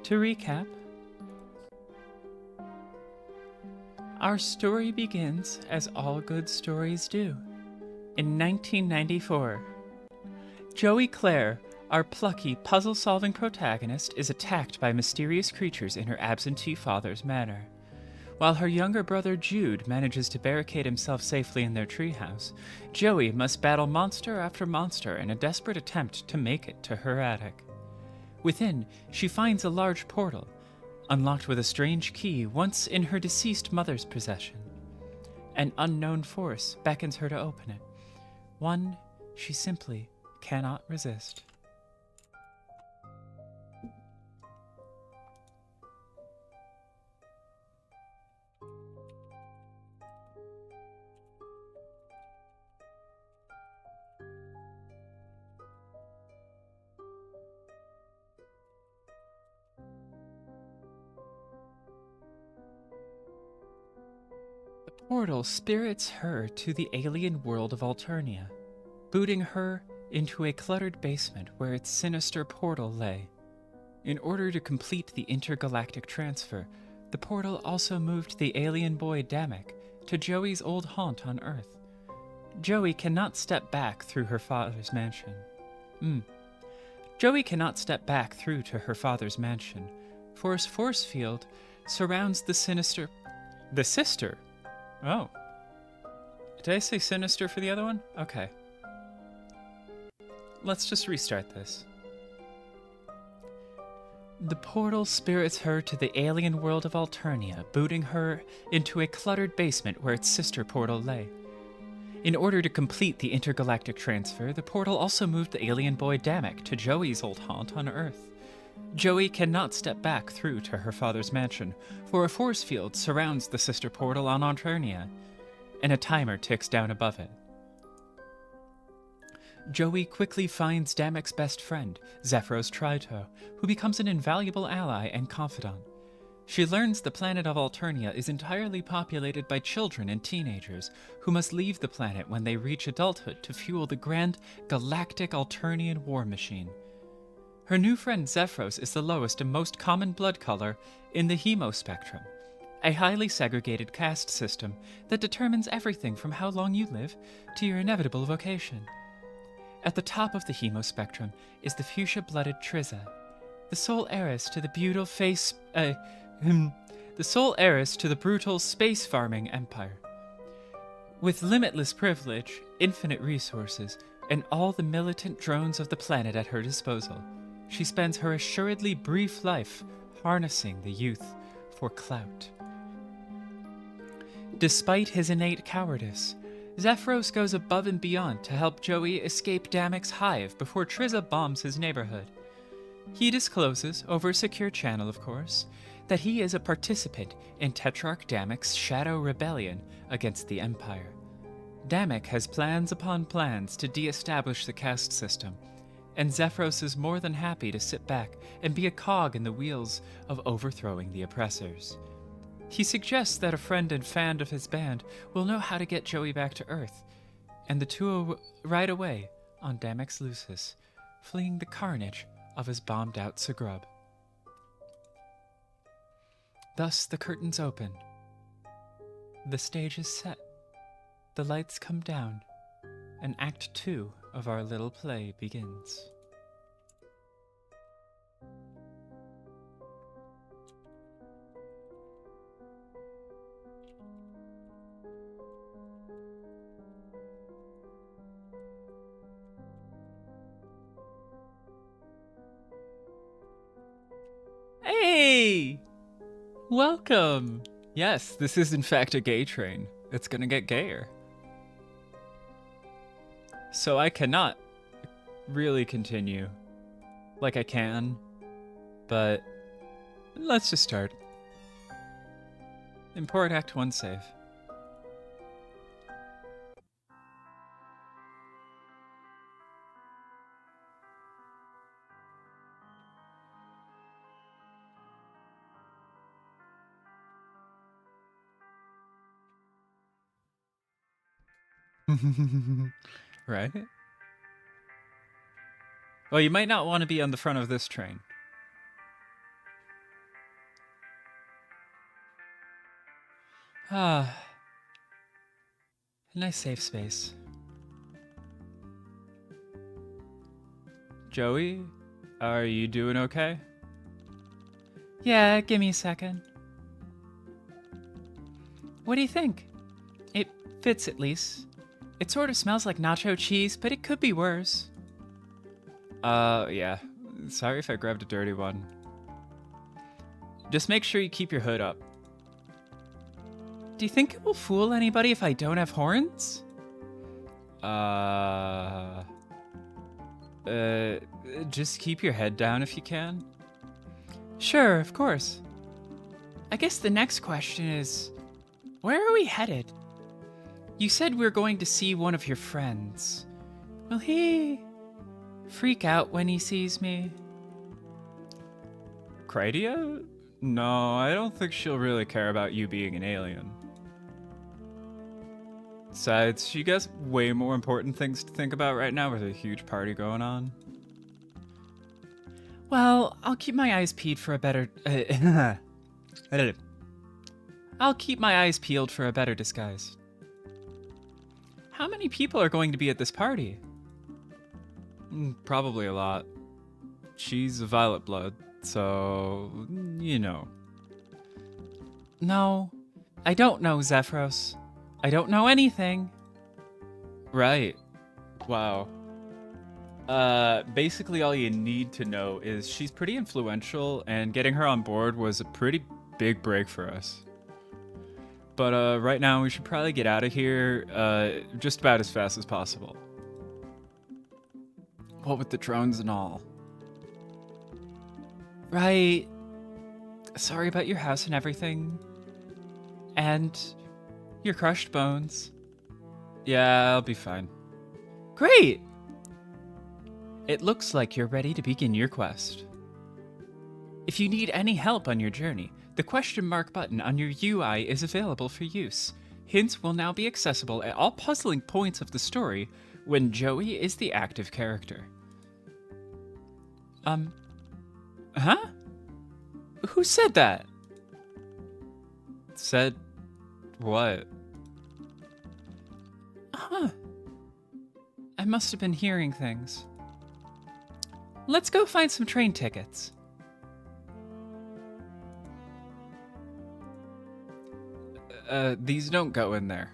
To recap, our story begins as all good stories do. In 1994, Joey Clare, our plucky, puzzle-solving protagonist, is attacked by mysterious creatures in her absentee father's manor. While her younger brother Jude manages to barricade himself safely in their treehouse, Joey must battle monster after monster in a desperate attempt to make it to her attic. Within, she finds a large portal, unlocked with a strange key once in her deceased mother's possession. An unknown force beckons her to open it, one she simply cannot resist. The portal spirits her to the alien world of Alternia, booting her into a cluttered basement where its sinister portal lay. In order to complete the intergalactic transfer, the portal also moved the alien boy Damek to Joey's old haunt on Earth. Joey cannot step back through her father's mansion. Joey cannot step back through to her father's mansion, for a force field surrounds the sinister... The sister? Oh. Did I say sinister for the other one? Okay. Let's just restart this. The portal spirits her to the alien world of Alternia, booting her into a cluttered basement where its sister portal lay. In order to complete the intergalactic transfer, the portal also moved the alien boy Damek to Joey's old haunt on Earth. Joey cannot step back through to her father's mansion, for a force field surrounds the sister portal on Alternia, and a timer ticks down above it. Joey quickly finds Damek's best friend, Zephyros Trito, who becomes an invaluable ally and confidant. She learns the planet of Alternia is entirely populated by children and teenagers who must leave the planet when they reach adulthood to fuel the grand galactic Alternian war machine. Her new friend Zephyros is the lowest and most common blood color in the hemospectrum, a highly segregated caste system that determines everything from how long you live to your inevitable vocation. At the top of the hemospectrum is the fuchsia-blooded Triza, the sole heiress to the brutal space farming empire. With limitless privilege, infinite resources, and all the militant drones of the planet at her disposal, she spends her assuredly brief life harnessing the youth for clout. Despite his innate cowardice, Zephyros goes above and beyond to help Joey escape Damek's hive before Triza bombs his neighborhood. He discloses, over a secure channel of course, that he is a participant in Tetrarch Damek's shadow rebellion against the Empire. Damek has plans upon plans to de-establish the caste system, and Zephyros is more than happy to sit back and be a cog in the wheels of overthrowing the oppressors. He suggests that a friend and fan of his band will know how to get Joey back to Earth, and the two ride away on Damek's Lucis, fleeing the carnage of his bombed-out Sagrub. Thus the curtains open. The stage is set. The lights come down, and Act 2 of our little play begins. Hey! Welcome! Yes, this is in fact a gay train. It's gonna get gayer. So I cannot really continue like I can, but let's just start. Import Act 1 save. Right? Well, you might not want to be on the front of this train. Ah, a nice safe space. Joey, are you doing okay? Yeah, give me a second. What do you think? It fits at least. It sort of smells like nacho cheese, but it could be worse. Yeah. Sorry if I grabbed a dirty one. Just make sure you keep your hood up. Do you think it will fool anybody if I don't have horns? Just keep your head down if you can. Sure, of course. I guess the next question is, where are we headed? You said we were going to see one of your friends. Will he freak out when he sees me? Crydia? No, I don't think she'll really care about you being an alien. Besides, she got way more important things to think about right now with a huge party going on. Well, I'll keep my eyes peeled for a better... I'll keep my eyes peeled for a better disguise. How many people are going to be at this party? Probably a lot. She's a violet blood, so... you know. No, I don't know, Zephyros. I don't know anything. Right. Wow. Basically all you need to know is she's pretty influential, and getting her on board was a pretty big break for us. But right now we should probably get out of here just about as fast as possible. What with the drones and all. Right. Sorry about your house and everything. And your crushed bones. Yeah, I'll be fine. Great! It looks like you're ready to begin your quest. If you need any help on your journey, the question mark button on your UI is available for use. Hints will now be accessible at all puzzling points of the story when Joey is the active character. Huh? Who said that? Said what? Huh. I must have been hearing things. Let's go find some train tickets. These don't go in there.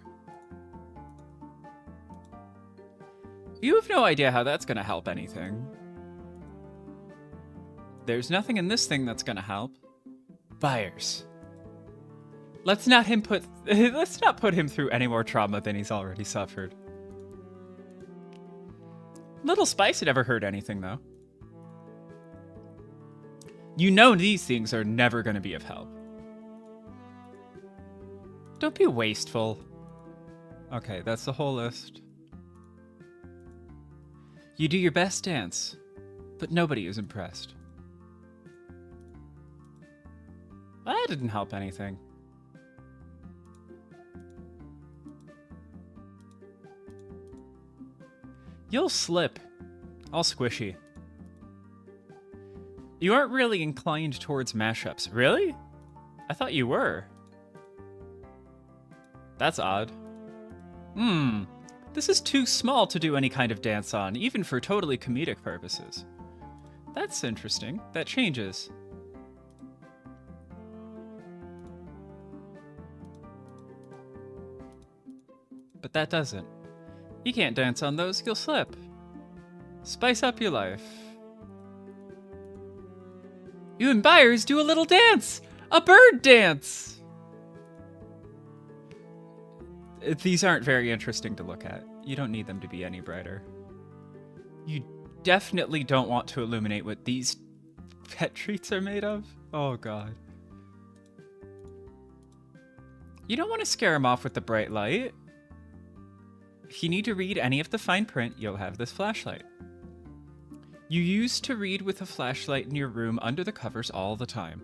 You have no idea how that's gonna help anything. There's nothing in this thing that's gonna help. Buyers. Let's not put him through any more trauma than he's already suffered. Little Spice had never heard anything, though. You know these things are never gonna be of help. Don't be wasteful. Okay, that's the whole list. You do your best dance, but nobody is impressed. That didn't help anything. You'll slip. All squishy. You aren't really inclined towards mashups. Really? I thought you were. That's odd. This is too small to do any kind of dance on, even for totally comedic purposes. That's interesting. That changes. But that doesn't. You can't dance on those, you'll slip. Spice up your life. You and buyers do a little dance! A bird dance! These aren't very interesting to look at. You don't need them to be any brighter. You definitely don't want to illuminate what these pet treats are made of. Oh god. You don't want to scare them off with the bright light. If you need to read any of the fine print, you'll have this flashlight. You used to read with a flashlight in your room under the covers all the time.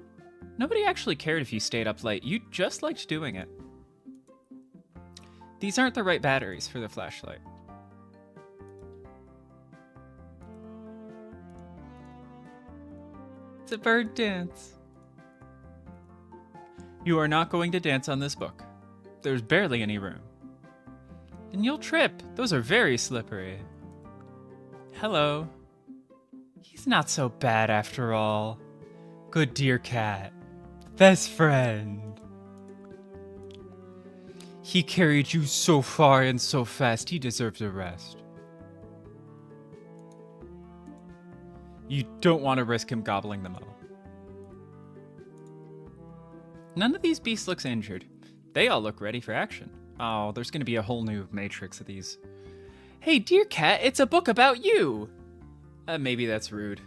Nobody actually cared if you stayed up late, you just liked doing it. These aren't the right batteries for the flashlight. It's a bird dance. You are not going to dance on this book. There's barely any room. And you'll trip. Those are very slippery. Hello. He's not so bad after all. Good dear cat. Best friend. He carried you so far and so fast, he deserves a rest. You don't want to risk him gobbling them all. None of these beasts looks injured. They all look ready for action. Oh, there's going to be a whole new matrix of these. Hey, dear cat, it's a book about you! Maybe that's rude.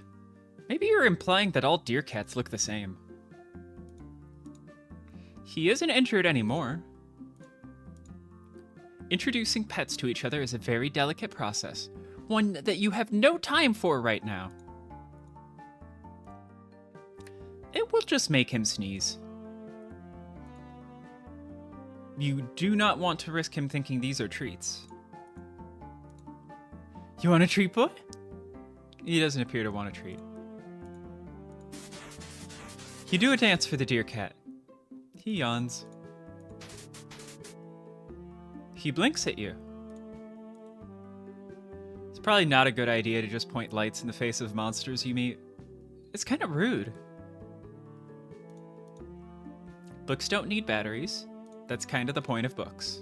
Maybe you're implying that all deer cats look the same. He isn't injured anymore. Introducing pets to each other is a very delicate process, one that you have no time for right now. It will just make him sneeze. You do not want to risk him thinking these are treats. You want a treat, boy? He doesn't appear to want a treat. You do a dance for the dear cat. He yawns. He blinks at you. It's probably not a good idea to just point lights in the face of monsters you meet. It's kind of rude. Books don't need batteries. That's kind of the point of books.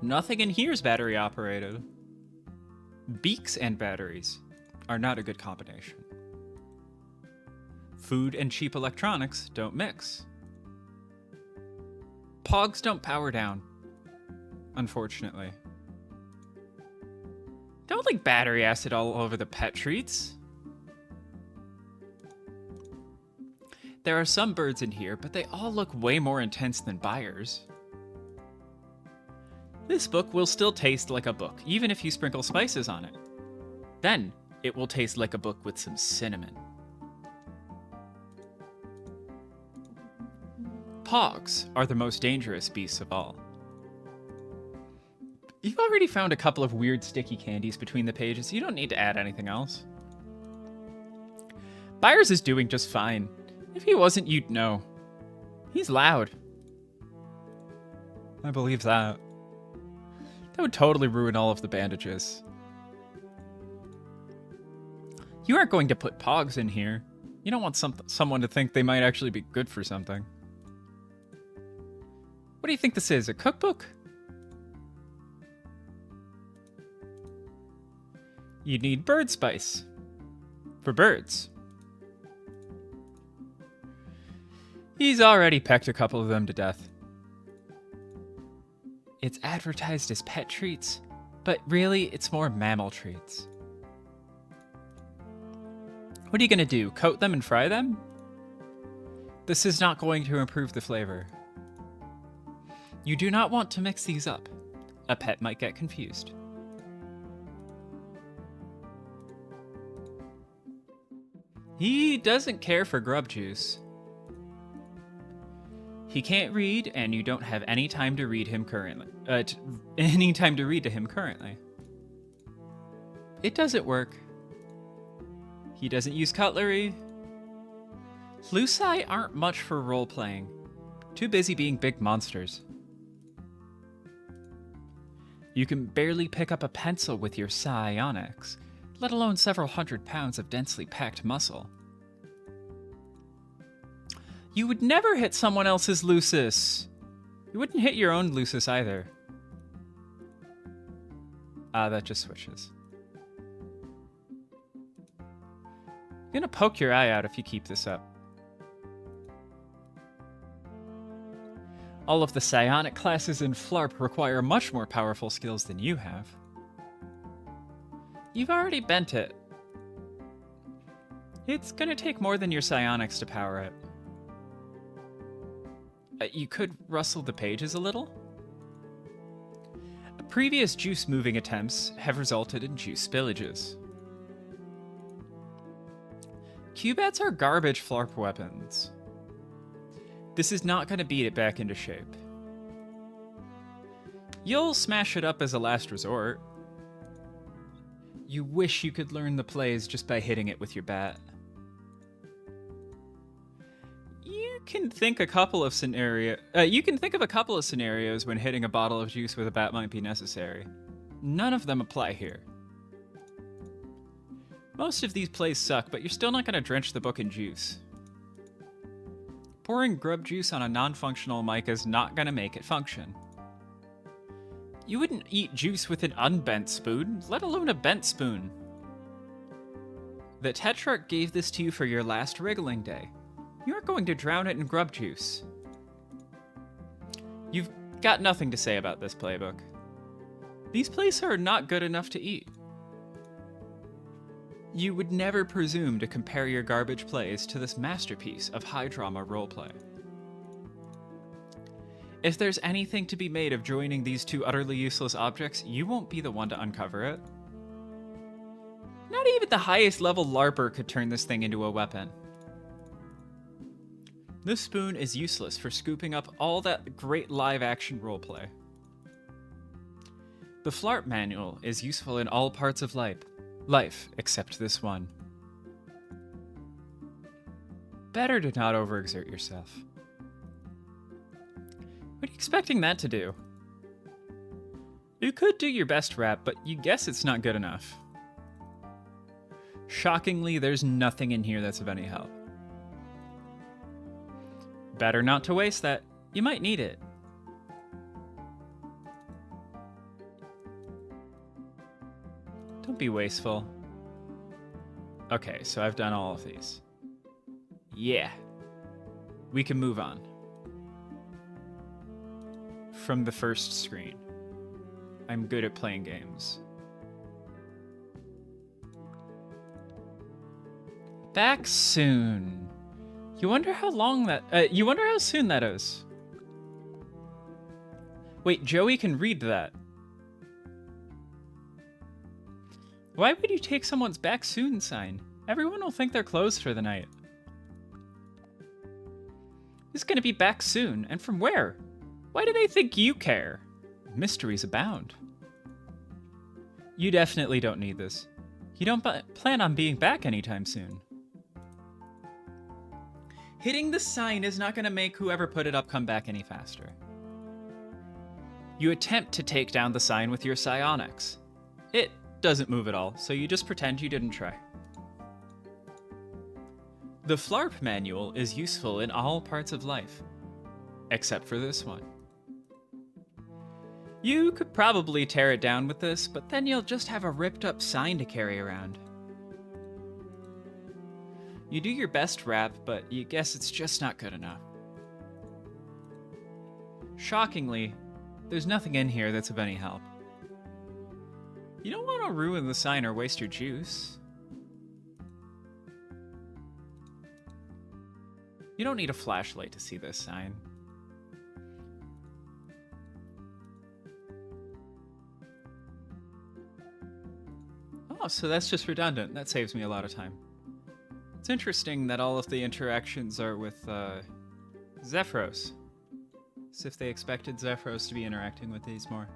Nothing in here is battery operated. Beaks and batteries are not a good combination. Food and cheap electronics don't mix. Pogs don't power down, unfortunately. Don't leak battery acid all over the pet treats. There are some birds in here, but they all look way more intense than buyers. This book will still taste like a book, even if you sprinkle spices on it. Then, it will taste like a book with some cinnamon. Pogs are the most dangerous beasts of all. You've already found a couple of weird sticky candies between the pages. You don't need to add anything else. Byers is doing just fine. If he wasn't, you'd know. He's loud. I believe that. That would totally ruin all of the bandages. You aren't going to put Pogs in here. You don't want someone to think they might actually be good for something. What do you think this is, a cookbook? You'd need bird spice. For birds. He's already pecked a couple of them to death. It's advertised as pet treats, but really it's more mammal treats. What are you gonna do, coat them and fry them? This is not going to improve the flavor. You do not want to mix these up. A pet might get confused. He doesn't care for grub juice. He can't read, and you don't have any time to read him currently. Any time to read to him currently. It doesn't work. He doesn't use cutlery. Luci aren't much for role-playing. Too busy being big monsters. You can barely pick up a pencil with your psionics, let alone several hundred pounds of densely packed muscle. You would never hit someone else's Lucis. You wouldn't hit your own Lucis either. That just switches. I'm gonna poke your eye out if you keep this up. All of the psionic classes in Flarp require much more powerful skills than you have. You've already bent it. It's gonna take more than your psionics to power it. You could rustle the pages a little. Previous juice moving attempts have resulted in juice spillages. Cubats are garbage Flarp weapons. This is not going to beat it back into shape. You'll smash it up as a last resort. You wish you could learn the plays just by hitting it with your bat. You can think a couple of you can think of a couple of scenarios when hitting a bottle of juice with a bat might be necessary. None of them apply here. Most of these plays suck, but you're still not going to drench the book in juice. Pouring grub juice on a non-functional mic is not going to make it function. You wouldn't eat juice with an unbent spoon, let alone a bent spoon. The Tetrarch gave this to you for your last wriggling day. You aren't going to drown it in grub juice. You've got nothing to say about this playbook. These plays are not good enough to eat. You would never presume to compare your garbage plays to this masterpiece of high-drama roleplay. If there's anything to be made of joining these two utterly useless objects, you won't be the one to uncover it. Not even the highest level LARPer could turn this thing into a weapon. This spoon is useless for scooping up all that great live-action roleplay. The Flarp manual is useful in all parts of life except this one. Better to not overexert yourself. What are you expecting that to do? You could do your best rap, but you guess it's not good enough. Shockingly, there's nothing in here that's of any help. Better not to waste that. You might need it. Don't be wasteful. Okay, so I've done all of these. Yeah. We can move on. From the first screen. I'm good at playing games. Back soon. You wonder how soon that is. Wait, Joey can read that. Why would you take someone's back soon sign? Everyone will think they're closed for the night. It's gonna be back soon, and from where? Why do they think you care? Mysteries abound. You definitely don't need this. You don't plan on being back anytime soon. Hitting the sign is not gonna make whoever put it up come back any faster. You attempt to take down the sign with your psionics. It doesn't move at all, so you just pretend you didn't try. The Flarp manual is useful in all parts of life, except for this one. You could probably tear it down with this, but then you'll just have a ripped up sign to carry around. You do your best rap, but you guess it's just not good enough. Shockingly, there's nothing in here that's of any help. You don't want to ruin the sign or waste your juice. You don't need a flashlight to see this sign. Oh, so that's just redundant. That saves me a lot of time. It's interesting that all of the interactions are with Zephyros. As if they expected Zephyros to be interacting with these more.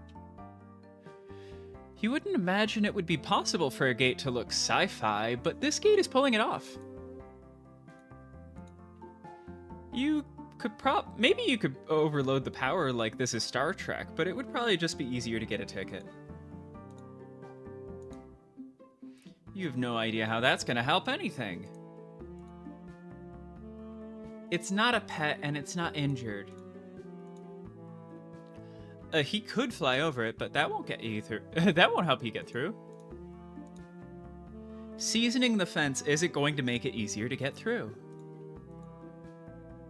You wouldn't imagine it would be possible for a gate to look sci-fi, but this gate is pulling it off. You could maybe you could overload the power like this is Star Trek, but it would probably just be easier to get a ticket. You have no idea how that's gonna help anything. It's not a pet and it's not injured. He could fly over it, but that won't get you through. That won't help you get through. Seasoning the fence isn't going to make it easier to get through.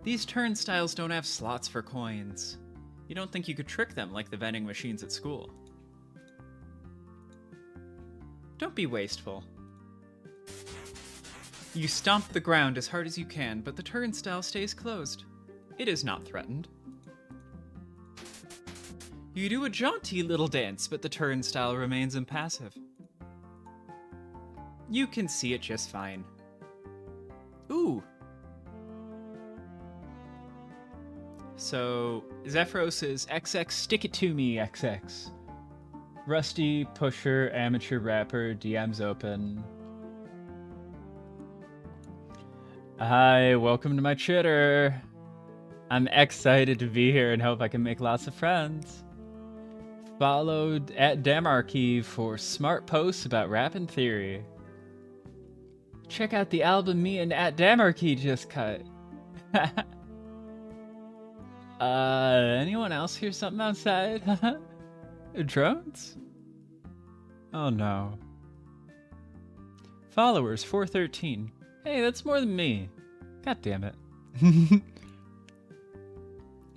These turnstiles don't have slots for coins. You don't think you could trick them like the vending machines at school. Don't be wasteful. You stomp the ground as hard as you can, but the turnstile stays closed. It is not threatened. You do a jaunty little dance, but the turnstile remains impassive. You can see it just fine. Ooh. So, Zephyros is XX, stick it to me, XX. Rusty, pusher, amateur rapper, DM's open. Hi, welcome to my chitter. I'm excited to be here and hope I can make lots of friends. Followed at Damarchy for smart posts about rap and theory. Check out the album me and at Damarchy just cut. Anyone else hear something outside? Drones? Oh no. Followers 413. Hey, that's more than me. God damn it.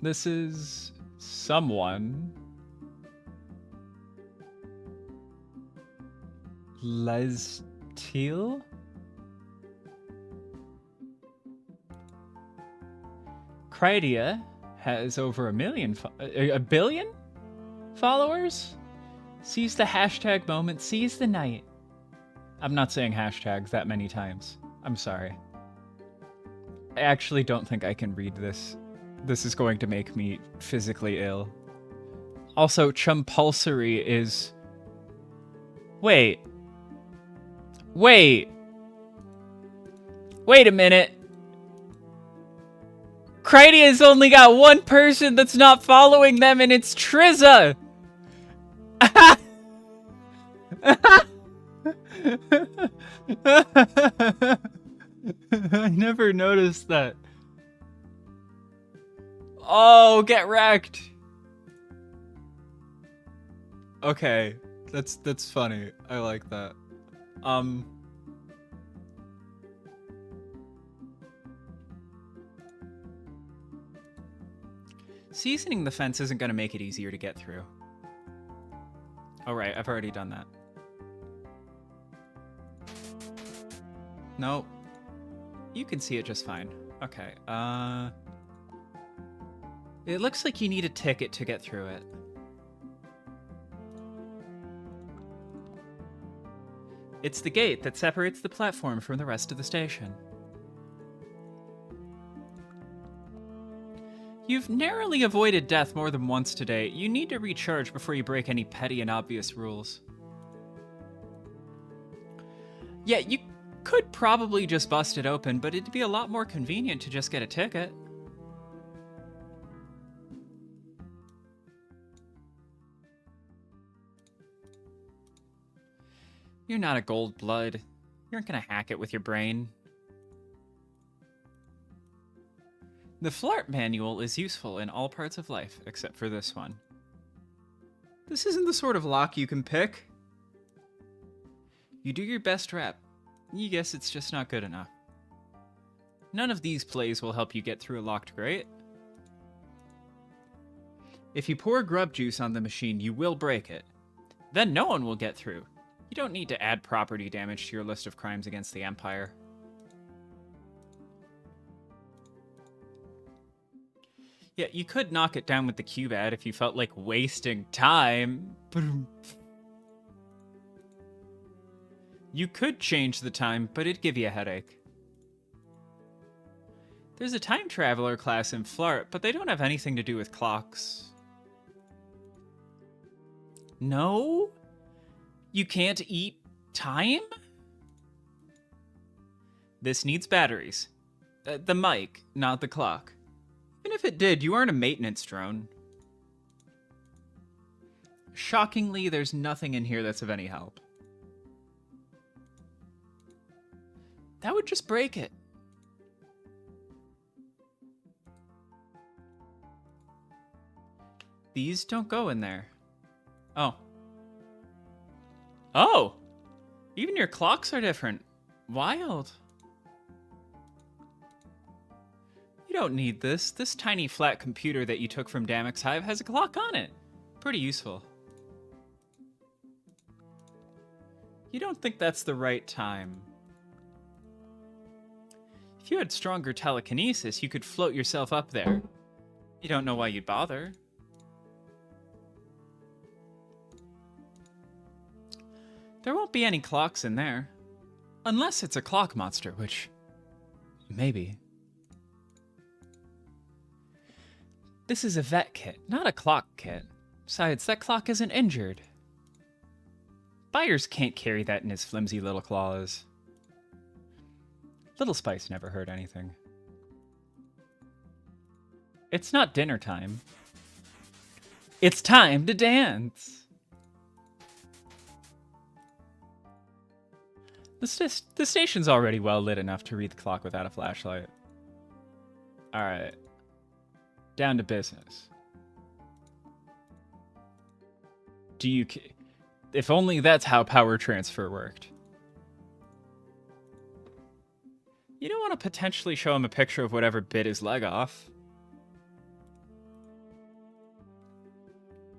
This is someone. Lestil? Krydia has over a billion followers? Seize the hashtag moment, seize the night. I'm not saying hashtags that many times. I'm sorry. I actually don't think I can read this. This is going to make me physically ill. Also, chumpulsory is... Wait a minute. Krydia's only got one person that's not following them, and it's Triza. I never noticed that. Oh, get wrecked. Okay, that's funny. I like that. Seasoning the fence isn't going to make it easier to get through. Oh, right, I've already done that. Nope. You can see it just fine. Okay, it looks like you need a ticket to get through it. It's the gate that separates the platform from the rest of the station. You've narrowly avoided death more than once today. You need to recharge before you break any petty and obvious rules. Yeah, you could probably just bust it open, but it'd be a lot more convenient to just get a ticket. You're not a gold blood. You aren't gonna hack it with your brain. The Flart Manual is useful in all parts of life, except for this one. This isn't the sort of lock you can pick. You do your best rep. You guess it's just not good enough. None of these plays will help you get through a locked grate. If you pour grub juice on the machine, you will break it. Then no one will get through. You don't need to add property damage to your list of crimes against the Empire. Yeah, you could knock it down with the Cubad if you felt like wasting time. You could change the time, but it'd give you a headache. There's a time traveler class in Flart, but they don't have anything to do with clocks. No? You can't eat time? This needs batteries. The mic, not the clock. Even if it did, you aren't a maintenance drone. Shockingly, there's nothing in here that's of any help. That would just break it. These don't go in there. Oh. Oh! Even your clocks are different. Wild. You don't need this. This tiny flat computer that you took from Damix Hive has a clock on it. Pretty useful. You don't think that's the right time. If you had stronger telekinesis, you could float yourself up there. You don't know why you'd bother. There won't be any clocks in there. Unless it's a clock monster, which... maybe. This is a vet kit, not a clock kit. Besides, that clock isn't injured. Byers can't carry that in his flimsy little claws. Little Spice never heard anything. It's not dinner time. It's time to dance. The station's already well lit enough to read the clock without a flashlight. Alright. Down to business. If only that's how power transfer worked. You don't want to potentially show him a picture of whatever bit his leg off.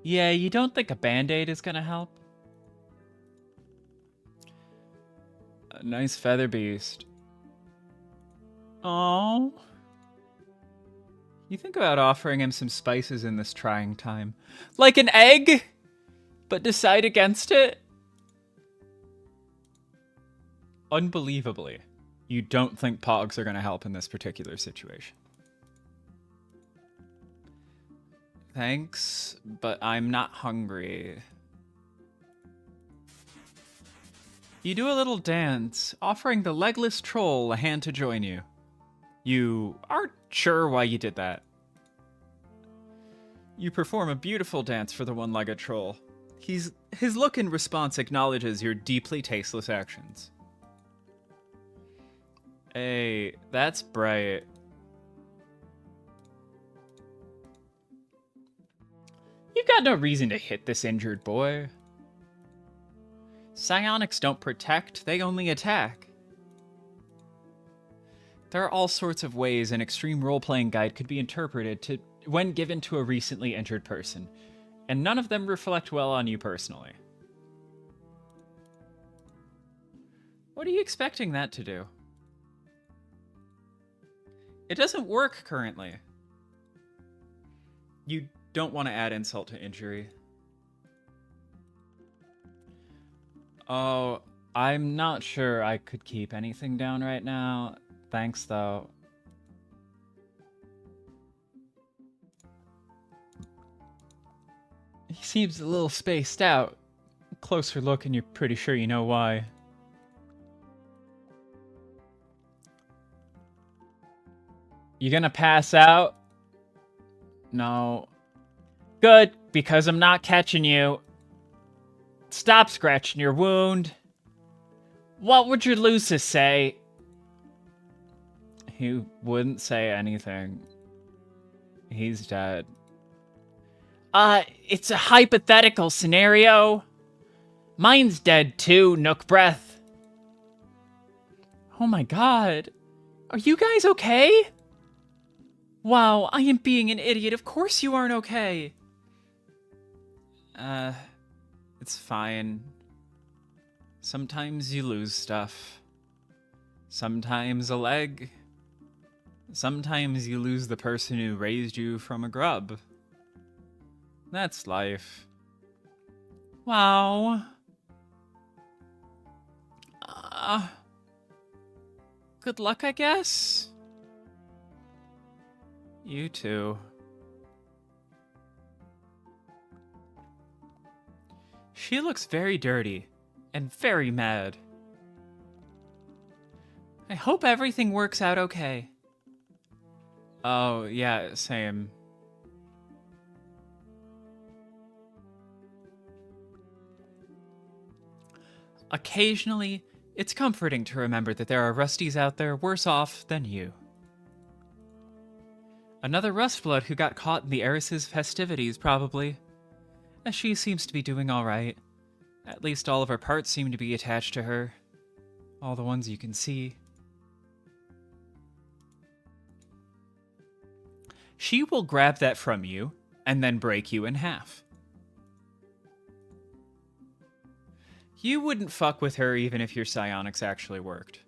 Yeah, you don't think a band-aid is gonna help? A nice feather beast. Oh. You think about offering him some spices in this trying time. Like an egg? But decide against it? Unbelievably, you don't think pogs are going to help in this particular situation. Thanks, but I'm not hungry. You do a little dance, offering the legless troll a hand to join you. You aren't sure why you did that. You perform a beautiful dance for the one-legged troll. His look in response acknowledges your deeply tasteless actions. Hey, that's bright. You've got no reason to hit this injured boy. Psionics don't protect, they only attack. There are all sorts of ways an extreme role-playing guide could be interpreted when given to a recently injured person, and none of them reflect well on you personally. What are you expecting that to do? It doesn't work currently. You don't want to add insult to injury. Oh, I'm not sure I could keep anything down right now. Thanks, though. He seems a little spaced out. Closer look and you're pretty sure you know why. You gonna pass out? No. Good, because I'm not catching you. Stop scratching your wound. What would your Lucis say? He wouldn't say anything. He's dead. It's a hypothetical scenario. Mine's dead too, Nook Breath. Oh my god. Are you guys okay? Wow, I am being an idiot. Of course you aren't okay. It's fine. Sometimes you lose stuff. Sometimes a leg. Sometimes you lose the person who raised you from a grub. That's life. Wow. Good luck, I guess? You too. She looks very dirty and very mad. I hope everything works out okay. Oh, yeah, same. Occasionally, it's comforting to remember that there are Rusties out there worse off than you. Another Rustblood who got caught in the heiress's festivities, probably. As she seems to be doing alright. At least all of her parts seem to be attached to her. All the ones you can see. She will grab that from you, and then break you in half. You wouldn't fuck with her even if your psionics actually worked.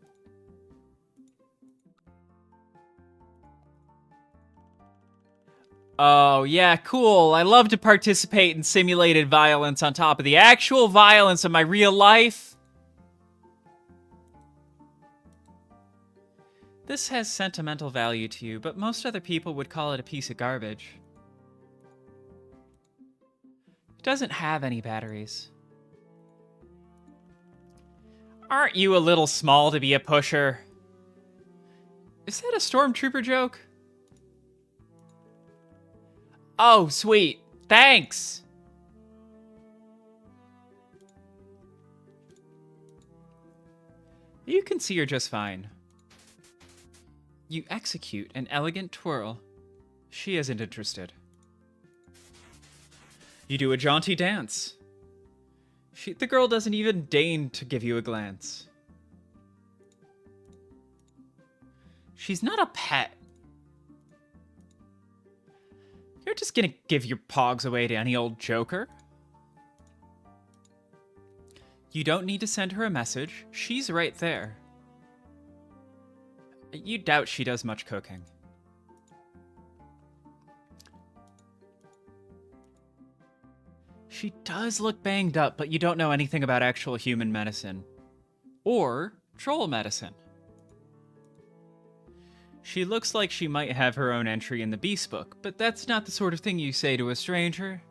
Oh, yeah, cool. I love to participate in simulated violence on top of the actual violence of my real life. This has sentimental value to you, but most other people would call it a piece of garbage. It doesn't have any batteries. Aren't you a little small to be a pusher? Is that a stormtrooper joke? Oh, sweet. Thanks! You can see her just fine. You execute an elegant twirl. She isn't interested. You do a jaunty dance. The girl doesn't even deign to give you a glance. She's not a pet. You're just gonna give your pogs away to any old joker? You don't need to send her a message. She's right there. You doubt she does much cooking. She does look banged up, but you don't know anything about actual human medicine. Or troll medicine. She looks like she might have her own entry in the Beast Book, but that's not the sort of thing you say to a stranger.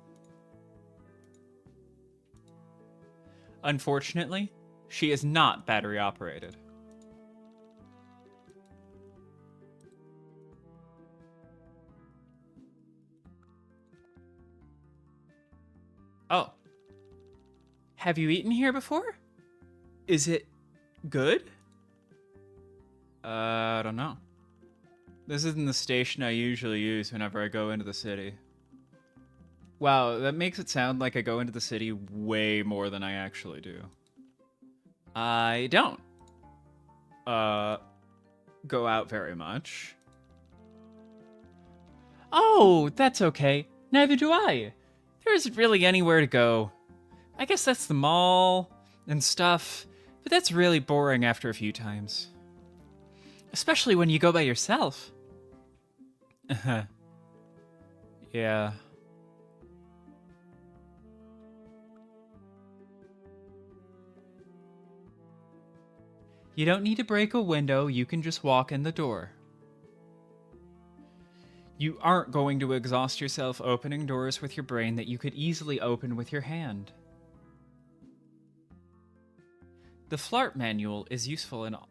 Unfortunately, she is not battery operated. Oh. Have you eaten here before? Is it good? I don't know. This isn't the station I usually use whenever I go into the city. Wow, that makes it sound like I go into the city way more than I actually do. I don't. Go out very much. Oh, that's okay. Neither do I. There isn't really anywhere to go. I guess that's the mall and stuff, but that's really boring after a few times. Especially when you go by yourself. Yeah. You don't need to break a window, you can just walk in the door. You aren't going to exhaust yourself opening doors with your brain that you could easily open with your hand. The Flart Manual is useful in all.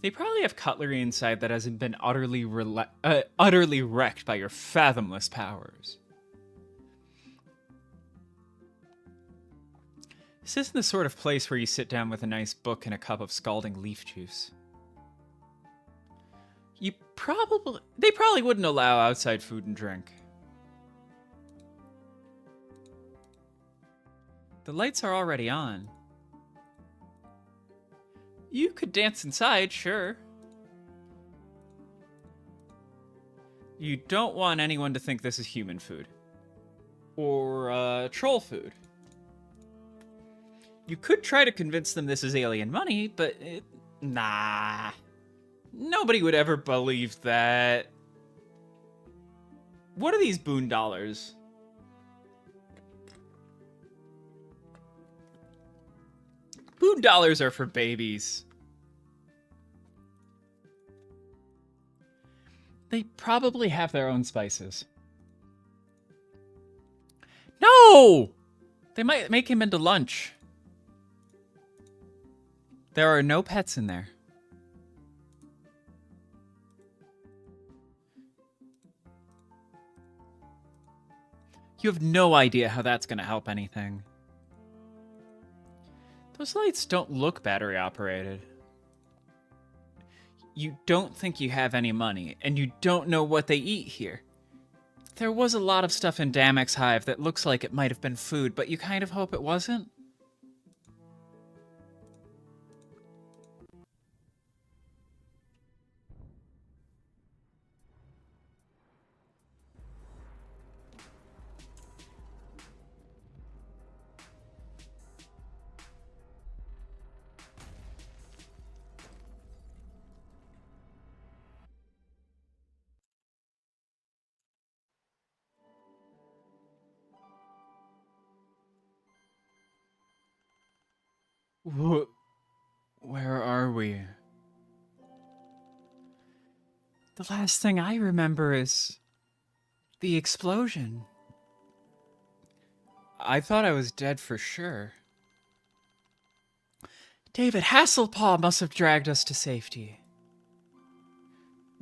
They probably have cutlery inside that hasn't been utterly wrecked by your fathomless powers. This isn't the sort of place where you sit down with a nice book and a cup of scalding leaf juice. They probably wouldn't allow outside food and drink. The lights are already on. You could dance inside, sure. You don't want anyone to think this is human food. Or, troll food. You could try to convince them this is alien money, but nah. Nobody would ever believe that. What are these boon dollars? Boon dollars are for babies. They probably have their own spices. No! They might make him into lunch. There are no pets in there. You have no idea how that's going to help anything. Those lights don't look battery operated. You don't think you have any money, and you don't know what they eat here. There was a lot of stuff in Damek's hive that looks like it might have been food, but you kind of hope it wasn't? Where are we? The last thing I remember is the explosion. I thought I was dead for sure. David Hasselpaw must have dragged us to safety.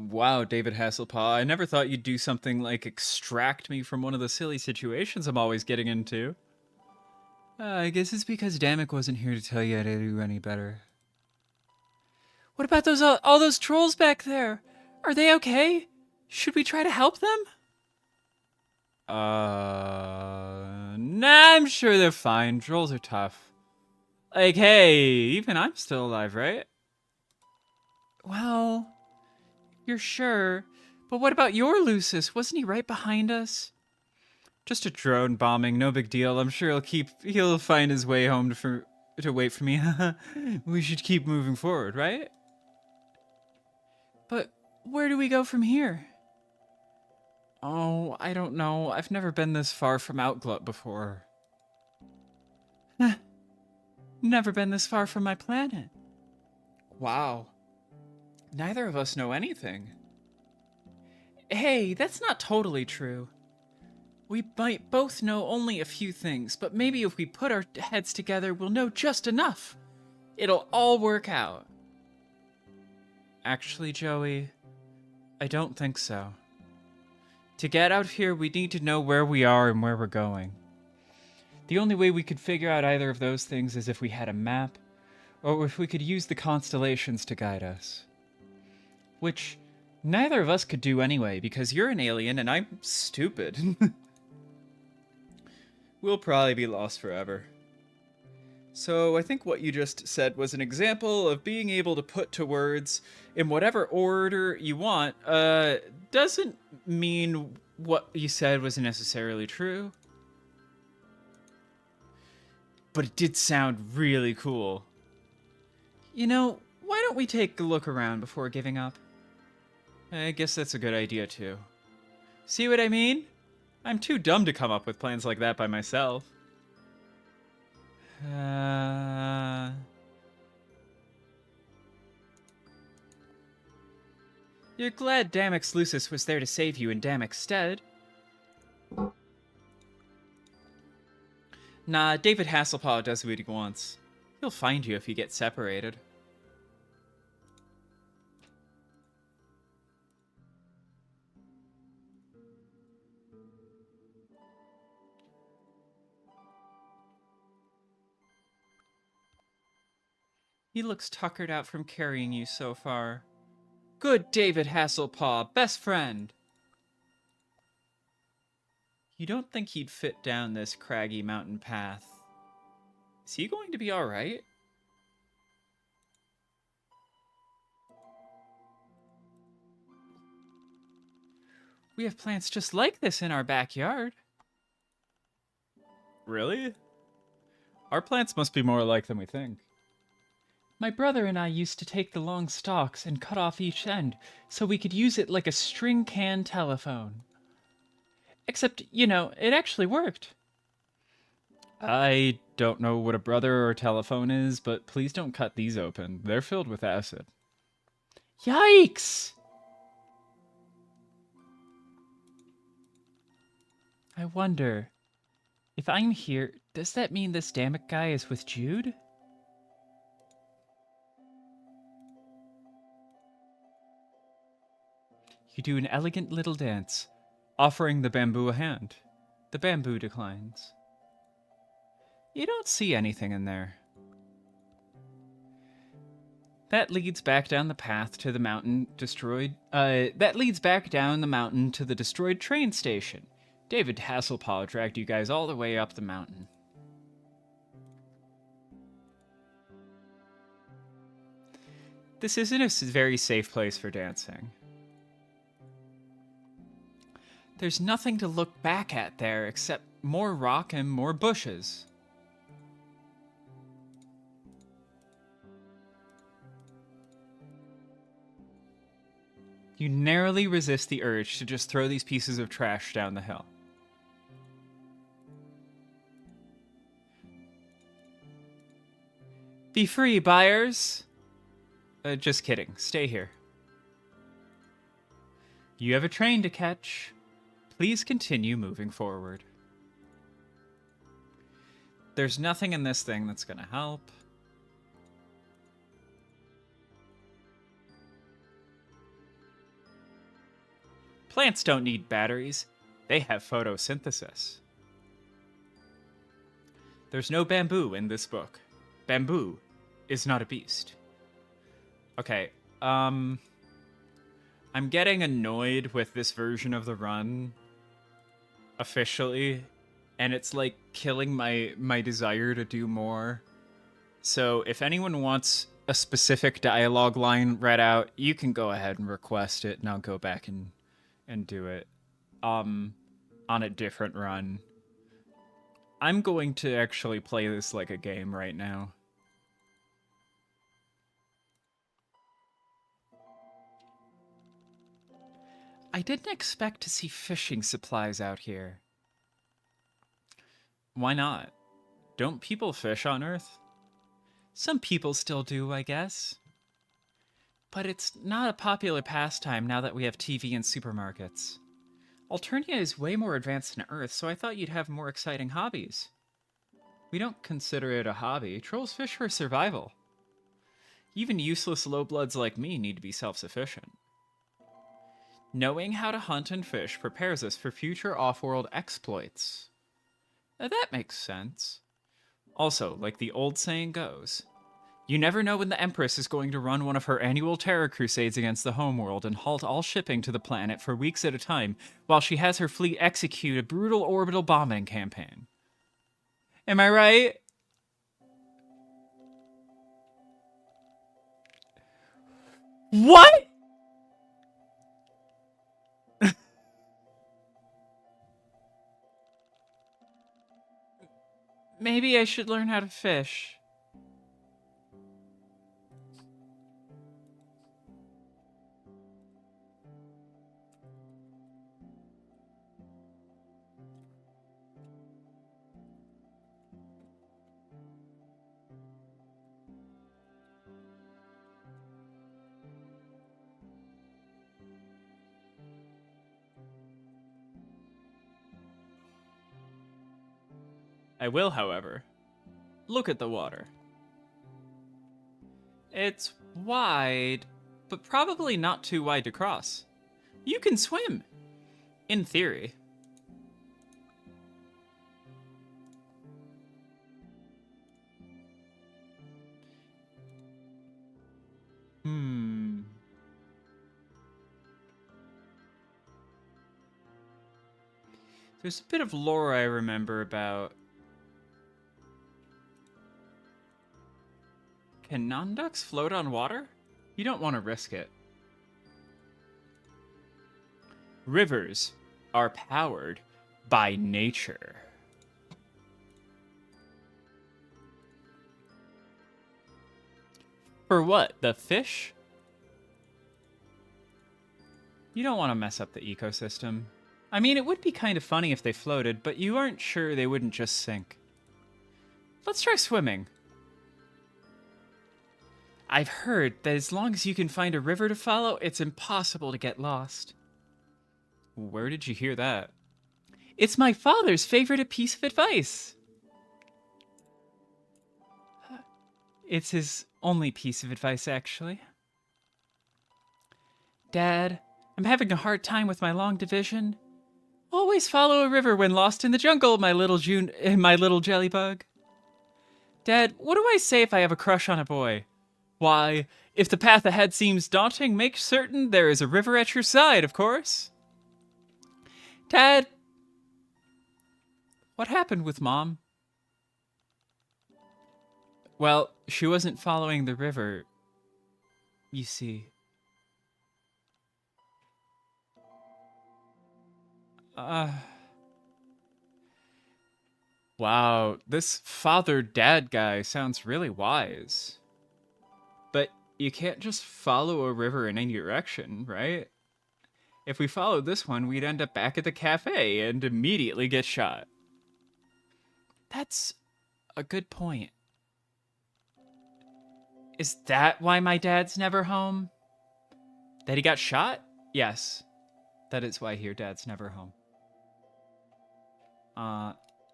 Wow, David Hasselpaw, I never thought you'd do something like extract me from one of the silly situations I'm always getting into. I guess it's because Damek wasn't here to tell you how to do any better. What about those all those trolls back there? Are they okay? Should we try to help them? Nah, I'm sure they're fine. Trolls are tough. Like, hey, even I'm still alive, right? Well, you're sure. But what about your Lucis? Wasn't he right behind us? Just a drone bombing, no big deal. I'm sure he'll find his way home to wait for me. We should keep moving forward, right? But where do we go from here? Oh, I don't know. I've never been this far from Outglut before. Never been this far from my planet. Wow. Neither of us know anything. Hey, that's not totally true. We might both know only a few things, but maybe if we put our heads together, we'll know just enough. It'll all work out. Actually, Joey, I don't think so. To get out here, we need to know where we are and where we're going. The only way we could figure out either of those things is if we had a map, or if we could use the constellations to guide us. Which neither of us could do anyway, because you're an alien and I'm stupid. We'll probably be lost forever. So I think what you just said was an example of being able to put to words in whatever order you want, doesn't mean what you said was necessarily true. But it did sound really cool. You know, why don't we take a look around before giving up? I guess that's a good idea too. See what I mean? I'm too dumb to come up with plans like that by myself. You're glad Damek's Lucis was there to save you in Damek's stead. Nah, David Hasselpaw does what he wants. He'll find you if you get separated. He looks tuckered out from carrying you so far. Good David Hasselpaw, best friend! You don't think he'd fit down this craggy mountain path. Is he going to be alright? We have plants just like this in our backyard. Really? Our plants must be more alike than we think. My brother and I used to take the long stalks and cut off each end so we could use it like a string can telephone. Except, you know, it actually worked. I don't know what a brother or a telephone is, but please don't cut these open. They're filled with acid. Yikes! I wonder, if I'm here, does that mean this Damek guy is with Jude? You do an elegant little dance, offering the bamboo a hand. The bamboo declines. You don't see anything in there. That leads back down the path to the mountain destroyed. That leads back down the mountain to the destroyed train station. David Hasselpaw dragged you guys all the way up the mountain. This isn't a very safe place for dancing. There's nothing to look back at there except more rock and more bushes. You narrowly resist the urge to just throw these pieces of trash down the hill. Be free, buyers! Just kidding. Stay here. You have a train to catch. Please continue moving forward. There's nothing in this thing that's gonna help. Plants don't need batteries. They have photosynthesis. There's no bamboo in this book. Bamboo is not a beast. Okay, I'm getting annoyed with this version of the run officially, and it's like killing my desire to do more. So if anyone wants a specific dialogue line read out, you can go ahead and request it, and I'll go back and do it on a different run. I'm going to actually play this like a game right now. I didn't expect to see fishing supplies out here. Why not? Don't people fish on Earth? Some people still do, I guess. But it's not a popular pastime now that we have TV and supermarkets. Alternia is way more advanced than Earth, so I thought you'd have more exciting hobbies. We don't consider it a hobby. Trolls fish for survival. Even useless lowbloods like me need to be self-sufficient. Knowing how to hunt and fish prepares us for future off-world exploits. That makes sense. Also, like the old saying goes, you never know when the Empress is going to run one of her annual terror crusades against the homeworld and halt all shipping to the planet for weeks at a time while she has her fleet execute a brutal orbital bombing campaign. Am I right? What? Maybe I should learn how to fish. I will, however. Look at the water. It's wide, but probably not too wide to cross. You can swim, in theory. There's a bit of lore I remember about. Can non-ducks float on water? You don't want to risk it. Rivers are powered by nature. For what? The fish? You don't want to mess up the ecosystem. I mean, it would be kind of funny if they floated, but you aren't sure they wouldn't just sink. Let's try swimming. I've heard that as long as you can find a river to follow, it's impossible to get lost. Where did you hear that? It's my father's favorite piece of advice. It's his only piece of advice, actually. Dad, I'm having a hard time with my long division. Always follow a river when lost in the jungle, my little jellybug. Dad, what do I say if I have a crush on a boy? Why, if the path ahead seems daunting, make certain there is a river at your side, of course. Dad, what happened with Mom? Well, she wasn't following the river, you see. Wow, this father-dad guy sounds really wise. But you can't just follow a river in any direction, right? If we followed this one, we'd end up back at the cafe and immediately get shot. That's a good point. Is that why my dad's never home? That he got shot? Yes. That is why your dad's never home.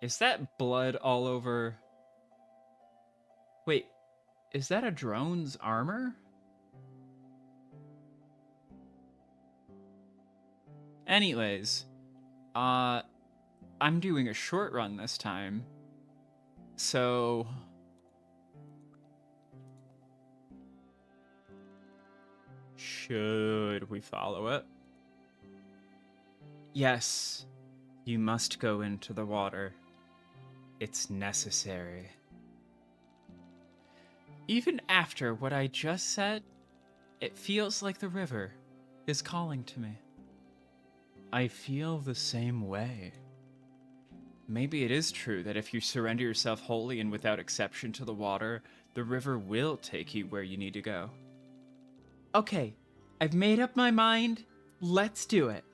Is that blood all over? Wait, is that a drone's armor? Anyways, I'm doing a short run this time. So should we follow it? Yes, you must go into the water. It's necessary. Even after what I just said, it feels like the river is calling to me. I feel the same way. Maybe it is true that if you surrender yourself wholly and without exception to the water, the river will take you where you need to go. Okay, I've made up my mind. Let's do it.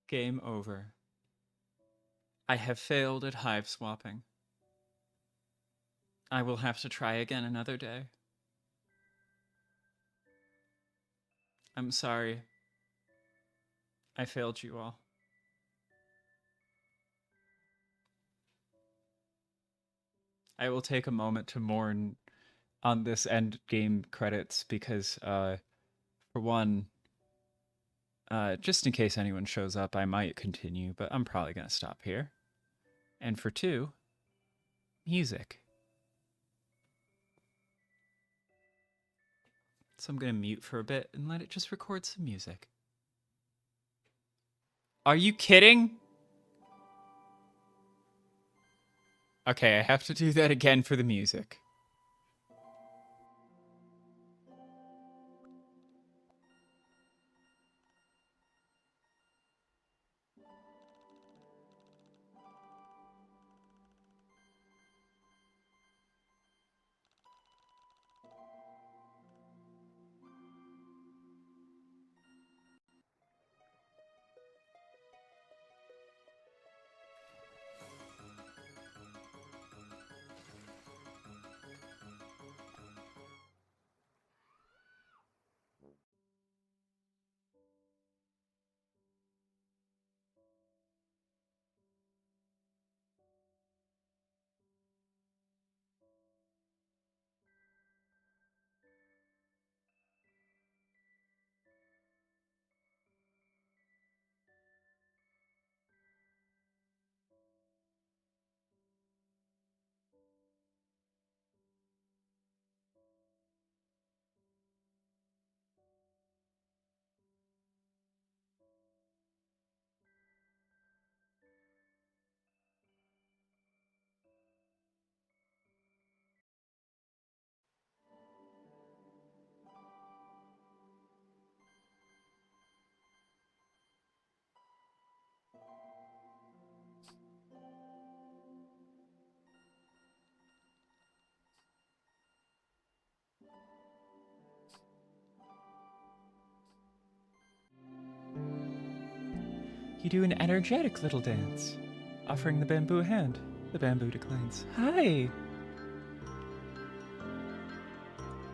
Game over. I have failed at hive swapping. I will have to try again another day. I'm sorry. I failed you all. I will take a moment to mourn on this end game credits because, for one, just in case anyone shows up, I might continue, but I'm probably going to stop here. And for two, music. So I'm going to mute for a bit and let it just record some music. Are you kidding? Okay, I have to do that again for the music. You do an energetic little dance. Offering the bamboo a hand. The bamboo declines. Hi!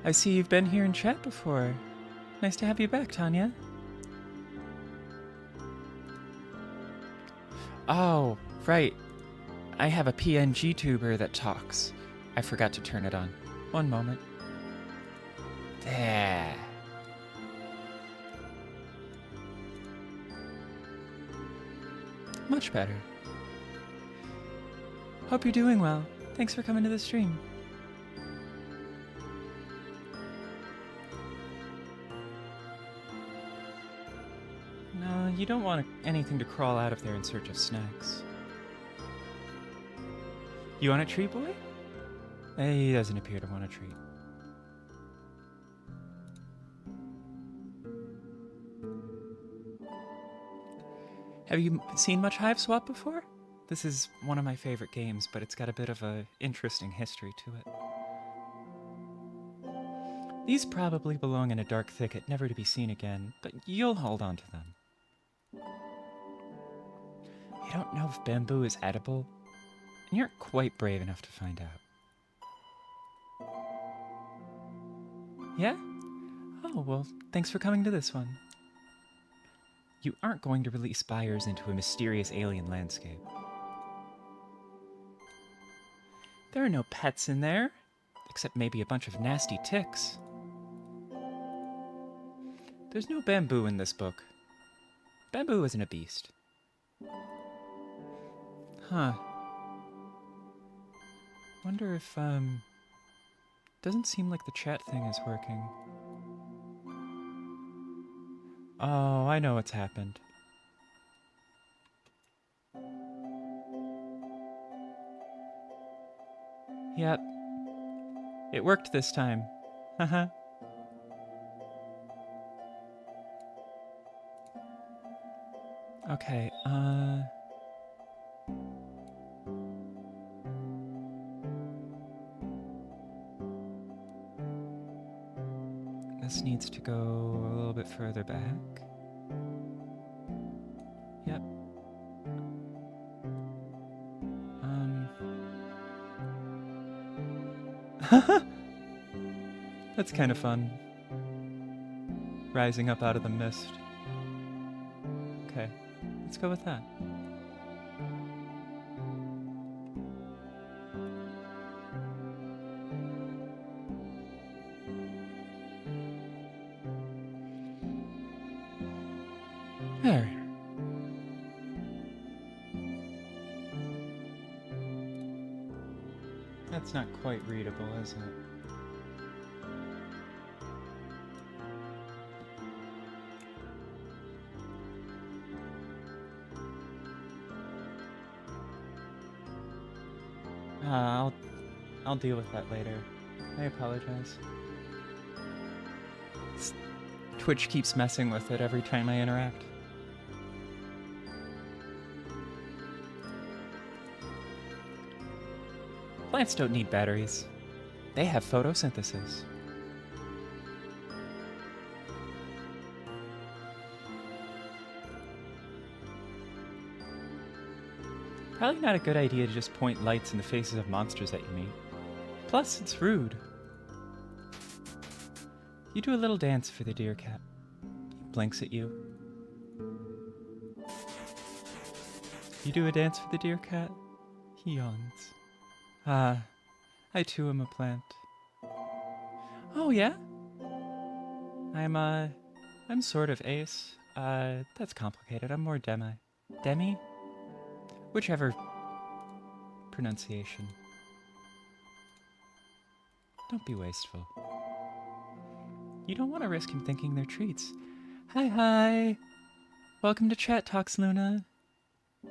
I see you've been here in chat before. Nice to have you back, Tanya. Oh, right. I have a PNG tuber that talks. I forgot to turn it on. One moment. There. Much better. Hope you're doing well. Thanks for coming to the stream. No, you don't want anything to crawl out of there in search of snacks. You want a treat, boy? He doesn't appear to want a treat. Have you seen much Hiveswap before? This is one of my favorite games, but it's got a bit of an interesting history to it. These probably belong in a dark thicket, never to be seen again, but you'll hold on to them. You don't know if bamboo is edible, and you're quite brave enough to find out. Yeah? Oh, well, thanks for coming to this one. You aren't going to release buyers into a mysterious alien landscape. There are no pets in there, except maybe a bunch of nasty ticks. There's no bamboo in this book. Bamboo isn't a beast. Huh. Wonder if, doesn't seem like the chat thing is working. Oh, I know what's happened. Yep. It worked this time. Haha. Okay, this needs to go a little bit further back. Yep. That's kind of fun. Rising up out of the mist. Okay, let's go with that. There. That's not quite readable, is it? I'll deal with that later. I apologize. Twitch keeps messing with it every time I interact. Plants don't need batteries. They have photosynthesis. Probably not a good idea to just point lights in the faces of monsters that you meet. Plus, it's rude. You do a little dance for the deer cat. He blinks at you. You do a dance for the deer cat? He yawns. Ah, I too am a plant. Oh, yeah? I'm sort of ace. That's complicated. I'm more demi. Demi? Whichever pronunciation. Don't be wasteful. You don't want to risk him thinking they're treats. Hi! Welcome to Chat Talks, Luna.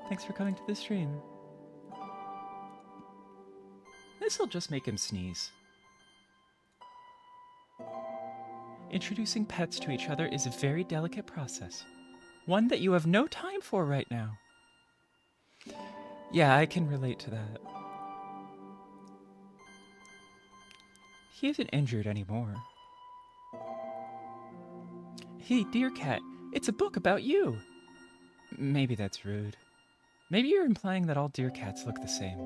Thanks for coming to the stream. This'll just make him sneeze. Introducing pets to each other is a very delicate process. One that you have no time for right now. Yeah, I can relate to that. He isn't injured anymore. Hey, dear cat, it's a book about you. Maybe that's rude. Maybe you're implying that all deer cats look the same.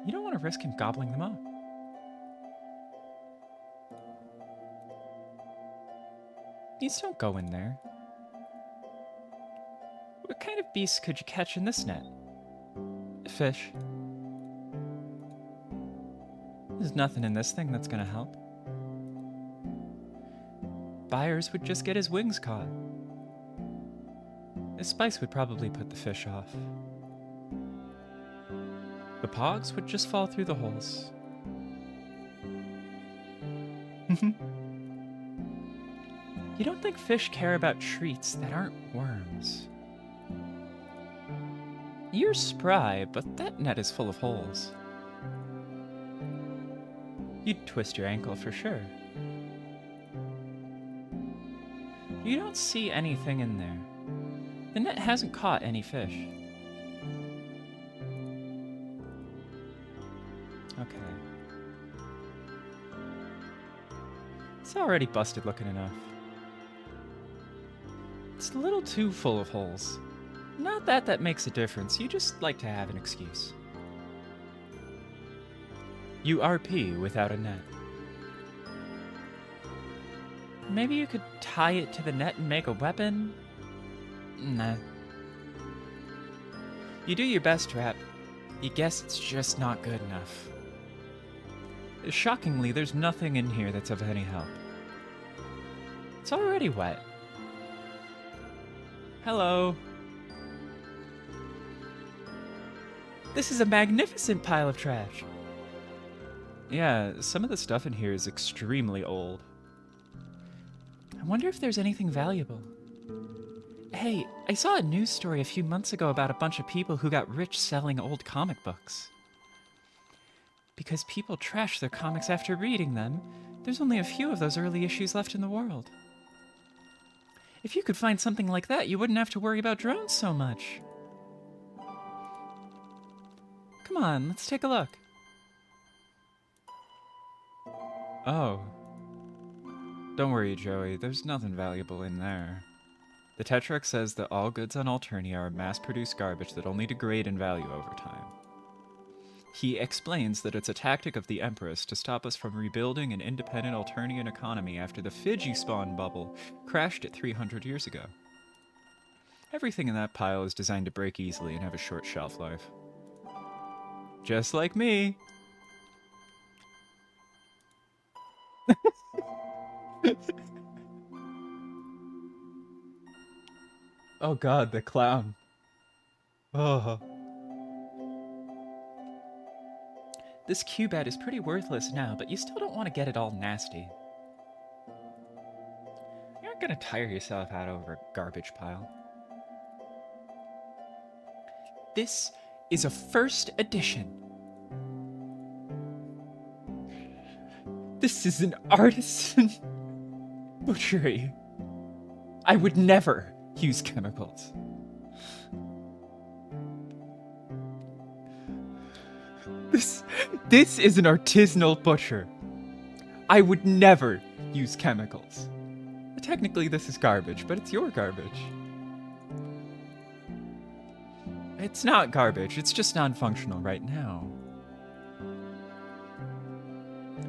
You don't want to risk him gobbling them up. These don't go in there. What kind of beasts could you catch in this net? A fish. There's nothing in this thing that's gonna help. Byers would just get his wings caught. His spice would probably put the fish off. The pogs would just fall through the holes. You don't think fish care about treats that aren't worms. You're spry, but that net is full of holes. You'd twist your ankle for sure. You don't see anything in there. The net hasn't caught any fish. Okay. It's already busted looking enough. It's a little too full of holes. Not that that makes a difference, you just like to have an excuse. You RP without a net. Maybe you could tie it to the net and make a weapon? Nah. You do your best, Trap. You guess it's just not good enough. Shockingly, there's nothing in here that's of any help. It's already wet. Hello. This is a magnificent pile of trash. Yeah, some of the stuff in here is extremely old. I wonder if there's anything valuable. Hey, I saw a news story a few months ago about a bunch of people who got rich selling old comic books. Because people trash their comics after reading them, there's only a few of those early issues left in the world. If you could find something like that, you wouldn't have to worry about drones so much. Come on, let's take a look. Oh. Don't worry, Joey, there's nothing valuable in there. The Tetrarch says that all goods on Alternia are mass-produced garbage that only degrade in value over time. He explains that it's a tactic of the Empress to stop us from rebuilding an independent Alternian economy after the Fiji spawn bubble crashed it 300 years ago. Everything in that pile is designed to break easily and have a short shelf life. Just like me! Oh god, the clown. Oh. This cubette is pretty worthless now, but you still don't want to get it all nasty. You're not gonna tire yourself out over a garbage pile. This is a first edition. This is an artisan butchery. I would never use chemicals. This is an artisanal butcher. I would never use chemicals. Technically, this is garbage, but it's your garbage. It's not garbage, it's just non-functional right now.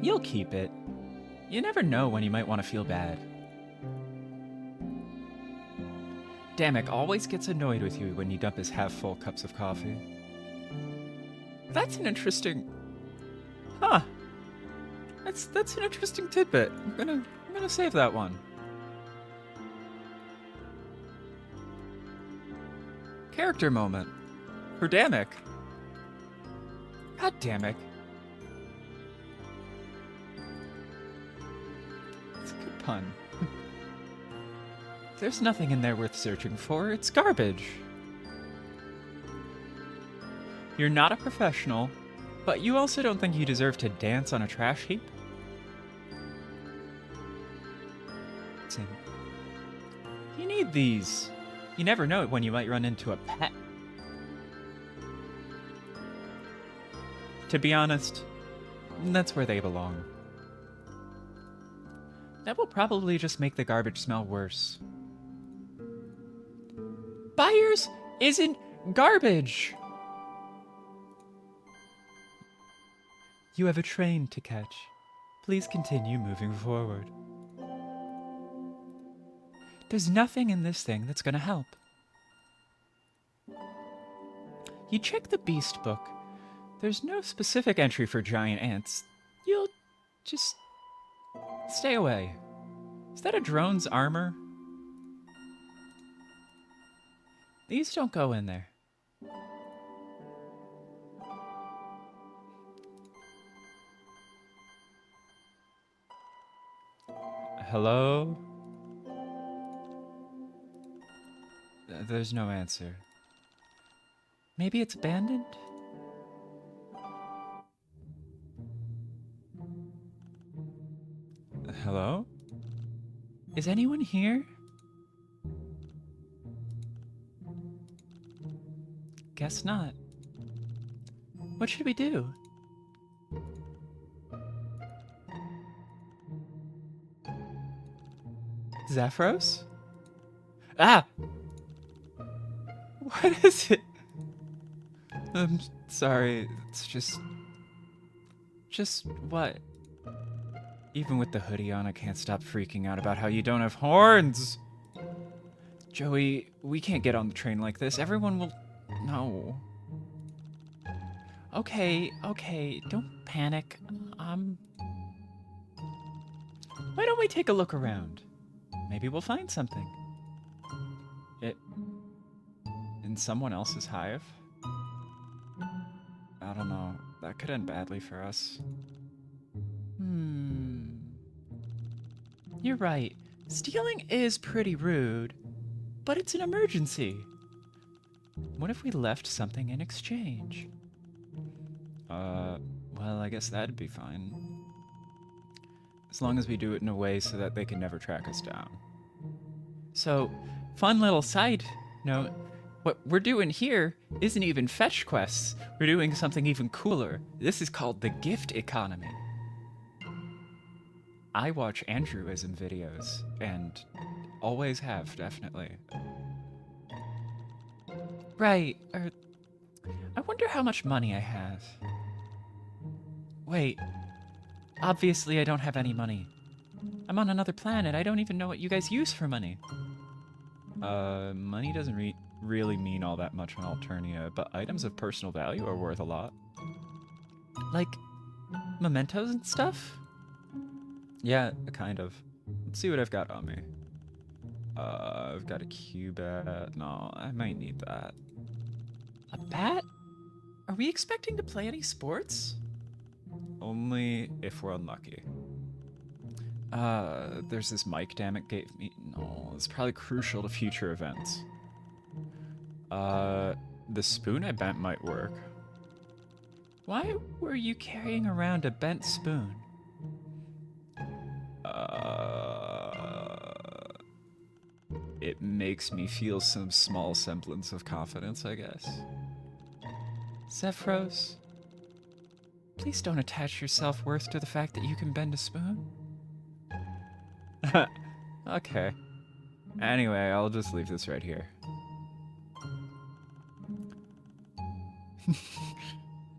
You'll keep it. You never know when you might want to feel bad. Damek always gets annoyed with you when you dump his half-full cups of coffee. That's an interesting... Huh. That's an interesting tidbit. I'm gonna save that one. Character moment. For Damek. God Damek. It's a good pun. There's nothing in there worth searching for. It's garbage. You're not a professional, but you also don't think you deserve to dance on a trash heap? You need these. You never know when you might run into a pet. To be honest, that's where they belong. That will probably just make the garbage smell worse. Buyers isn't garbage! You have a train to catch. Please continue moving forward. There's nothing in this thing that's gonna help. You check the beast book. There's no specific entry for giant ants. You'll just stay away. Is that a drone's armor? These don't go in there. Hello? There's no answer. Maybe it's abandoned? Hello? Is anyone here? Guess not. What should we do? Zephyros? Ah! What is it? I'm sorry, it's just what? Even with the hoodie on, I can't stop freaking out about how you don't have horns! Joey, we can't get on the train like this. Everyone will... No. Okay, don't panic. Why don't we take a look around? Maybe we'll find something. In someone else's hive? I don't know. That could end badly for us. You're right. Stealing is pretty rude, but it's an emergency. What if we left something in exchange? Well, I guess that'd be fine. As long as we do it in a way so that they can never track us down. So, fun little side note, what we're doing here isn't even fetch quests. We're doing something even cooler. This is called the gift economy. I watch Andrewism videos, and always have, definitely. Right, I wonder how much money I have. Wait, obviously I don't have any money. I'm on another planet, I don't even know what you guys use for money. Money doesn't really mean all that much on Alternia, but items of personal value are worth a lot. Like, mementos and stuff? Yeah, kind of. Let's see what I've got on me. I've got a Q-bat. No, I might need that. A bat? Are we expecting to play any sports? Only if we're unlucky. There's this mic, damn it, gave me... No, it's probably crucial to future events. The spoon I bent might work. Why were you carrying around a bent spoon? It makes me feel some small semblance of confidence, I guess. Zephyros, please don't attach your self-worth to the fact that you can bend a spoon. Okay. Anyway, I'll just leave this right here.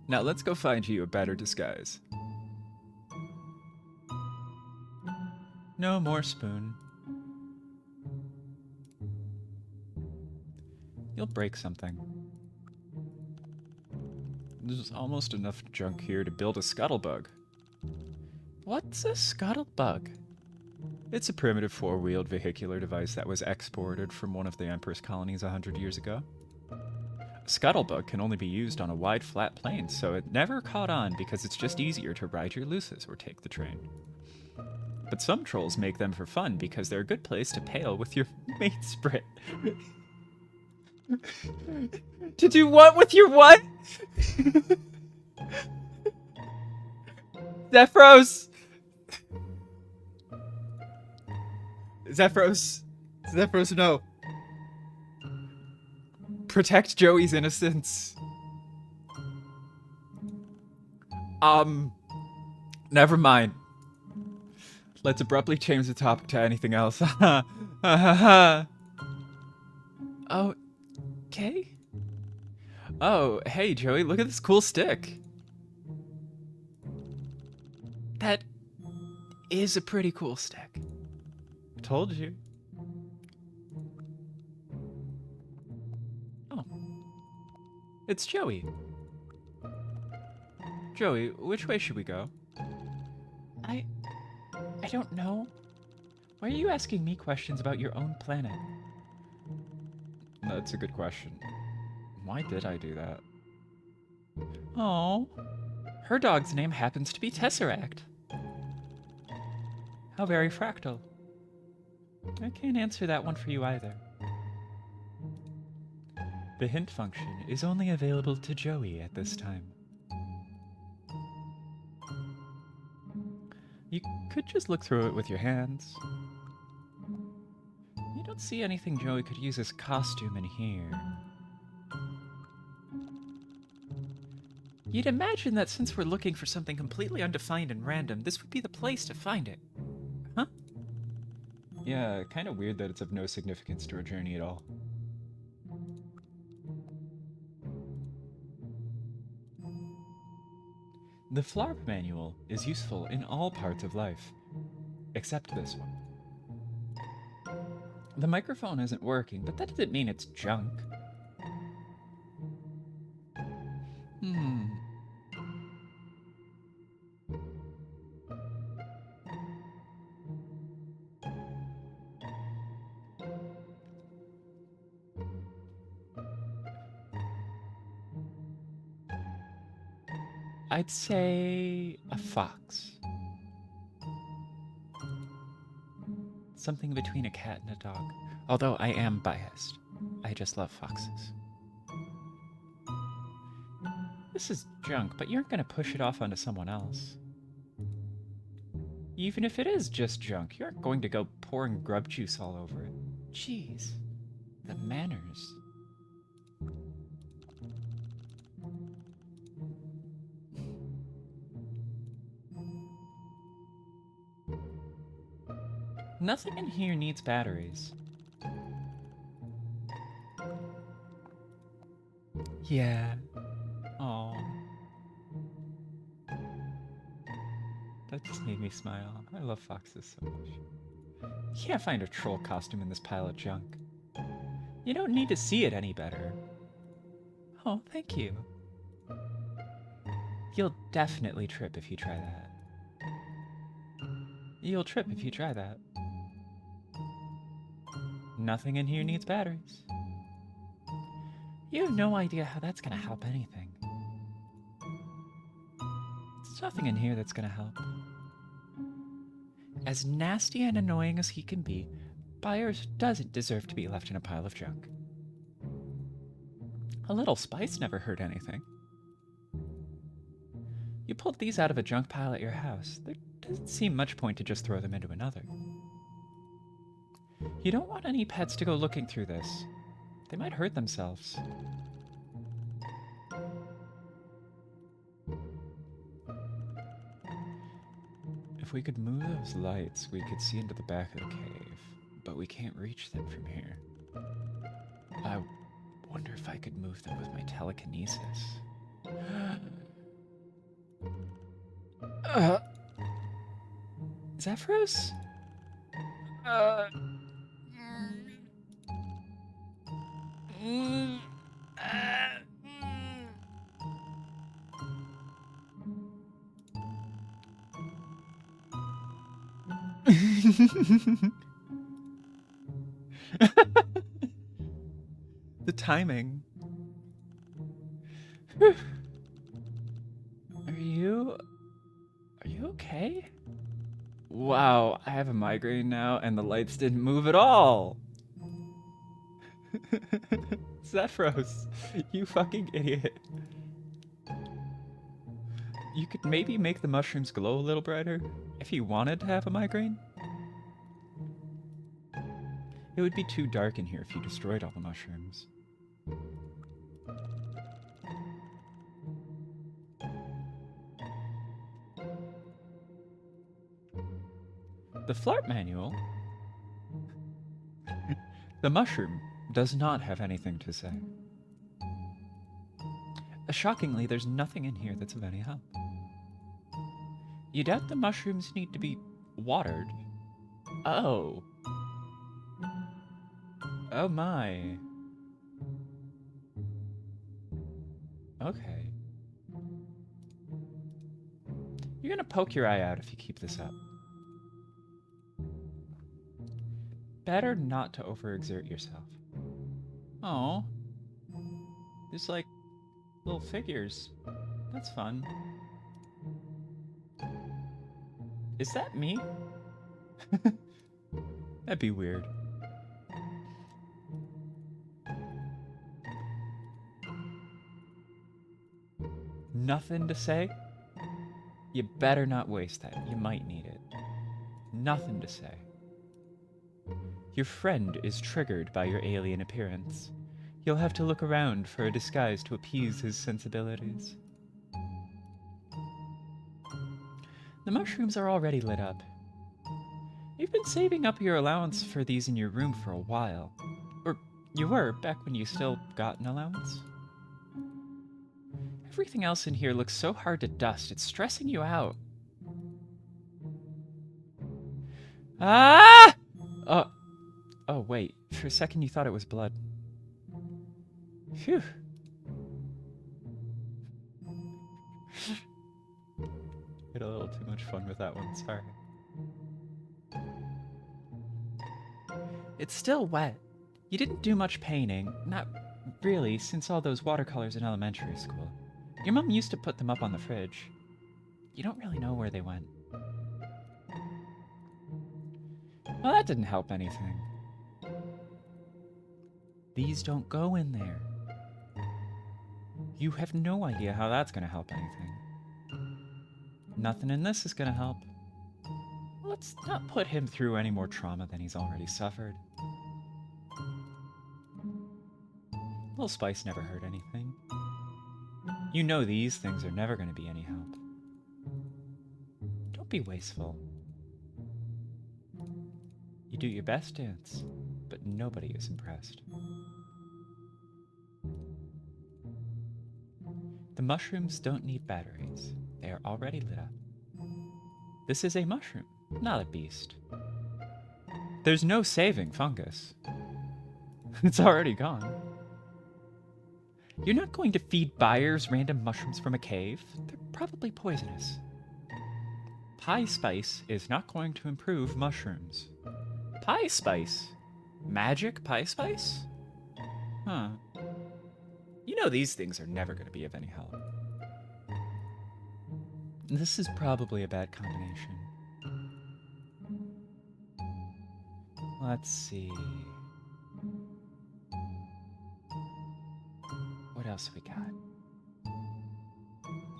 Now let's go find you a better disguise. No more spoon. You'll break something. There's almost enough junk here to build a scuttlebug. What's a scuttlebug? It's a primitive four-wheeled vehicular device that was exported from one of the Empress colonies 100 years ago. A scuttlebug can only be used on a wide, flat plane, so it never caught on because it's just easier to ride your luces or take the train. But some trolls make them for fun because they're a good place to pale with your mate sprit. To do what with your what? Zephyros! Zephyros, no. Protect Joey's innocence. Never mind. Let's abruptly change the topic to anything else. Okay. Oh, hey, Joey, look at this cool stick. That is a pretty cool stick. Told you. Oh. It's Joey. Joey, which way should we go? I don't know. Why are you asking me questions about your own planet? That's a good question. Why did I do that? Oh, her dog's name happens to be Tesseract. How very fractal. I can't answer that one for you either. The hint function is only available to Joey at this time. You could just look through it with your hands. You don't see anything Joey could use as costume in here. You'd imagine that since we're looking for something completely undefined and random, this would be the place to find it. Huh? Yeah, kind of weird that it's of no significance to our journey at all. The FLARP manual is useful in all parts of life, Except this one. The microphone isn't working, but that doesn't mean it's junk. I'd say a fox. Something between a cat and a dog. Although I am biased. I just love foxes. This is junk, but you aren't going to push it off onto someone else. Even if it is just junk, you aren't going to go pouring grub juice all over it. Jeez. The manners. Nothing in here needs batteries. Yeah. Aw. That just made me smile. I love foxes so much. You can't find a troll costume in this pile of junk. You don't need to see it any better. Oh, thank you. You'll definitely trip if you try that. You'll trip if you try that. Nothing in here needs batteries. You have no idea how that's gonna help anything. There's nothing in here that's gonna help. As nasty and annoying as he can be, Byers doesn't deserve to be left in a pile of junk. A little spice never hurt anything. You pulled these out of a junk pile at your house. There doesn't seem much point to just throw them into another. You don't want any pets to go looking through this. They might hurt themselves. If we could move those lights, we could see into the back of the cave, but we can't reach them from here. I wonder if I could move them with my telekinesis. Zephyros? The timing. Are you okay? Wow, I have a migraine now and the lights didn't move at all. Zephyros, you fucking idiot. You could maybe make the mushrooms glow a little brighter if you wanted to have a migraine. It would be too dark in here if you destroyed all the mushrooms. The Flart Manual? The mushroom does not have anything to say. Shockingly, there's nothing in here that's of any help. You doubt the mushrooms need to be watered? Oh. Oh my. Okay. You're gonna poke your eye out if you keep this up. Better not to overexert yourself. Oh. There's like little figures. That's fun. Is that me? That'd be weird. Nothing to say? You better not waste that. You might need it. Nothing to say. Your friend is triggered by your alien appearance. You'll have to look around for a disguise to appease his sensibilities. The mushrooms are already lit up. You've been saving up your allowance for these in your room for a while. Or you were, back when you still got an allowance. Everything else in here looks so hard to dust, it's stressing you out. Ah! Oh, wait. For a second you thought it was blood. Phew. Had a little too much fun with that one, sorry. It's still wet. You didn't do much painting. Not really, since all those watercolors in elementary school. Your mom used to put them up on the fridge. You don't really know where they went. Well, that didn't help anything. These don't go in there. You have no idea how that's gonna help anything. Nothing in this is gonna help. Let's not put him through any more trauma than he's already suffered. Little spice never hurt anything. You know these things are never gonna be any help. Don't be wasteful. You do your best dance, but nobody is impressed. The mushrooms don't need batteries. They are already lit up. This is a mushroom, not a beast. There's no saving fungus. It's already gone. You're not going to feed buyers random mushrooms from a cave. They're probably poisonous. Pie spice is not going to improve mushrooms. Pie spice? Magic pie spice? Huh. You know these things are never going to be of any help. This is probably a bad combination. Let's see. What else have we got?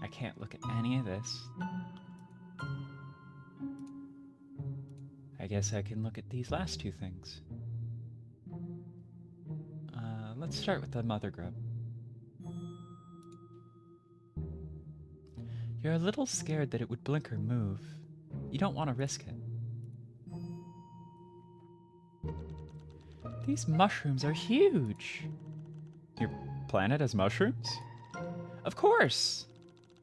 I can't look at any of this. I guess I can look at these last two things. Let's start with the mother grub. You're a little scared that it would blink or move. You don't want to risk it. These mushrooms are huge. Your planet has mushrooms? Of course!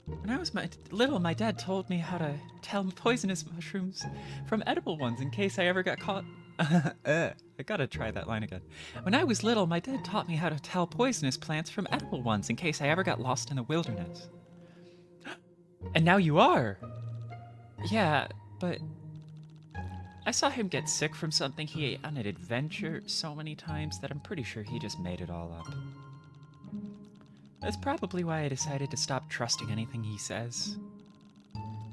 When I was little, my dad told me how to tell poisonous mushrooms from edible ones in case I ever got caught. I gotta try that line again. When I was little, my dad taught me how to tell poisonous plants from edible ones in case I ever got lost in the wilderness. And now you are! Yeah, but I saw him get sick from something he ate on an adventure so many times that I'm pretty sure he just made it all up. That's probably why I decided to stop trusting anything he says.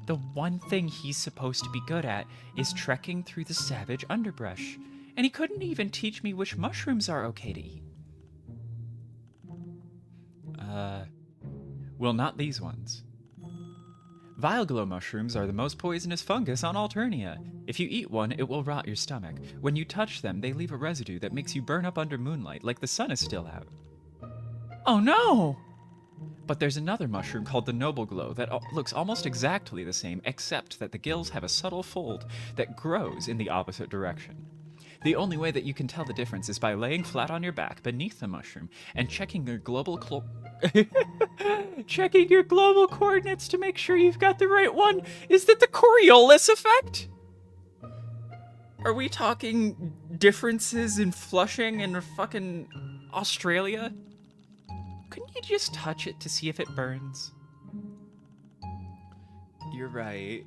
The one thing he's supposed to be good at is trekking through the savage underbrush, and he couldn't even teach me which mushrooms are okay to eat. Well, not these ones. Vileglow mushrooms are the most poisonous fungus on Alternia. If you eat one, it will rot your stomach. When you touch them, they leave a residue that makes you burn up under moonlight, like the sun is still out. Oh no! But there's another mushroom called the Noble Glow that looks almost exactly the same, except that the gills have a subtle fold that grows in the opposite direction. The only way that you can tell the difference is by laying flat on your back beneath the mushroom and checking your global checking your global coordinates to make sure you've got the right one. Is that the Coriolis effect? Are we talking differences in Flushing and fucking Australia? Couldn't you just touch it to see if it burns? You're right.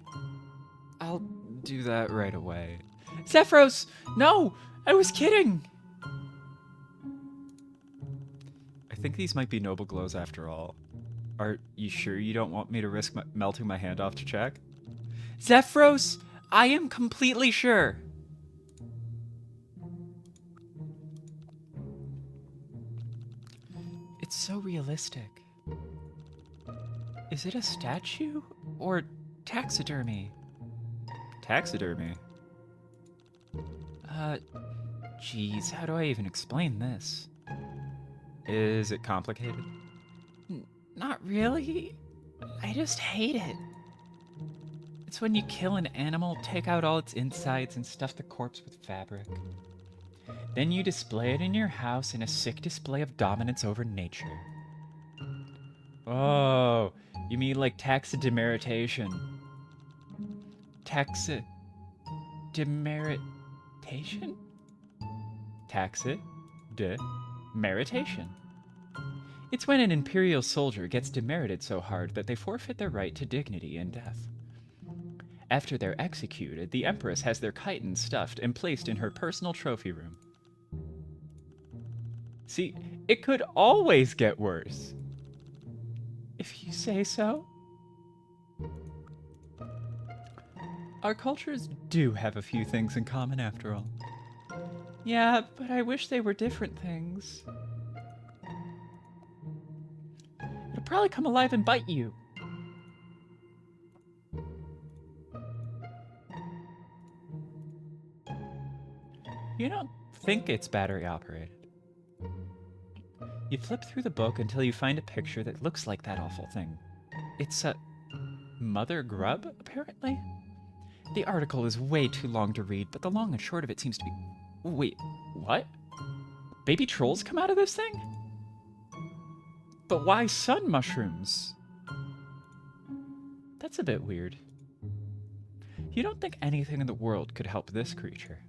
I'll do that right away. Zephyros! No! I was kidding! I think these might be Noble Glows after all. Are you sure you don't want me to risk melting my hand off to check? Zephyros, I am completely sure. It's so realistic. Is it a statue or taxidermy? Taxidermy? Geez, how do I even explain this? Is it complicated? Not really. I just hate it. It's when you kill an animal, take out all its insides, and stuff the corpse with fabric. Then you display it in your house in a sick display of dominance over nature. Oh, you mean like taxidermitation? Demeritation? Taxit. Demeritation. It's when an imperial soldier gets demerited so hard that they forfeit their right to dignity in death. After they're executed, the Empress has their chitin stuffed and placed in her personal trophy room. See, it could always get worse. If you say so. Our cultures do have a few things in common after all. Yeah, but I wish they were different things. It'll probably come alive and bite you. You don't think it's battery operated. You flip through the book until you find a picture that looks like that awful thing. It's a mother grub, apparently? The article is way too long to read, but the long and short of it seems to be... Wait, what? Baby trolls come out of this thing? But why sun mushrooms? That's a bit weird. You don't think anything in the world could help this creature.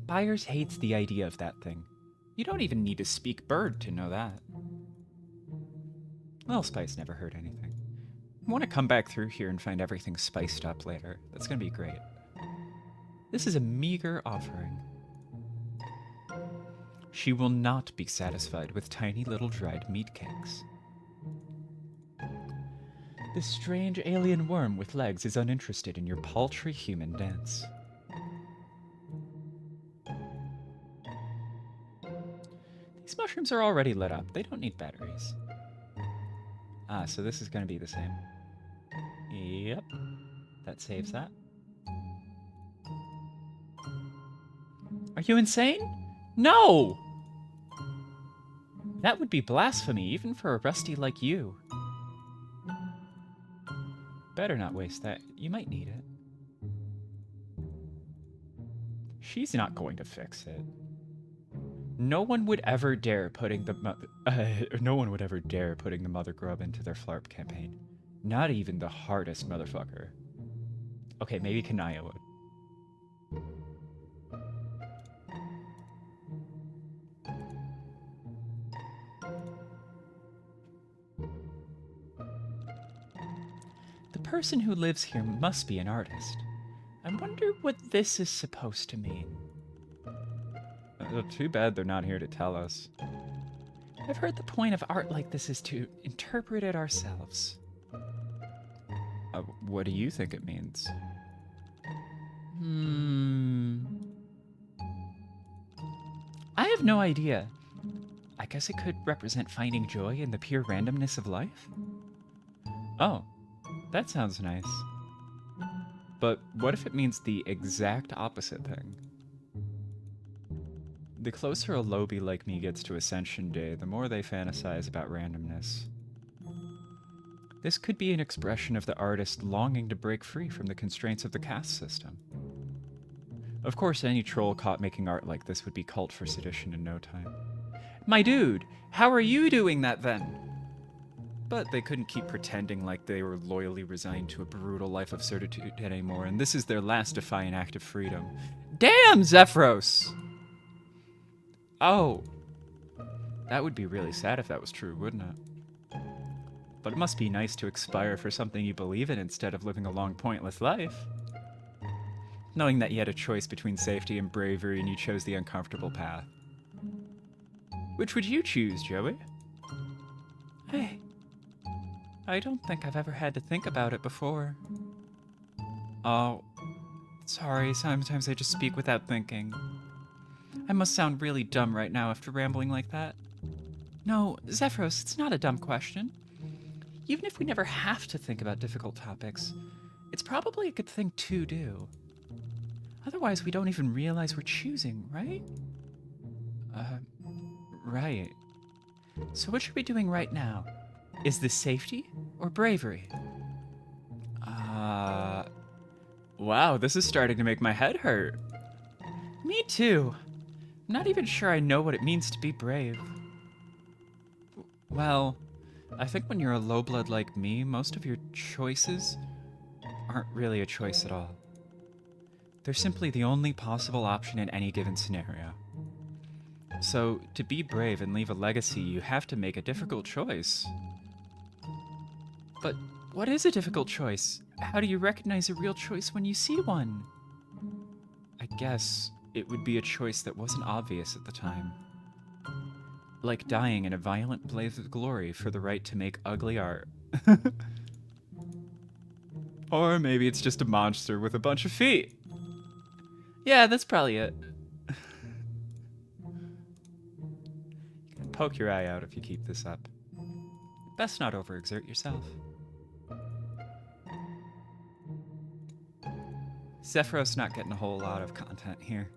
Byers hates the idea of that thing. You don't even need to speak bird to know that. Well, spice never hurt anything. I want to come back through here and find everything spiced up later. That's going to be great. This is a meager offering. She will not be satisfied with tiny little dried meat cakes. This strange alien worm with legs is uninterested in your paltry human dance. These mushrooms are already lit up. They don't need batteries. Ah, so this is going to be the same. Yep. That saves that. Are you insane? No! That would be blasphemy, even for a rusty like you. Better not waste that. You might need it. She's not going to fix it. No one would ever dare putting the mother grub into their FLARP campaign. Not even the hardest motherfucker. Okay, maybe Kanaya would. The person who lives here must be an artist. I wonder what this is supposed to mean. Too bad they're not here to tell us. I've heard the point of art like this is to interpret it ourselves. What do you think it means? I have no idea. I guess it could represent finding joy in the pure randomness of life? Oh, that sounds nice. But what if it means the exact opposite thing? The closer a lobby like me gets to Ascension Day, the more they fantasize about randomness. This could be an expression of the artist longing to break free from the constraints of the caste system. Of course, any troll caught making art like this would be cult for sedition in no time. My dude, how are you doing that then? But they couldn't keep pretending like they were loyally resigned to a brutal life of certitude anymore, and this is their last defiant act of freedom. Damn, Zephyros! Oh. That would be really sad if that was true, wouldn't it? But it must be nice to expire for something you believe in instead of living a long, pointless life. Knowing that you had a choice between safety and bravery and you chose the uncomfortable path. Which would you choose, Joey? Hey. I don't think I've ever had to think about it before. Oh. Sorry, sometimes I just speak without thinking. I must sound really dumb right now after rambling like that. No, Zephyros, it's not a dumb question. Even if we never have to think about difficult topics, it's probably a good thing to do. Otherwise, we don't even realize we're choosing, right? Right. So what should we be doing right now? Is this safety or bravery? Wow, this is starting to make my head hurt. Me too. I'm not even sure I know what it means to be brave. Well, I think when you're a low blood like me, most of your choices aren't really a choice at all. They're simply the only possible option in any given scenario. So, to be brave and leave a legacy, you have to make a difficult choice. But what is a difficult choice? How do you recognize a real choice when you see one? I guess it would be a choice that wasn't obvious at the time. Like dying in a violent blaze of glory for the right to make ugly art. Or maybe it's just a monster with a bunch of feet. Yeah, that's probably it. You can poke your eye out if you keep this up. Best not overexert yourself. Zephyros not getting a whole lot of content here.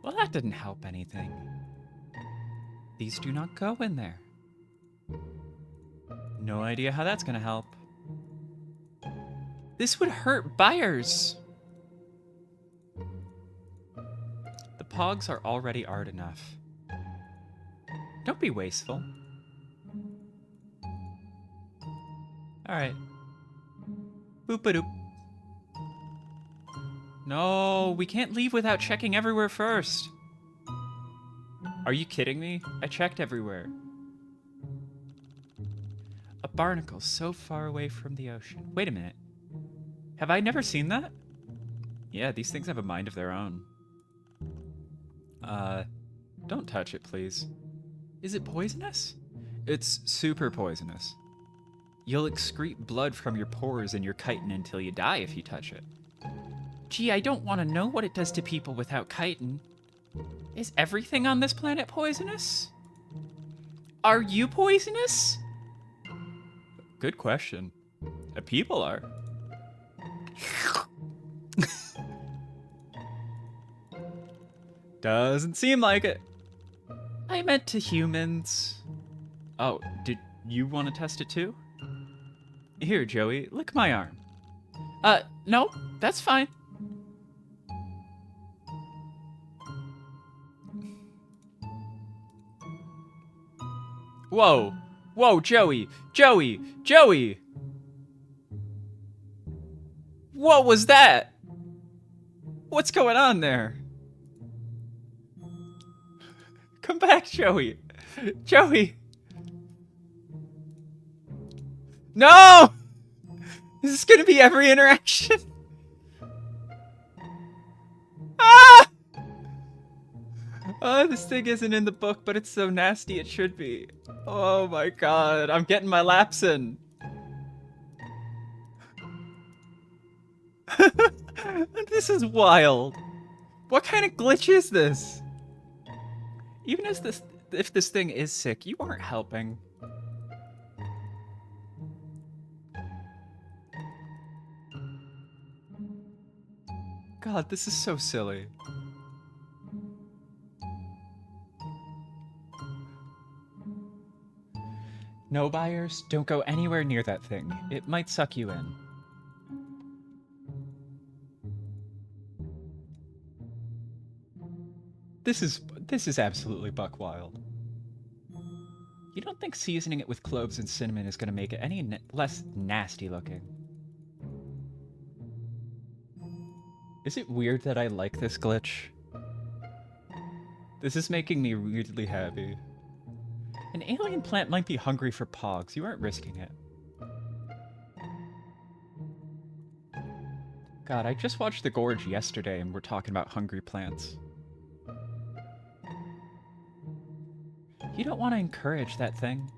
Well, that didn't help anything. These do not go in there. No idea how that's gonna help. This would hurt buyers. The pogs are already art enough. Don't be wasteful. Alright. Boop-a-doop. No, we can't leave without checking everywhere first. Are you kidding me? I checked everywhere. A barnacle so far away from the ocean. Wait a minute. Have I never seen that? Yeah, these things have a mind of their own. Don't touch it, please. Is it poisonous? It's super poisonous. You'll excrete blood from your pores and your chitin until you die if you touch it. Gee, I don't want to know what it does to people without chitin. Is everything on this planet poisonous? Are you poisonous? Good question. People are. Doesn't seem like it. I meant to humans. Oh, did you want to test it too? Here, Joey, lick my arm. No, that's fine. Whoa! Whoa, Joey! Joey! Joey! What was that? What's going on there? Come back, Joey! Joey! No! Is this gonna be every interaction? Ah! Oh, this thing isn't in the book, but it's so nasty it should be. Oh my god, I'm getting my laps in. This is wild. What kind of glitch is this? Even if this thing is sick, you aren't helping. God, this is so silly. No buyers, don't go anywhere near that thing. It might suck you in. This is absolutely buck wild. You don't think seasoning it with cloves and cinnamon is going to make it any less nasty looking? Is it weird that I like this glitch? This is making me weirdly happy. An alien plant might be hungry for pogs. You aren't risking it. God, I just watched The Gorge yesterday and we're talking about hungry plants. You don't want to encourage that thing.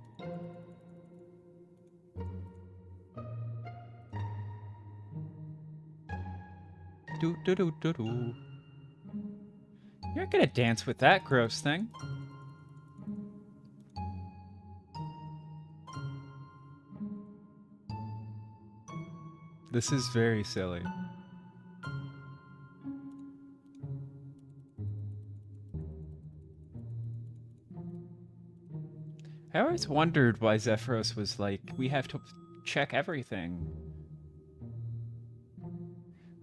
Do-do-do-do-do. You're not gonna dance with that gross thing. This is very silly. I always wondered why Zephyros was like, we have to check everything.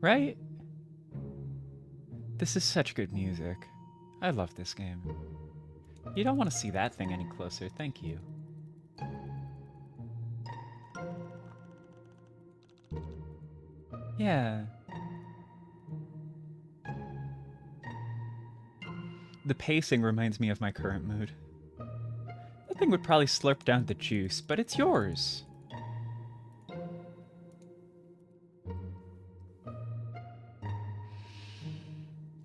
Right? This is such good music. I love this game. You don't want to see that thing any closer, thank you. Yeah. The pacing reminds me of my current mood. That thing would probably slurp down the juice, but it's yours.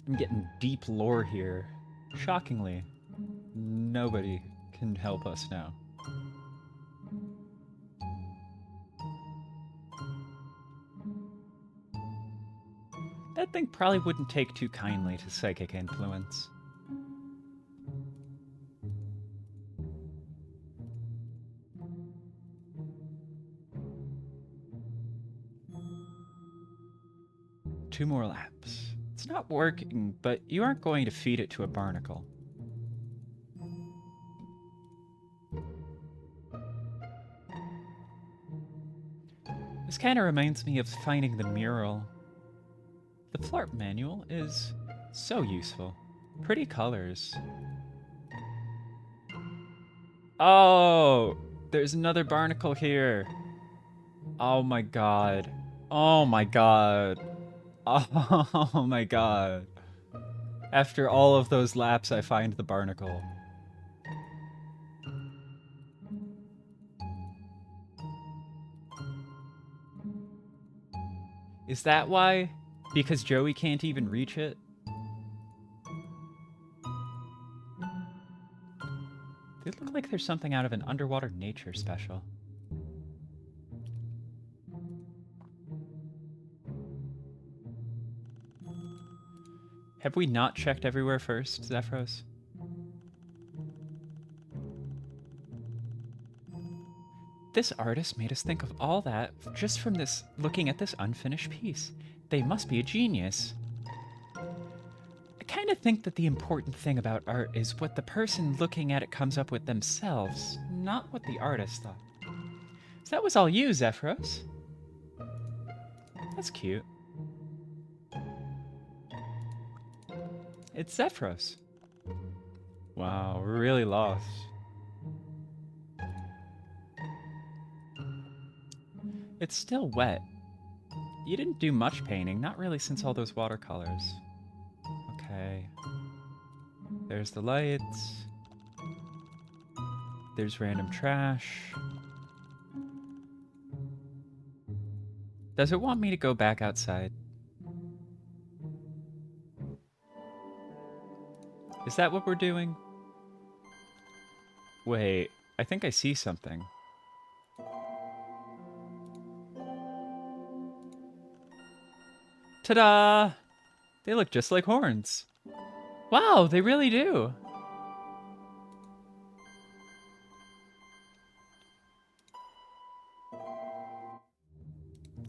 I'm getting deep lore here. Shockingly, nobody can help us now. That thing probably wouldn't take too kindly to psychic influence. Two more laps. It's not working, but you aren't going to feed it to a barnacle. This kind of reminds me of finding the mural. The Flarp manual is so useful. Pretty colors. Oh, there's another barnacle here. Oh my god. Oh my god. Oh my god. After all of those laps, I find the barnacle. Is that why? Because Joey can't even reach it? They look like there's something out of an underwater nature special. Have we not checked everywhere first, Zephyros? This artist made us think of all that just from this, looking at this unfinished piece. They must be a genius. I kind of think that the important thing about art is what the person looking at it comes up with themselves, not what the artist thought. So that was all you, Zephyros. That's cute. It's Zephyros. Wow, we're really lost. It's still wet. You didn't do much painting, not really since all those watercolors. Okay. There's the lights. There's random trash. Does it want me to go back outside? Is that what we're doing? Wait, I think I see something. Ta-da! They look just like horns. Wow, they really do.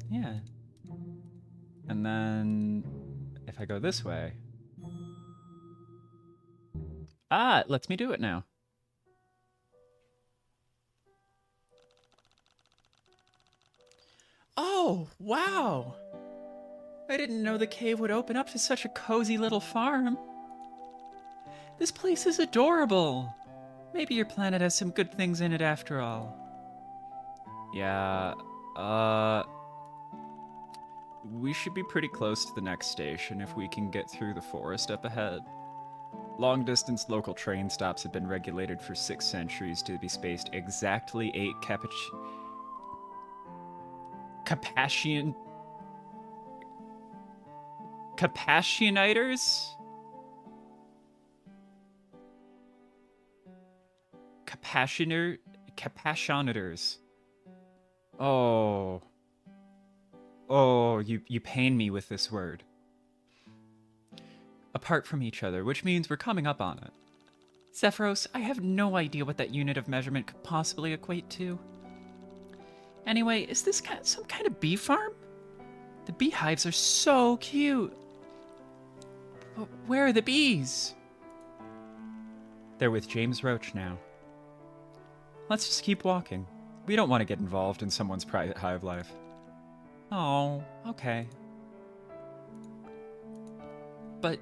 Yeah. And then if I go this way. Ah, it lets me do it now. Oh, wow! I didn't know the cave would open up to such a cozy little farm. This place is adorable. Maybe your planet has some good things in it after all. Yeah, we should be pretty close to the next station if we can get through the forest up ahead. Long-distance local train stops have been regulated for 6 centuries to be spaced exactly 8 Capacionitors? Capacionators. Oh. Oh, you pain me with this word. Apart from each other, which means we're coming up on it. Zephyros, I have no idea what that unit of measurement could possibly equate to. Anyway, is this some kind of bee farm? The beehives are so cute. But where are the bees? They're with James Roach now. Let's just keep walking. We don't want to get involved in someone's private hive life. Oh, okay. But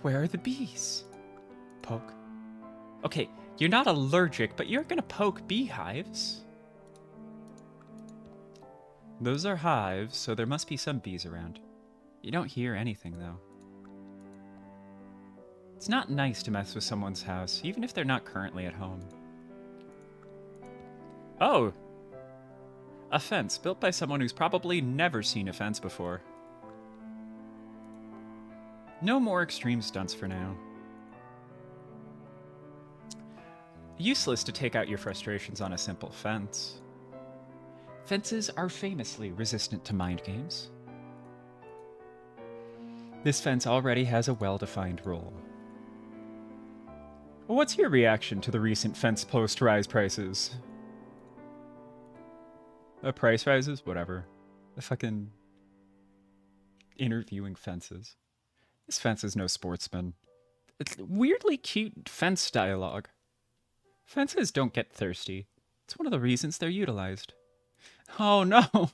where are the bees? Poke. Okay, you're not allergic, but you're gonna poke beehives. Those are hives, so there must be some bees around. You don't hear anything, though. It's not nice to mess with someone's house, even if they're not currently at home. Oh! A fence built by someone who's probably never seen a fence before. No more extreme stunts for now. Useless to take out your frustrations on a simple fence. Fences are famously resistant to mind games. This fence already has a well-defined role. What's your reaction to the recent fence post rise prices? Price rises? Whatever. The fucking interviewing fences. This fence is no sportsman. It's weirdly cute fence dialogue. Fences don't get thirsty. It's one of the reasons they're utilized. Oh no!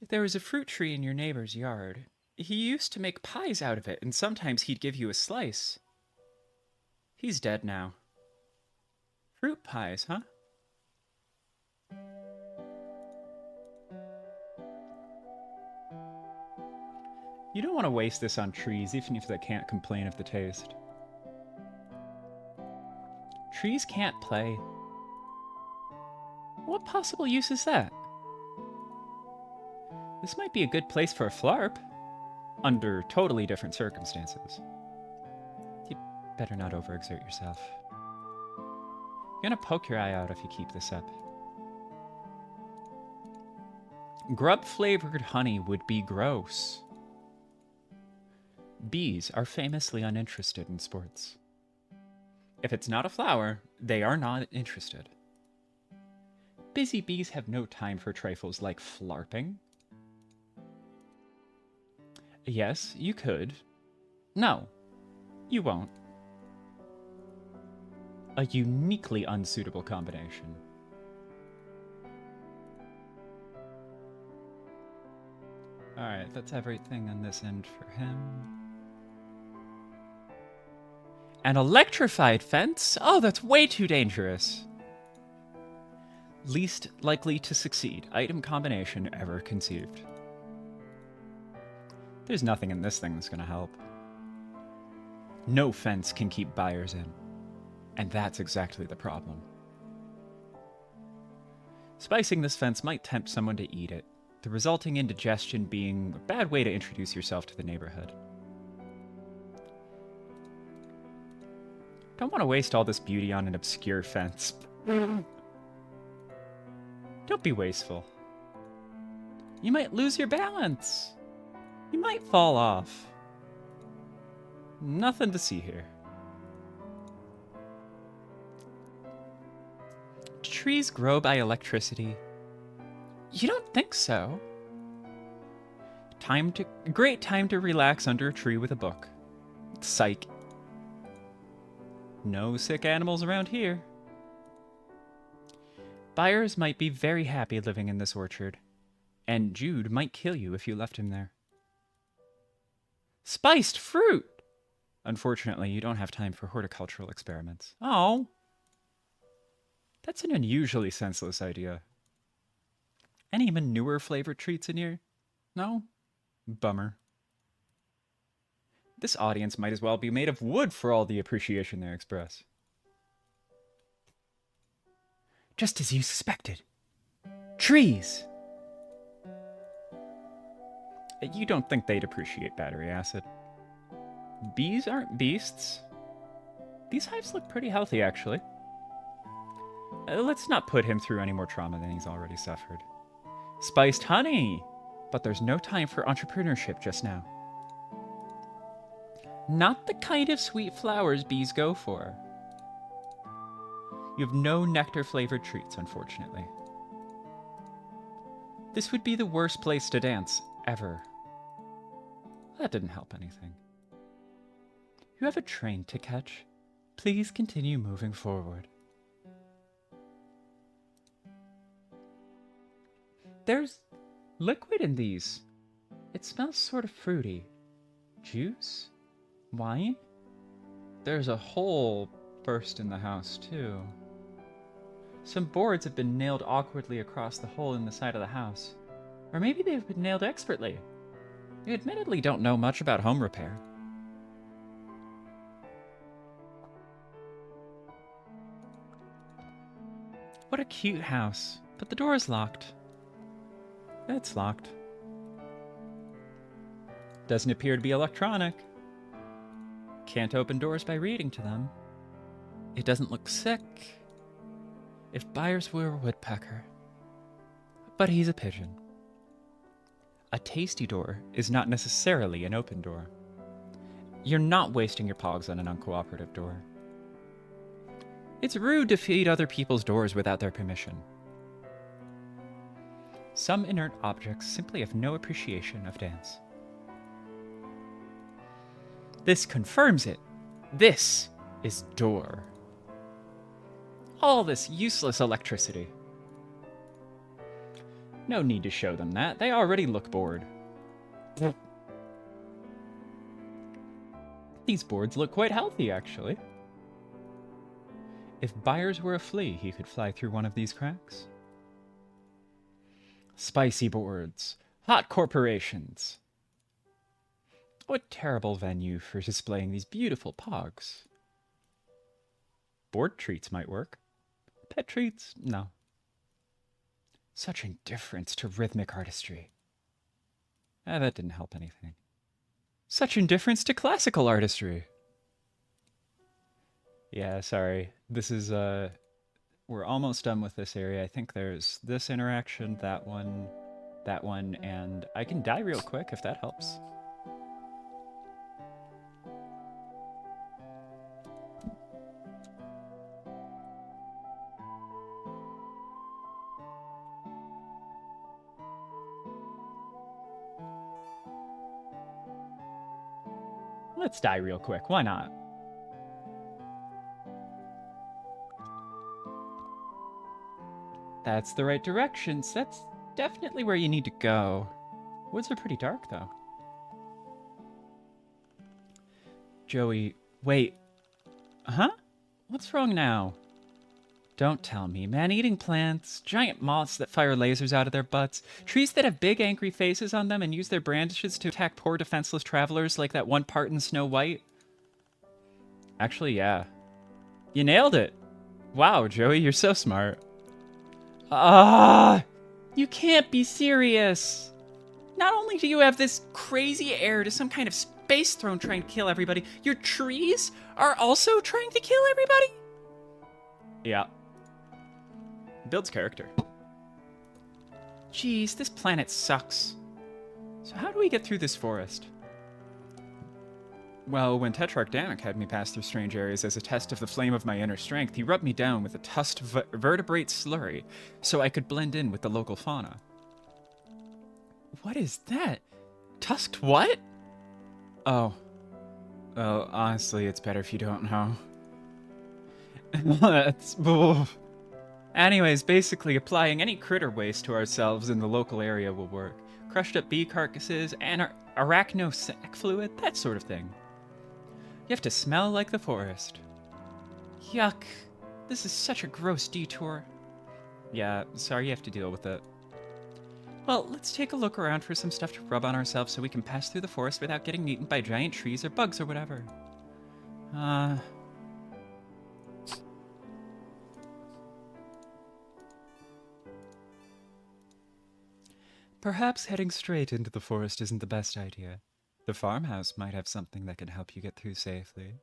If there was a fruit tree in your neighbor's yard, he used to make pies out of it, and sometimes he'd give you a slice. He's dead now. Fruit pies, huh? You don't want to waste this on trees, even if they can't complain of the taste. Trees can't play. What possible use is that? This might be a good place for a flarp, under totally different circumstances. You better not overexert yourself. You're gonna poke your eye out if you keep this up. Grub-flavored honey would be gross. Bees are famously uninterested in sports. If it's not a flower, they are not interested. Busy bees have no time for trifles like flarping. Yes, you could. No, you won't. A uniquely unsuitable combination. Alright, that's everything on this end for him. An electrified fence? Oh, that's way too dangerous. Least likely to succeed item combination ever conceived. There's nothing in this thing that's going to help. No fence can keep buyers in. And that's exactly the problem. Spicing this fence might tempt someone to eat it, the resulting indigestion being a bad way to introduce yourself to the neighborhood. Don't want to waste all this beauty on an obscure fence. Don't be wasteful. You might lose your balance. You might fall off. Nothing to see here. Do trees grow by electricity? You don't think so. Great time to relax under a tree with a book. Psych. No sick animals around here. Buyers might be very happy living in this orchard, and Jude might kill you if you left him there. Spiced fruit! Unfortunately, you don't have time for horticultural experiments. Oh! That's an unusually senseless idea. Any manure-flavored treats in here? No? Bummer. This audience might as well be made of wood for all the appreciation they express. Just as you suspected. Trees! You don't think they'd appreciate battery acid. Bees aren't beasts. These hives look pretty healthy, actually. Let's not put him through any more trauma than he's already suffered. Spiced honey! But there's no time for entrepreneurship just now. Not the kind of sweet flowers bees go for. You have no nectar-flavored treats, unfortunately. This would be the worst place to dance, ever. That didn't help anything. You have a train to catch. Please continue moving forward. There's liquid in these. It smells sort of fruity. Juice? Wine? There's a hole burst in the house, too. Some boards have been nailed awkwardly across the hole in the side of the house. Or maybe they've been nailed expertly. You admittedly don't know much about home repair. What a cute house, but the door is locked. It's locked. Doesn't appear to be electronic. Can't open doors by reading to them. It doesn't look sick. If Byers were a woodpecker. But he's a pigeon. A tasty door is not necessarily an open door. You're not wasting your pogs on an uncooperative door. It's rude to feed other people's doors without their permission. Some inert objects simply have no appreciation of dance. This confirms it. This is door. All this useless electricity. No need to show them that. They already look bored. These boards look quite healthy, actually. If Byers were a flea, he could fly through one of these cracks. Spicy boards. Hot corporations. What terrible venue for displaying these beautiful pogs. Board treats might work. Pet treats, no. Such indifference to rhythmic artistry. That didn't help anything. Such indifference to classical artistry. Yeah, sorry. This is, we're almost done with this area. I think there's this interaction, that one, and I can die real quick if that helps. Let's die real quick. Why not? That's the right directions. That's definitely where you need to go. Woods are pretty dark, though. Joey, wait. Huh? What's wrong now? Don't tell me. Man-eating plants, giant moths that fire lasers out of their butts, trees that have big angry faces on them and use their brandishes to attack poor defenseless travelers like that one part in Snow White. Actually, yeah. You nailed it. Wow, Joey, you're so smart. You can't be serious. Not only do you have this crazy heir to some kind of space throne trying to kill everybody, your trees are also trying to kill everybody? Yeah. Builds character. Jeez, this planet sucks. So how do we get through this forest? Well, when Tetrarch Damek had me pass through strange areas as a test of the flame of my inner strength, he rubbed me down with a tusked vertebrate slurry so I could blend in with the local fauna. What is that? Tusked what? Oh. Well, honestly, it's better if you don't know. That's... Anyways, basically, applying any critter waste to ourselves in the local area will work. Crushed up bee carcasses, and arachno sac fluid, that sort of thing. You have to smell like the forest. Yuck. This is such a gross detour. Yeah, sorry you have to deal with it. Well, let's take a look around for some stuff to rub on ourselves so we can pass through the forest without getting eaten by giant trees or bugs or whatever. Perhaps heading straight into the forest isn't the best idea. The farmhouse might have something that can help you get through safely.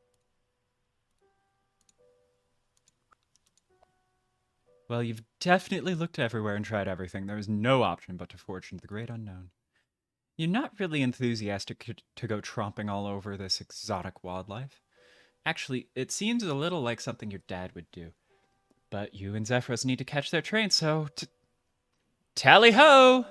Well, you've definitely looked everywhere and tried everything. There is no option but to forge into the great unknown. You're not really enthusiastic to go tromping all over this exotic wildlife. Actually, it seems a little like something your dad would do. But you and Zephyros need to catch their train, so... Tally-ho!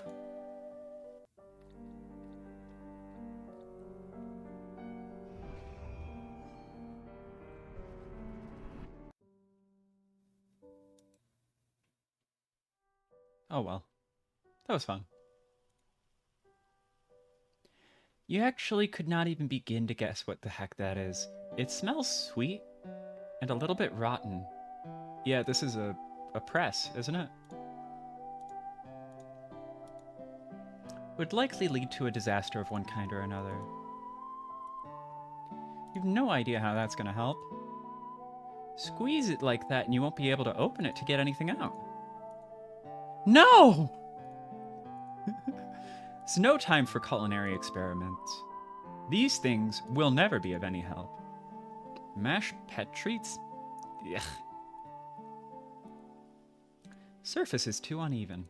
Oh well. That was fun. You actually could not even begin to guess what the heck that is. It smells sweet and a little bit rotten. Yeah, this is a a press, isn't it? Would likely lead to a disaster of one kind or another. You have no idea how that's going to help. Squeeze it like that and you won't be able to open it to get anything out. No! It's no time for culinary experiments. These things will never be of any help. Mashed pet treats? Ugh. Surface is too uneven.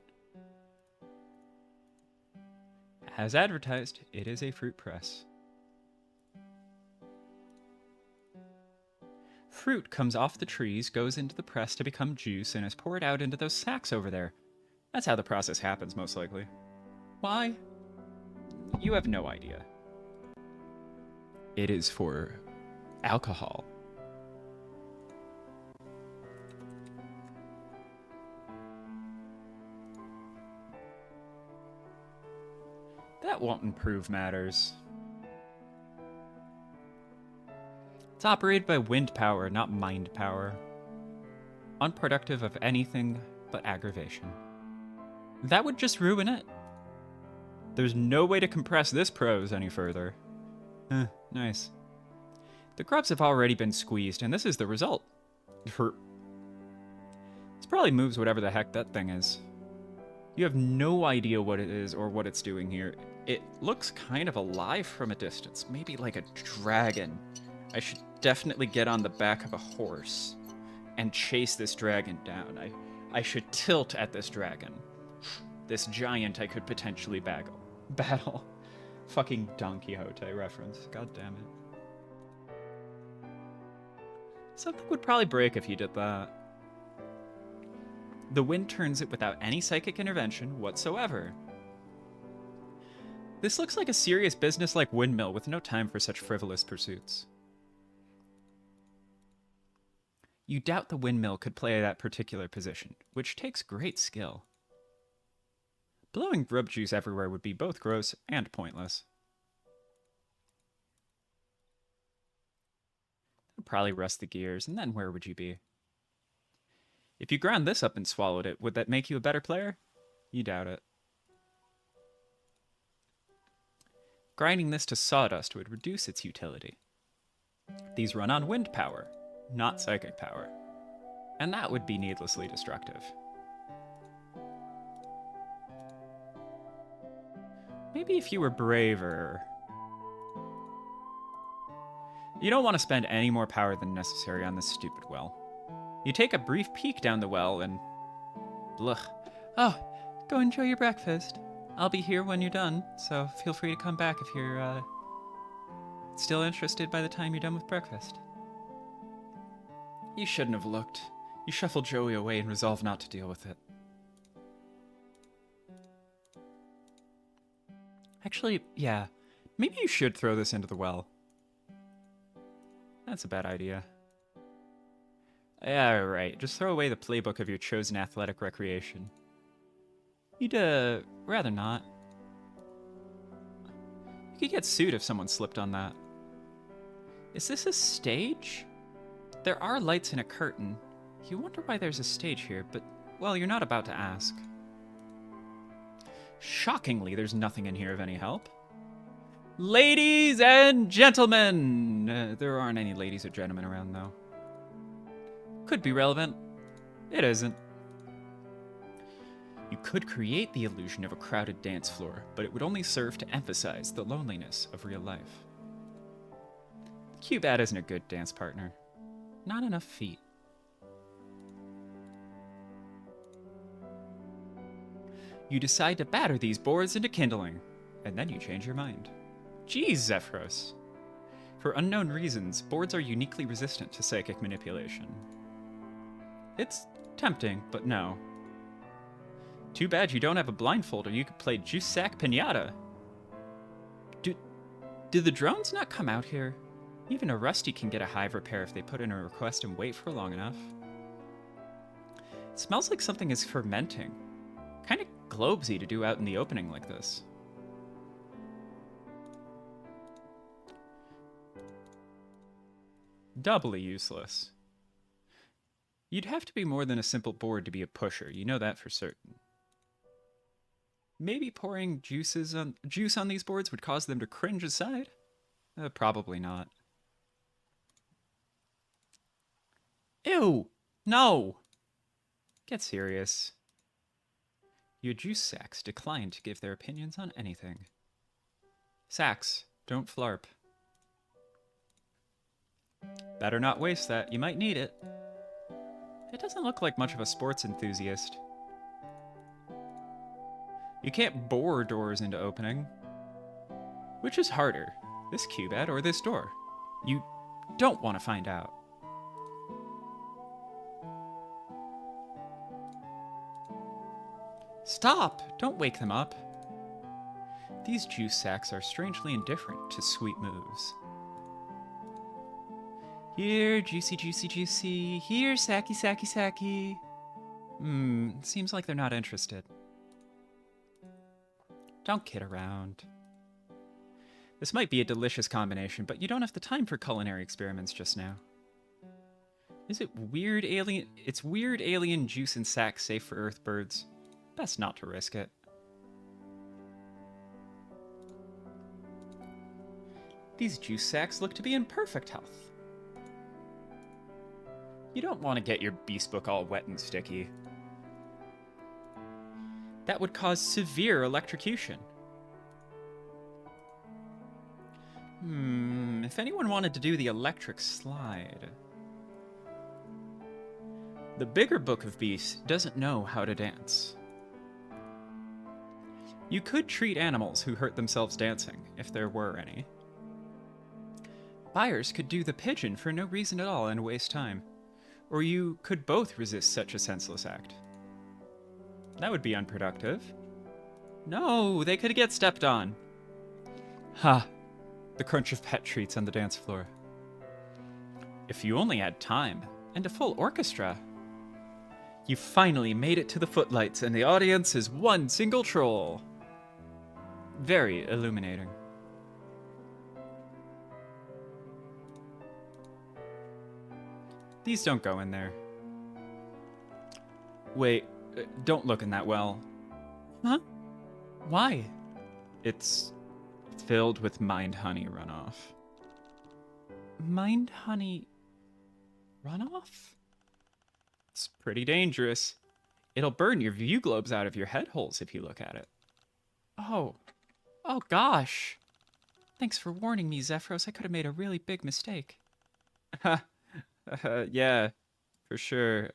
As advertised, it is a fruit press. Fruit comes off the trees, goes into the press to become juice, and is poured out into those sacks over there. That's how the process happens, most likely. Why? You have no idea. It is for alcohol. That won't improve matters. It's operated by wind power, not mind power. Unproductive of anything but aggravation. That would just ruin it. There's no way to compress this prose any further. Nice. The grubs have already been squeezed, and this is the result. This probably moves whatever the heck that thing is. You have no idea what it is or what it's doing here. It looks kind of alive from a distance, maybe like a dragon. I should definitely get on the back of a horse and chase this dragon down. I should tilt at this dragon. This giant I could potentially battle. Fucking Don Quixote reference. God damn it. Something would probably break if you did that. The wind turns it without any psychic intervention whatsoever. This looks like a serious business-like windmill with no time for such frivolous pursuits. You doubt the windmill could play that particular position, which takes great skill. Blowing grub juice everywhere would be both gross and pointless. It'd probably rust the gears, and then where would you be? If you ground this up and swallowed it, would that make you a better player? You doubt it. Grinding this to sawdust would reduce its utility. These run on wind power, not psychic power, and that would be needlessly destructive. Maybe if you were braver. You don't want to spend any more power than necessary on this stupid well. You take a brief peek down the well and... Blech. Oh, go enjoy your breakfast. I'll be here when you're done, so feel free to come back if you're, still interested by the time you're done with breakfast. You shouldn't have looked. You shuffled Joey away and resolved not to deal with it. Actually, yeah, maybe you should throw this into the well. That's a bad idea. Yeah, right. Just throw away the playbook of your chosen athletic recreation. You'd, rather not. You could get sued if someone slipped on that. Is this a stage? There are lights and a curtain. You wonder why there's a stage here, but, well, you're not about to ask. Shockingly, there's nothing in here of any help. Ladies and gentlemen! There aren't any ladies or gentlemen around, though. Could be relevant. It isn't. You could create the illusion of a crowded dance floor, but it would only serve to emphasize the loneliness of real life. The Cubat isn't a good dance partner. Not enough feet. You decide to batter these boards into kindling, and then you change your mind. Geez, Zephyros. For unknown reasons, boards are uniquely resistant to psychic manipulation. It's tempting, but no. Too bad you don't have a blindfold, or you could play Juice Sack Pinata. Do the drones not come out here? Even a Rusty can get a hive repair if they put in a request and wait for long enough. It smells like something is fermenting. Kinda globesy to do out in the opening like this. Doubly useless. You'd have to be more than a simple board to be a pusher, you know that for certain. Maybe pouring juice on these boards would cause them to cringe aside? Probably not. Ew! No! Get serious. Your juice sacks decline to give their opinions on anything. Sacks, don't flarp. Better not waste that, you might need it. It doesn't look like much of a sports enthusiast. You can't bore doors into opening. Which is harder, this cubed or this door? You don't want to find out. Stop! Don't wake them up. These juice sacks are strangely indifferent to sweet moves. Here, juicy, juicy, juicy. Here, sacky, sacky, sacky. Seems like they're not interested. Don't kid around. This might be a delicious combination, but you don't have the time for culinary experiments just now. Is it weird alien? It's weird alien juice and sack safe for Earth birds. Best not to risk it. These juice sacks look to be in perfect health. You don't want to get your beast book all wet and sticky. That would cause severe electrocution. If anyone wanted to do the electric slide. The bigger book of beasts doesn't know how to dance. You could treat animals who hurt themselves dancing, if there were any. Buyers could do the pigeon for no reason at all and waste time. Or you could both resist such a senseless act. That would be unproductive. No, they could get stepped on. Ha! The crunch of pet treats on the dance floor. If you only had time, and a full orchestra. You finally made it to the footlights, and the audience is one single troll. Very illuminating. These don't go in there. Wait, don't look in that well. Huh? Why? It's filled with mind honey runoff. Mind honey runoff? It's pretty dangerous. It'll burn your view globes out of your head holes if you look at it. Oh. Oh gosh. Thanks for warning me, Zephyros. I could have made a really big mistake. Ha. Yeah, for sure.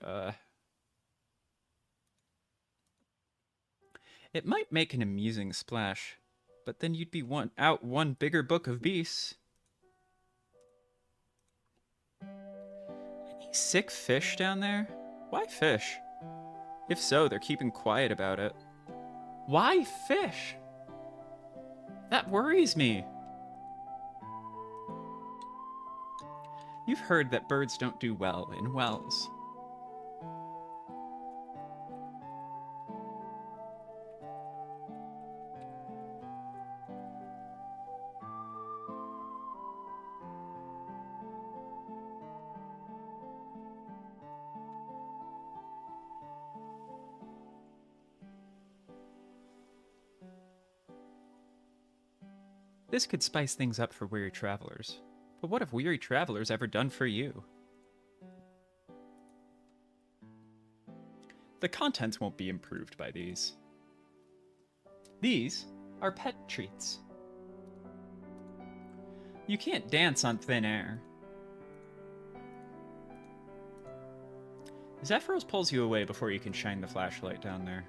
It might make an amusing splash, but then you'd be one bigger book of beasts. Any sick fish down there? Why fish? If so, they're keeping quiet about it. Why fish? That worries me. You've heard that birds don't do well in wells. This could spice things up for weary travelers. But what have weary travelers ever done for you? The contents won't be improved by these. These are pet treats. You can't dance on thin air. Zephyros pulls you away before you can shine the flashlight down there.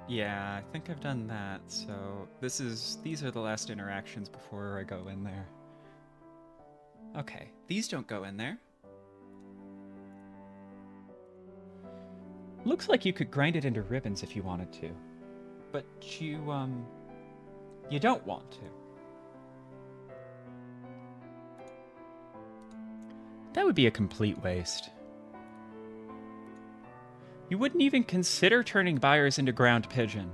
Yeah, I think I've done that, so these are the last interactions before I go in there. Okay, these don't go in there. Looks like you could grind it into ribbons if you wanted to. But you don't want to. That would be a complete waste. You wouldn't even consider turning buyers into ground pigeon.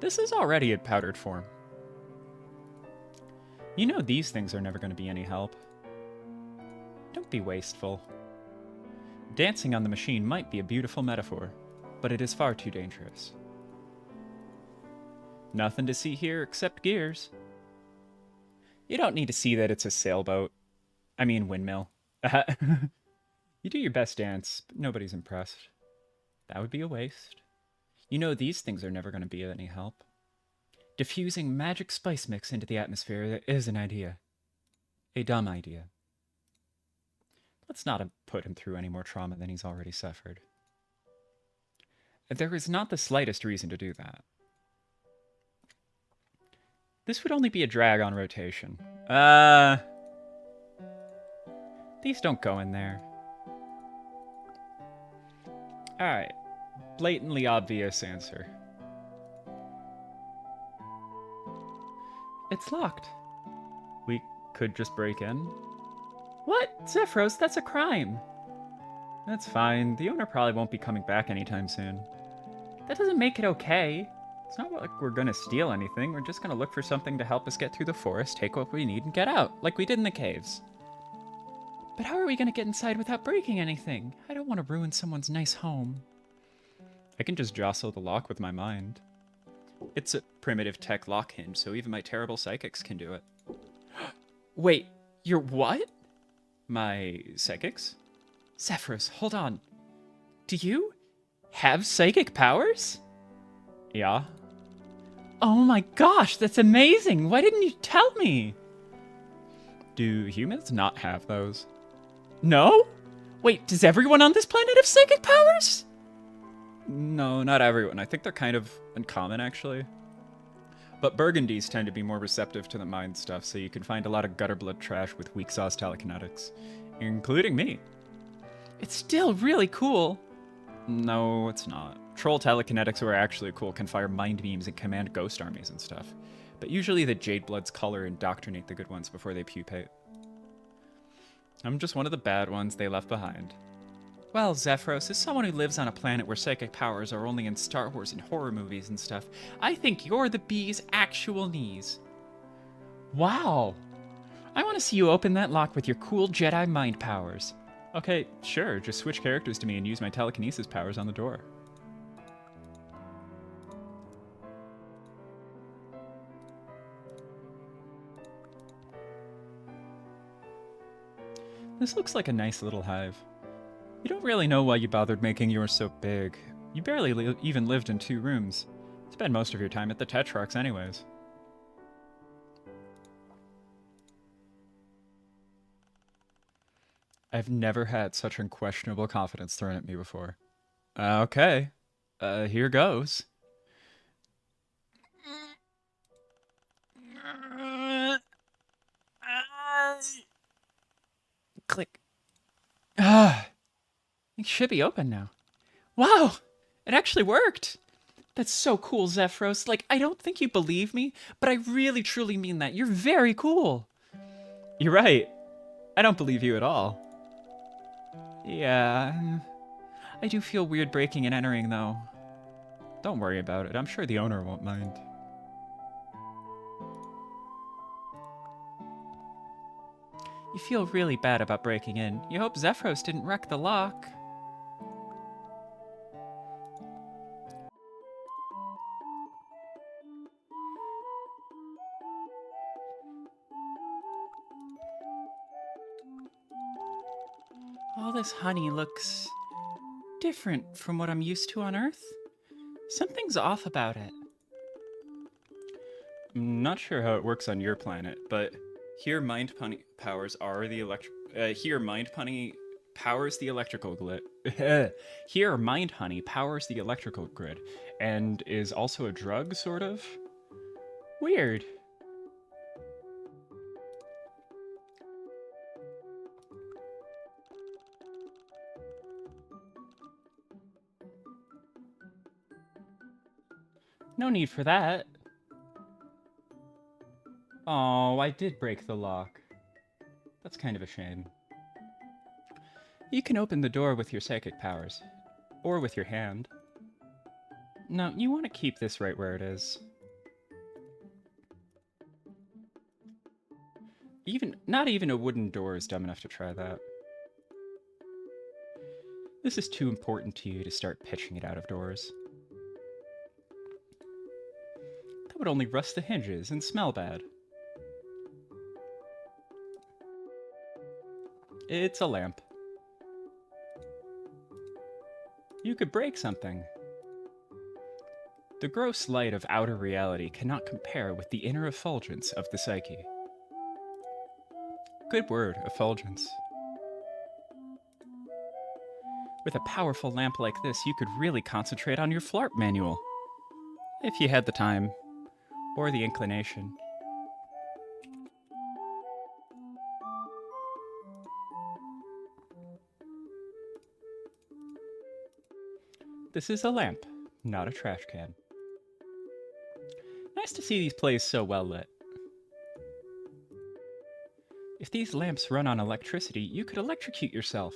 This is already in powdered form. You know these things are never going to be any help. Don't be wasteful. Dancing on the machine might be a beautiful metaphor, but it is far too dangerous. Nothing to see here except gears. You don't need to see that it's a sailboat. I mean windmill. You do your best dance, but nobody's impressed. That would be a waste. You know these things are never going to be of any help. Diffusing magic spice mix into the atmosphere is an idea. A dumb idea. Let's not put him through any more trauma than he's already suffered. There is not the slightest reason to do that. This would only be a drag on rotation. These don't go in there. Alright. Blatantly obvious answer. It's locked. We could just break in. What? Zephyros, that's a crime. That's fine. The owner probably won't be coming back anytime soon. That doesn't make it okay. It's not like we're gonna steal anything. We're just gonna look for something to help us get through the forest, take what we need, and get out, like we did in the caves. But how are we gonna get inside without breaking anything? I don't want to ruin someone's nice home. I can just jostle the lock with my mind. It's a primitive tech lock hinge, so even my terrible psychics can do it. Wait, you're what? My psychics? Zephyros, hold on. Do you have psychic powers? Yeah. Oh my gosh, that's amazing! Why didn't you tell me? Do humans not have those? No? Wait, does everyone on this planet have psychic powers? No, not everyone. I think they're kind of uncommon, actually. But Burgundies tend to be more receptive to the mind stuff, so you can find a lot of gutter blood trash with weak sauce telekinetics. Including me. It's still really cool. No, it's not. Troll telekinetics who are actually cool can fire mind beams and command ghost armies and stuff. But usually the Jade Bloods color indoctrinate the good ones before they pupate. I'm just one of the bad ones they left behind. Well, Zephyros, as someone who lives on a planet where psychic powers are only in Star Wars and horror movies and stuff, I think you're the bee's actual knees. Wow! I want to see you open that lock with your cool Jedi mind powers. Okay, sure, just switch characters to me and use my telekinesis powers on the door. This looks like a nice little hive. You don't really know why you bothered making yours so big. You barely even lived in 2 rooms. Spend most of your time at the Tetrarchs anyways. I've never had such unquestionable confidence thrown at me before. Okay. Here goes. Click. It should be open now. Wow! It actually worked! That's so cool, Zephyros. Like, I don't think you believe me, but I really truly mean that. You're very cool. You're right. I don't believe you at all. Yeah. I do feel weird breaking and entering, though. Don't worry about it. I'm sure the owner won't mind. You feel really bad about breaking in. You hope Zephyros didn't wreck the lock. All this honey looks different from what I'm used to on Earth. Something's off about it. I'm not sure how it works on your planet, but here mind honey powers are the powers the electrical grid. Here mind honey powers the electrical grid and is also a drug, sort of. Weird. No need for that. Oh, I did break the lock. That's kind of a shame. You can open the door with your psychic powers, or with your hand. No, you want to keep this right where it is. Not even a wooden door is dumb enough to try that. This is too important to you to start pitching it out of doors. That would only rust the hinges and smell bad. It's a lamp. You could break something. The gross light of outer reality cannot compare with the inner effulgence of the psyche. Good word, effulgence. With a powerful lamp like this, you could really concentrate on your flarp manual. If you had the time, or the inclination. This is a lamp, not a trash can. Nice to see these plays so well lit. If these lamps run on electricity, you could electrocute yourself.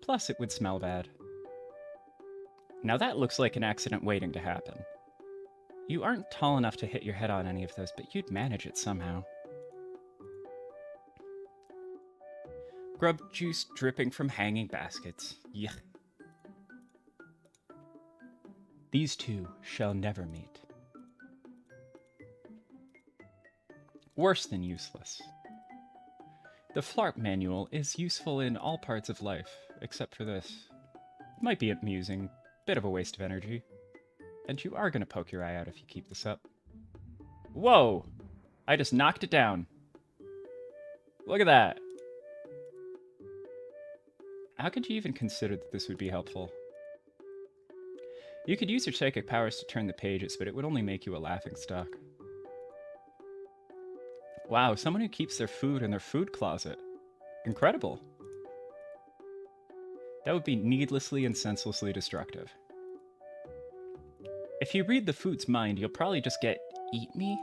Plus, it would smell bad. Now that looks like an accident waiting to happen. You aren't tall enough to hit your head on any of those, but you'd manage it somehow. Grub juice dripping from hanging baskets. Yuck. These two shall never meet. Worse than useless. The flarp manual is useful in all parts of life, except for this. It might be amusing, bit of a waste of energy. And you are going to poke your eye out if you keep this up. Whoa! I just knocked it down. Look at that. How could you even consider that this would be helpful? You could use your psychic powers to turn the pages, but it would only make you a laughingstock. Wow, someone who keeps their food in their food closet. Incredible. That would be needlessly and senselessly destructive. If you read the food's mind, you'll probably just get, eat me?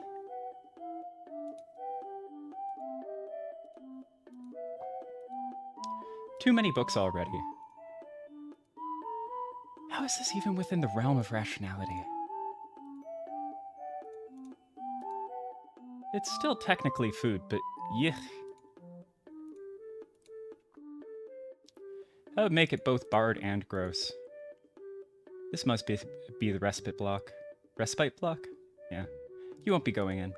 Too many books already. How is this even within the realm of rationality? It's still technically food, but yuck. That would make it both barred and gross. This must be the respite block. Respite block? Yeah. You won't be going in.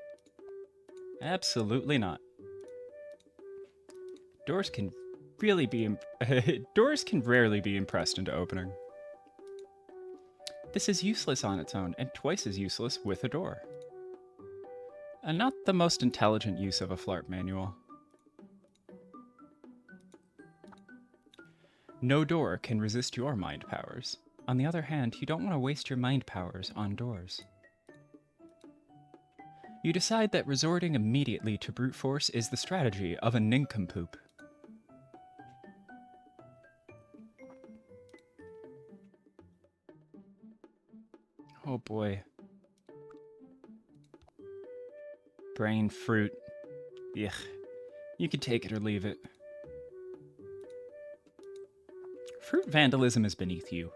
Absolutely not. Doors can rarely be impressed into opening. This is useless on its own, and twice as useless with a door. And not the most intelligent use of a flarp manual. No door can resist your mind powers. On the other hand, you don't want to waste your mind powers on doors. You decide that resorting immediately to brute force is the strategy of a nincompoop. Oh boy. Brain fruit. Yuck. You can take it or leave it. Fruit vandalism is beneath you.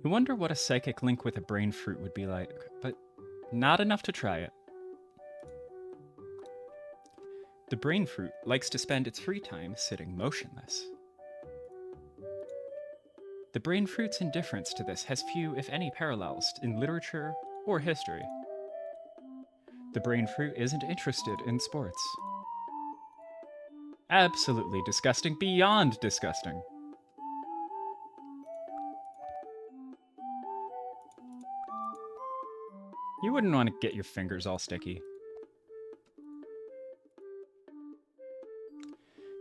You wonder what a psychic link with a brain fruit would be like, but not enough to try it. The brain fruit likes to spend its free time sitting motionless. The brain fruit's indifference to this has few, if any, parallels in literature or history. The brain fruit isn't interested in sports. Absolutely disgusting, beyond disgusting. You wouldn't want to get your fingers all sticky.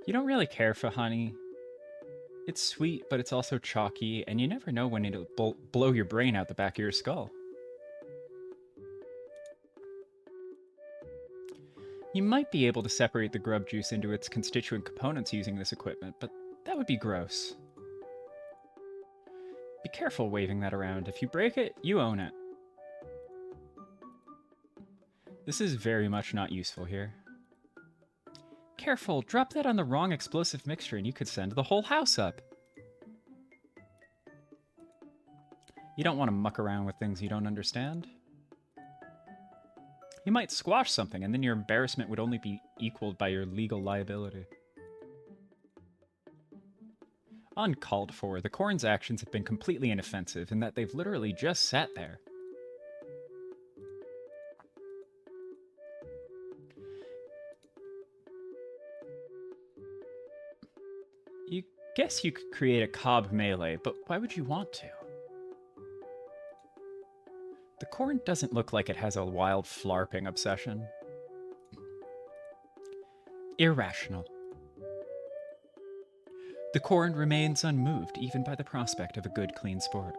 You don't really care for honey. It's sweet, but it's also chalky, and you never know when it'll blow your brain out the back of your skull. You might be able to separate the grub juice into its constituent components using this equipment, but that would be gross. Be careful waving that around. If you break it, you own it. This is very much not useful here. Careful, drop that on the wrong explosive mixture and you could send the whole house up. You don't want to muck around with things you don't understand. You might squash something, and then your embarrassment would only be equaled by your legal liability. Uncalled for, the Corn's actions have been completely inoffensive in that they've literally just sat there. You guess you could create a Cobb melee, but why would you want to? The Corn doesn't look like it has a wild flarping obsession. Irrational. The Corn remains unmoved even by the prospect of a good, clean sport.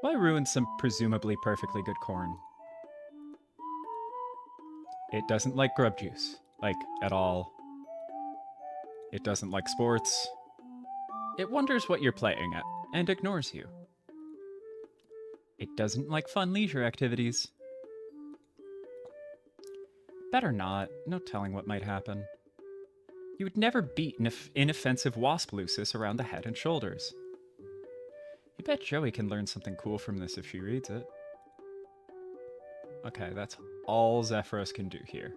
Why ruin some presumably perfectly good corn? It doesn't like grub juice. Like, at all. It doesn't like sports. It wonders what you're playing at, and ignores you. It doesn't like fun leisure activities. Better not. No telling what might happen. You would never beat an inoffensive wasp Lucis around the head and shoulders. You bet Joey can learn something cool from this if she reads it. Okay, that's all Zephyros can do here.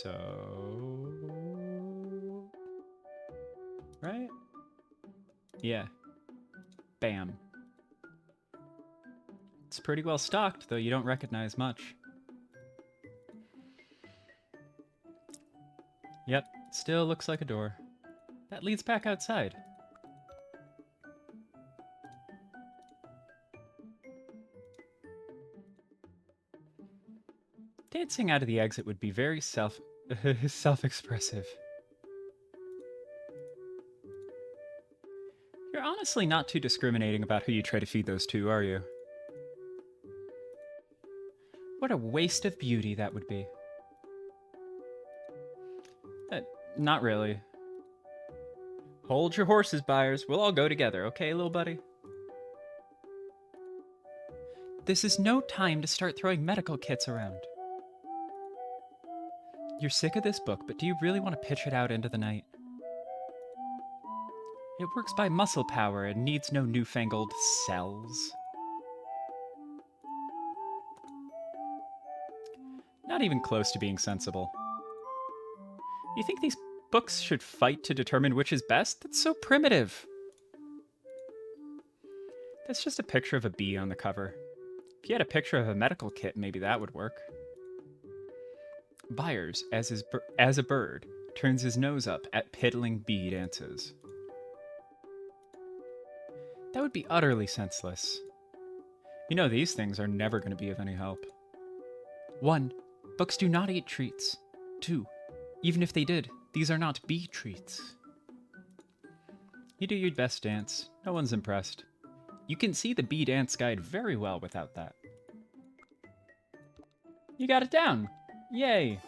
So... right? Yeah. Bam. It's pretty well stocked, though you don't recognize much. Yep, still looks like a door. That leads back outside. Dancing out of the exit would be very self-expressive. You're honestly not too discriminating about who you try to feed those to, are you? What a waste of beauty that would be. Not really. Hold your horses, buyers. We'll all go together, okay, little buddy? This is no time to start throwing medical kits around. You're sick of this book, but do you really want to pitch it out into the night? It works by muscle power and needs no newfangled cells. Not even close to being sensible. You think these books should fight to determine which is best? That's so primitive. That's just a picture of a bee on the cover. If you had a picture of a medical kit, maybe that would work. Byers, as a bird, turns his nose up at piddling bee dances. That would be utterly senseless. You know these things are never going to be of any help. 1. Books do not eat treats. 2. Even if they did, these are not bee treats. You do your best dance. No one's impressed. You can see the bee dance guide very well without that. You got it down! Yay!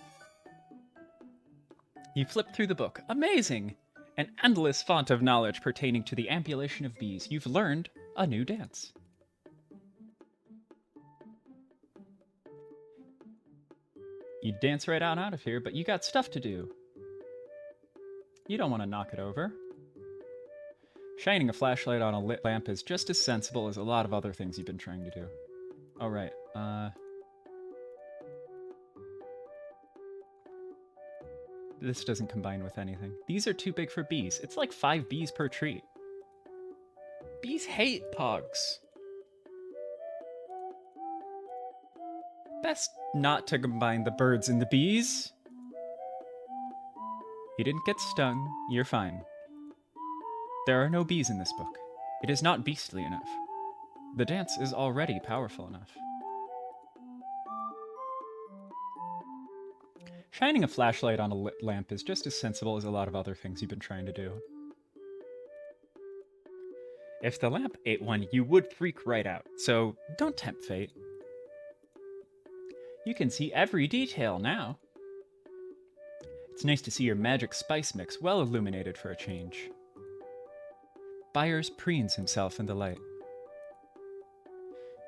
You flip through the book. Amazing! An endless font of knowledge pertaining to the ambulation of bees. You've learned a new dance. You'd dance right on out of here, but you got stuff to do. You don't want to knock it over. Shining a flashlight on a lit lamp is just as sensible as a lot of other things you've been trying to do. Oh, right. This doesn't combine with anything. These are too big for bees. It's like 5 bees per treat. Bees hate pogs. Best not to combine the birds and the bees. You didn't get stung. You're fine. There are no bees in this book. It is not beastly enough. The dance is already powerful enough. Shining a flashlight on a lit lamp is just as sensible as a lot of other things you've been trying to do. If the lamp ate one, you would freak right out, so don't tempt fate. You can see every detail now. It's nice to see your magic spice mix well illuminated for a change. Byers preens himself in the light.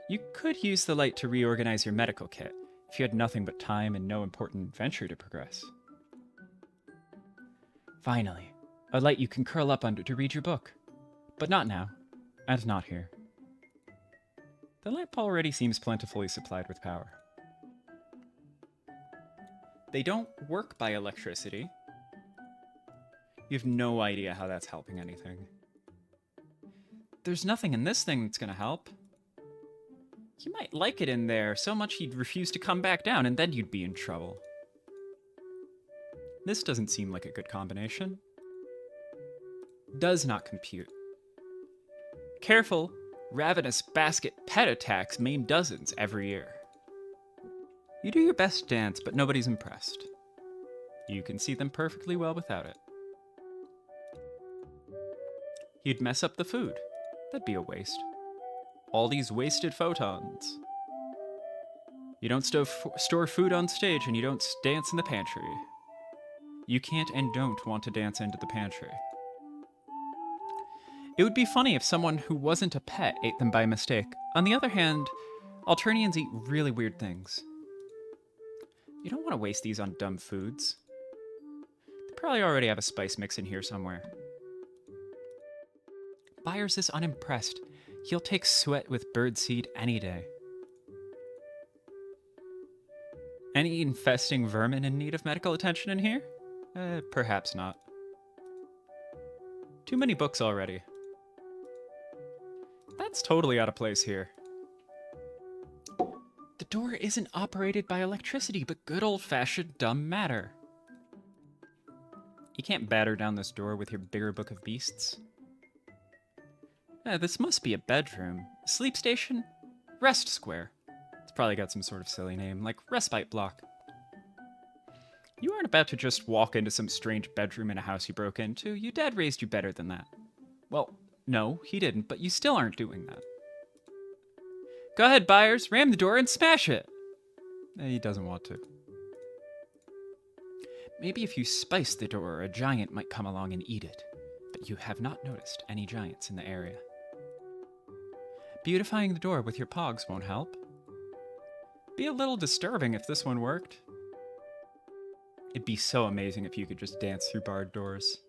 You could use the light to reorganize your medical kit. if you had nothing but time and no important adventure to progress. Finally, a light you can curl up under to read your book. But not now, and not here. The lamp already seems plentifully supplied with power. They don't work by electricity. You have no idea how that's helping anything. There's nothing in this thing that's gonna help. You might like it in there so much you'd refuse to come back down, and then you'd be in trouble. This doesn't seem like a good combination. Does not compute. Careful, ravenous basket pet attacks maim dozens every year. You do your best dance, but nobody's impressed. You can see them perfectly well without it. You'd mess up the food. That'd be a waste. All these wasted photons. You don't store food on stage, and you don't dance in the pantry. You can't and don't want to dance into the pantry. It would be funny if someone who wasn't a pet ate them by mistake. On the other hand, Alternians eat really weird things. You don't want to waste these on dumb foods. They probably already have a spice mix in here somewhere. Byers is unimpressed. He'll take sweat with birdseed any day. Any infesting vermin in need of medical attention in here? Perhaps not. Too many books already. That's totally out of place here. The door isn't operated by electricity, but good old-fashioned dumb matter. You can't batter down this door with your bigger book of beasts. This must be a bedroom. Sleep station? Rest square. It's probably got some sort of silly name, like respite block. You aren't about to just walk into some strange bedroom in a house you broke into. Your dad raised you better than that. Well, no, he didn't, but you still aren't doing that. Go ahead, Byers, ram the door and smash it! He doesn't want to. Maybe if you spice the door, a giant might come along and eat it. But you have not noticed any giants in the area. Beautifying the door with your pogs won't help. Be a little disturbing if this one worked. It'd be so amazing if you could just dance through barred doors.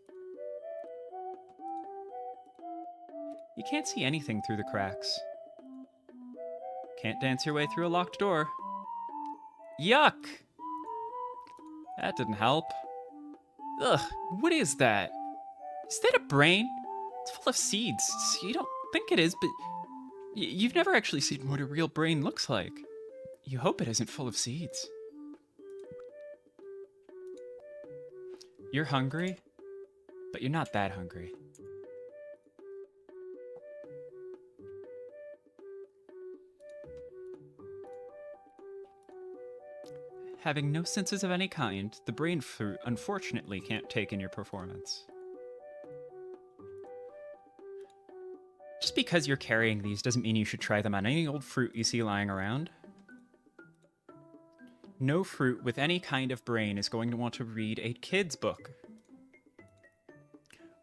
You can't see anything through the cracks. Can't dance your way through a locked door. Yuck! That didn't help. Ugh, what is that? Is that a brain? It's full of seeds. You don't think it is, but you've never actually seen what a real brain looks like. You hope it isn't full of seeds. You're hungry, but you're not that hungry. Having no senses of any kind, the brain fruit unfortunately can't take in your performance. Just because you're carrying these doesn't mean you should try them on any old fruit you see lying around. No fruit with any kind of brain is going to want to read a kid's book.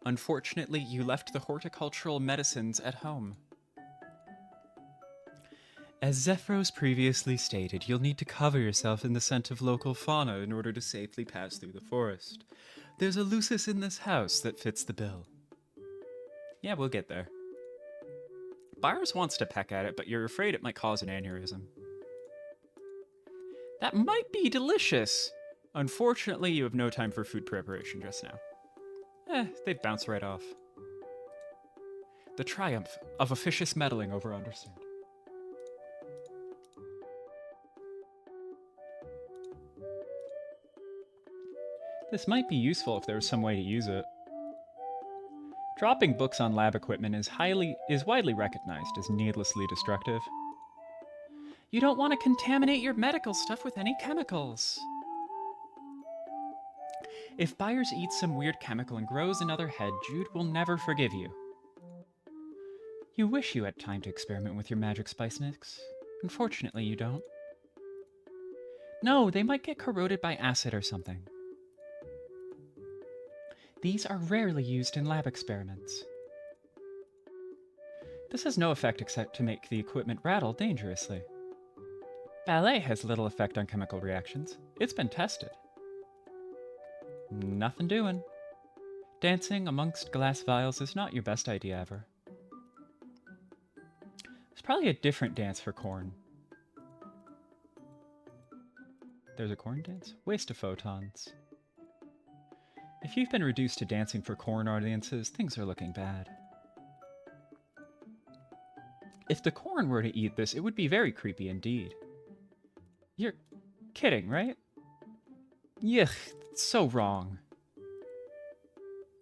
Unfortunately, you left the horticultural medicines at home. As Zephyros previously stated, you'll need to cover yourself in the scent of local fauna in order to safely pass through the forest. There's a Lucis in this house that fits the bill. Yeah, we'll get there. Byers wants to peck at it, but you're afraid it might cause an aneurysm. That might be delicious. Unfortunately, you have no time for food preparation just now. They bounce right off. The triumph of officious meddling over understand. This might be useful if there was some way to use it. Dropping books on lab equipment is widely recognized as needlessly destructive. You don't want to contaminate your medical stuff with any chemicals. If Byers eats some weird chemical and grows another head, Jude will never forgive you. You wish you had time to experiment with your magic spice mix. Unfortunately, you don't. No, they might get corroded by acid or something. These are rarely used in lab experiments. This has no effect except to make the equipment rattle dangerously. Ballet has little effect on chemical reactions. It's been tested. Nothing doing. Dancing amongst glass vials is not your best idea ever. There's probably a different dance for corn. There's a corn dance? Waste of photons. If you've been reduced to dancing for corn audiences, things are looking bad. If the corn were to eat this, it would be very creepy indeed. You're kidding, right? Yuck, it's so wrong.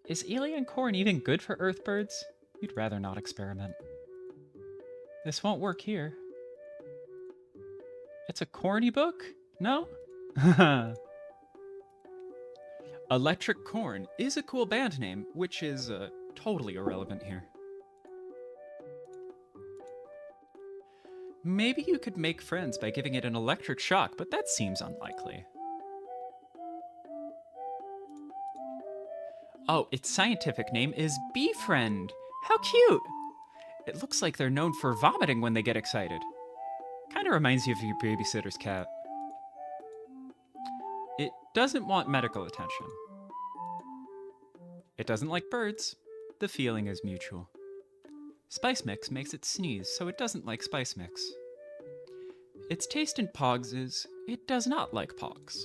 Is alien corn even good for Earthbirds? We'd rather not experiment. This won't work here. It's a corny book? No? Electric Corn is a cool band name, which is totally irrelevant here. Maybe you could make friends by giving it an electric shock, but that seems unlikely. Oh, its scientific name is Befriend. How cute! It looks like they're known for vomiting when they get excited. Kinda reminds you of your babysitter's cat. It doesn't want medical attention. It doesn't like birds. The feeling is mutual. Spice Mix makes it sneeze, so it doesn't like Spice Mix. Its taste in Pogs is, it does not like Pogs.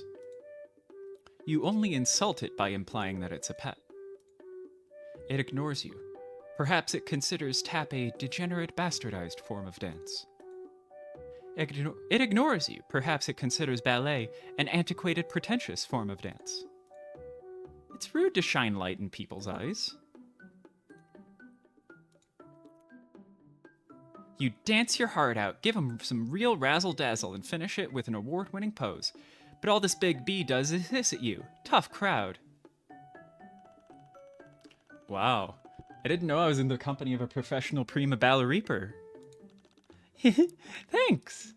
You only insult it by implying that it's a pet. It ignores you. Perhaps it considers tap a degenerate, bastardized form of dance. It ignores you. Perhaps it considers ballet an antiquated, pretentious form of dance. It's rude to shine light in people's eyes. You dance your heart out, give them some real razzle-dazzle, and finish it with an award-winning pose. But all this Big B does is hiss at you. Tough crowd. Wow. I didn't know I was in the company of a professional prima ballerina. Thanks.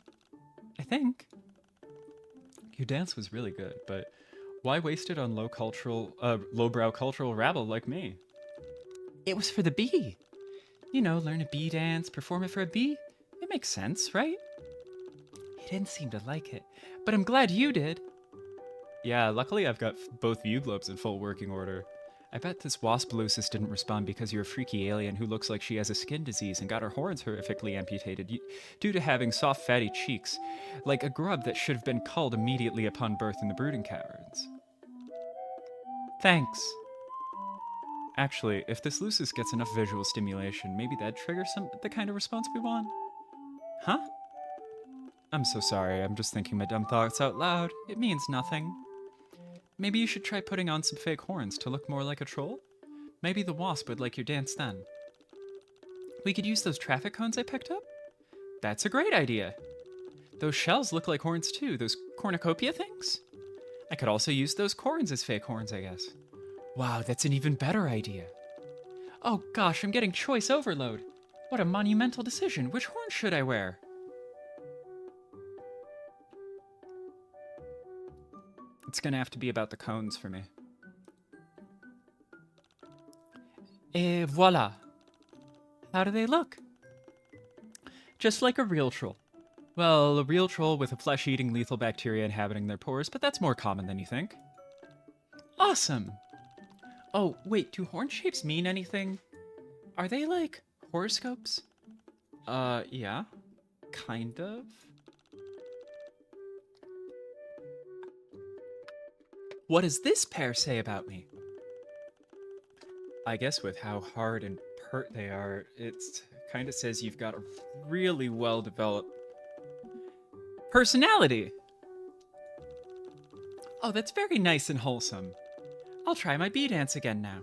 I think. Your dance was really good, but why waste it on lowbrow cultural rabble like me? It was for the bee. You know, learn a bee dance, perform it for a bee. It makes sense, right? He didn't seem to like it, but I'm glad you did. Yeah, luckily I've got both view globes in full working order. I bet this waspalosis didn't respond because you're a freaky alien who looks like she has a skin disease and got her horns horrifically amputated due to having soft, fatty cheeks, like a grub that should have been culled immediately upon birth in the brooding caverns. Thanks. Actually, if this Lucis gets enough visual stimulation, maybe that'd trigger the kind of response we want? Huh? I'm so sorry, I'm just thinking my dumb thoughts out loud. It means nothing. Maybe you should try putting on some fake horns to look more like a troll? Maybe the wasp would like your dance then. We could use those traffic cones I picked up? That's a great idea. Those shells look like horns too, those cornucopia things? I could also use those corns as fake horns, I guess. Wow, that's an even better idea. Oh gosh, I'm getting choice overload. What a monumental decision. Which horn should I wear? It's gonna have to be about the cones for me. Et voila. How do they look? Just like a real troll. Well, a real troll with a flesh-eating lethal bacteria inhabiting their pores, but that's more common than you think. Awesome! Oh, wait, do horn shapes mean anything? Are they like horoscopes? Yeah. Kind of. What does this pair say about me? I guess with how hard and pert they are, it kind of says you've got a really well-developed personality. Oh, that's very nice and wholesome. I'll try my bee dance again now.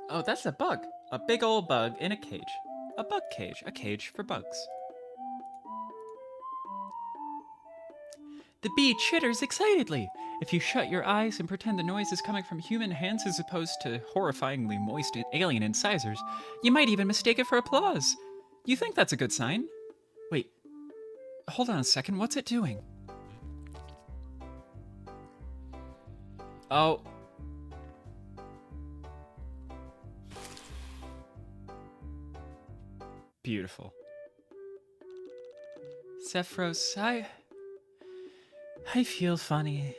Oh, that's a bug. A big old bug in a cage. A bug cage. A cage for bugs. The bee chitters excitedly. If you shut your eyes and pretend the noise is coming from human hands as opposed to horrifyingly moist alien incisors, you might even mistake it for applause. You think that's a good sign? Wait, hold on a second, what's it doing? Oh. Beautiful. Zephyros, I feel funny.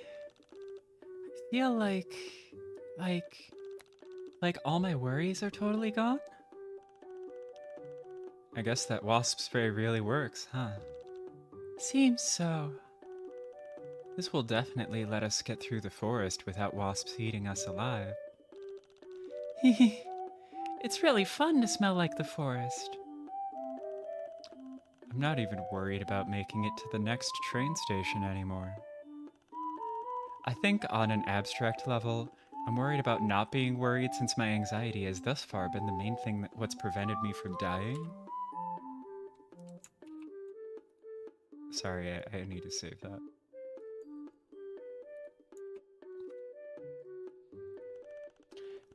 I feel like all my worries are totally gone. I guess that wasp spray really works, huh? Seems so. This will definitely let us get through the forest without wasps eating us alive. It's really fun to smell like the forest. I'm not even worried about making it to the next train station anymore. I think on an abstract level, I'm worried about not being worried since my anxiety has thus far been the main thing what's prevented me from dying. Sorry, I need to save that.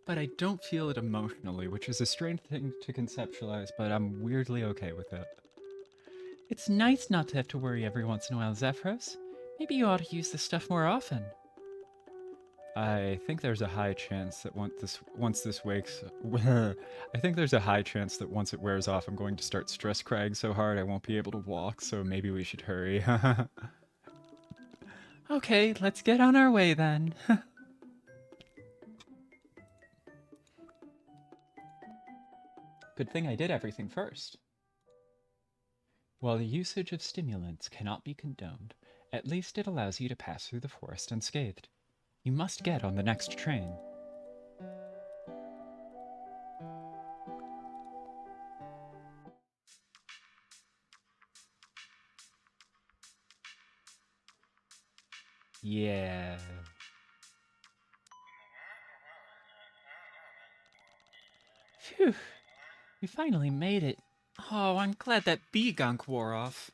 But I don't feel it emotionally, which is a strange thing to conceptualize, but I'm weirdly okay with it. It's nice not to have to worry every once in a while, Zephyros. Maybe you ought to use this stuff more often. I think there's a high chance that once this wakes, I think there's a high chance that once it wears off, I'm going to start stress crying so hard I won't be able to walk. So maybe we should hurry. Okay, let's get on our way then. Good thing I did everything first. While the usage of stimulants cannot be condoned, at least it allows you to pass through the forest unscathed. You must get on the next train. Yeah. Phew. We finally made it. Oh, I'm glad that bee gunk wore off.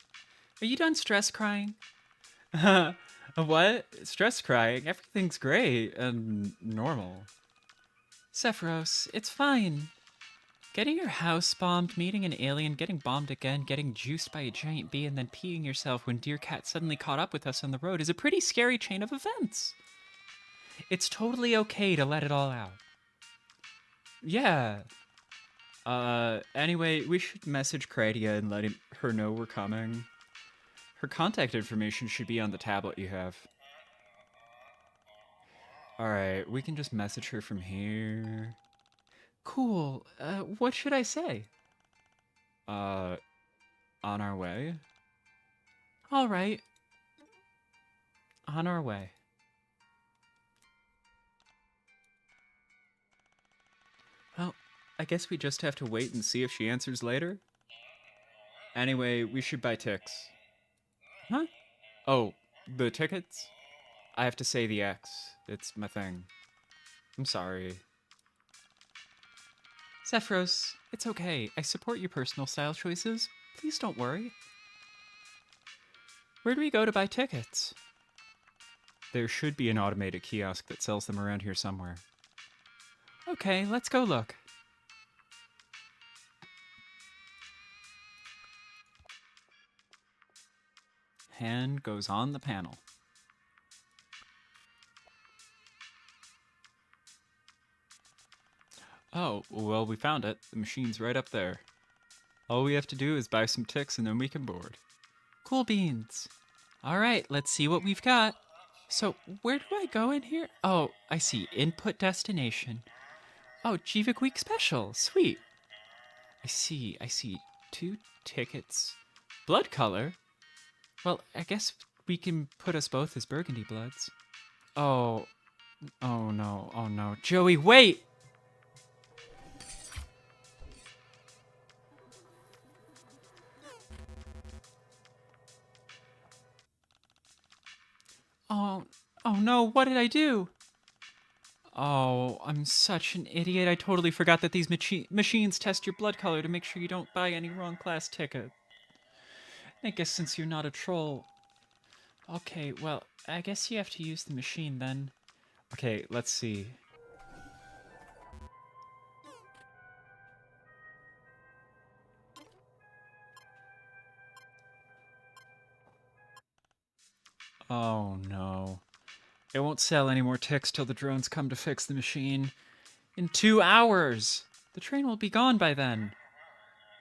Are you done stress crying? What? Stress crying? Everything's great and normal. Sephiros, it's fine. Getting your house bombed, meeting an alien, getting bombed again, getting juiced by a giant bee, and then peeing yourself when Dear Cat suddenly caught up with us on the road is a pretty scary chain of events. It's totally okay to let it all out. Yeah. Anyway, we should message Kradia and let her know we're coming. Her contact information should be on the tablet you have. Alright, we can just message her from here. Cool. What should I say? On our way? Alright. On our way. Well, I guess we just have to wait and see if she answers later. Anyway, we should buy ticks. Huh? Oh, the tickets? I have to say the X. It's my thing. I'm sorry. Zephyros, it's okay. I support your personal style choices. Please don't worry. Where do we go to buy tickets? There should be an automated kiosk that sells them around here somewhere. Okay, let's go look. Hand goes on the panel. Oh, well, we found it. The machine's right up there. All we have to do is buy some ticks and then we can board. Cool beans. All right, let's see what we've got. So, where do I go in here? Oh, I see. Input destination. Oh, Jivik Week special. Sweet. I see. 2 tickets. Blood color? Well, I guess we can put us both as burgundy bloods. Oh. Oh no. Oh no. Joey, wait! Oh. Oh no, what did I do? Oh, I'm such an idiot. I totally forgot that these machines test your blood color to make sure you don't buy any wrong class ticket. I guess since you're not a troll. Okay, well, I guess you have to use the machine then. Okay, let's see. Oh no. It won't sell any more ticks till the drones come to fix the machine. In 2 hours! The train will be gone by then.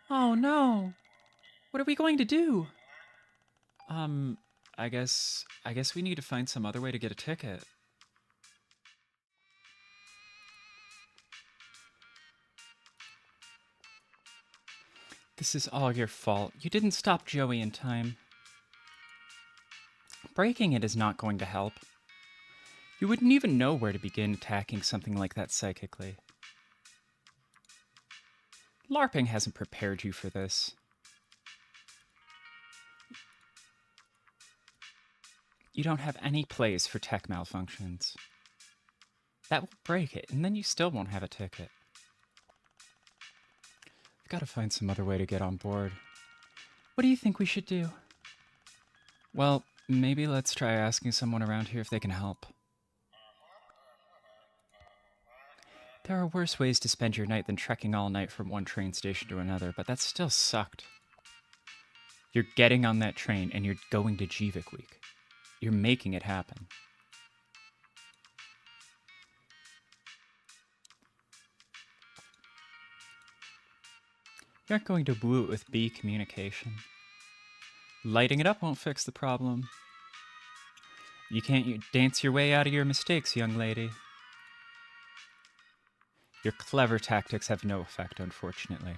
Oh no! What are we going to do? I guess we need to find some other way to get a ticket. This is all your fault. You didn't stop Joey in time. Breaking it is not going to help. You wouldn't even know where to begin attacking something like that psychically. LARPing hasn't prepared you for this. You don't have any plays for tech malfunctions. That will break it, and then you still won't have a ticket. I've got to find some other way to get on board. What do you think we should do? Well, maybe let's try asking someone around here if they can help. There are worse ways to spend your night than trekking all night from one train station to another, but that still sucked. You're getting on that train and you're going to Jivik Week. You're making it happen. You aren't going to woo it with B communication. Lighting it up won't fix the problem. You can't dance your way out of your mistakes, young lady. Your clever tactics have no effect, unfortunately.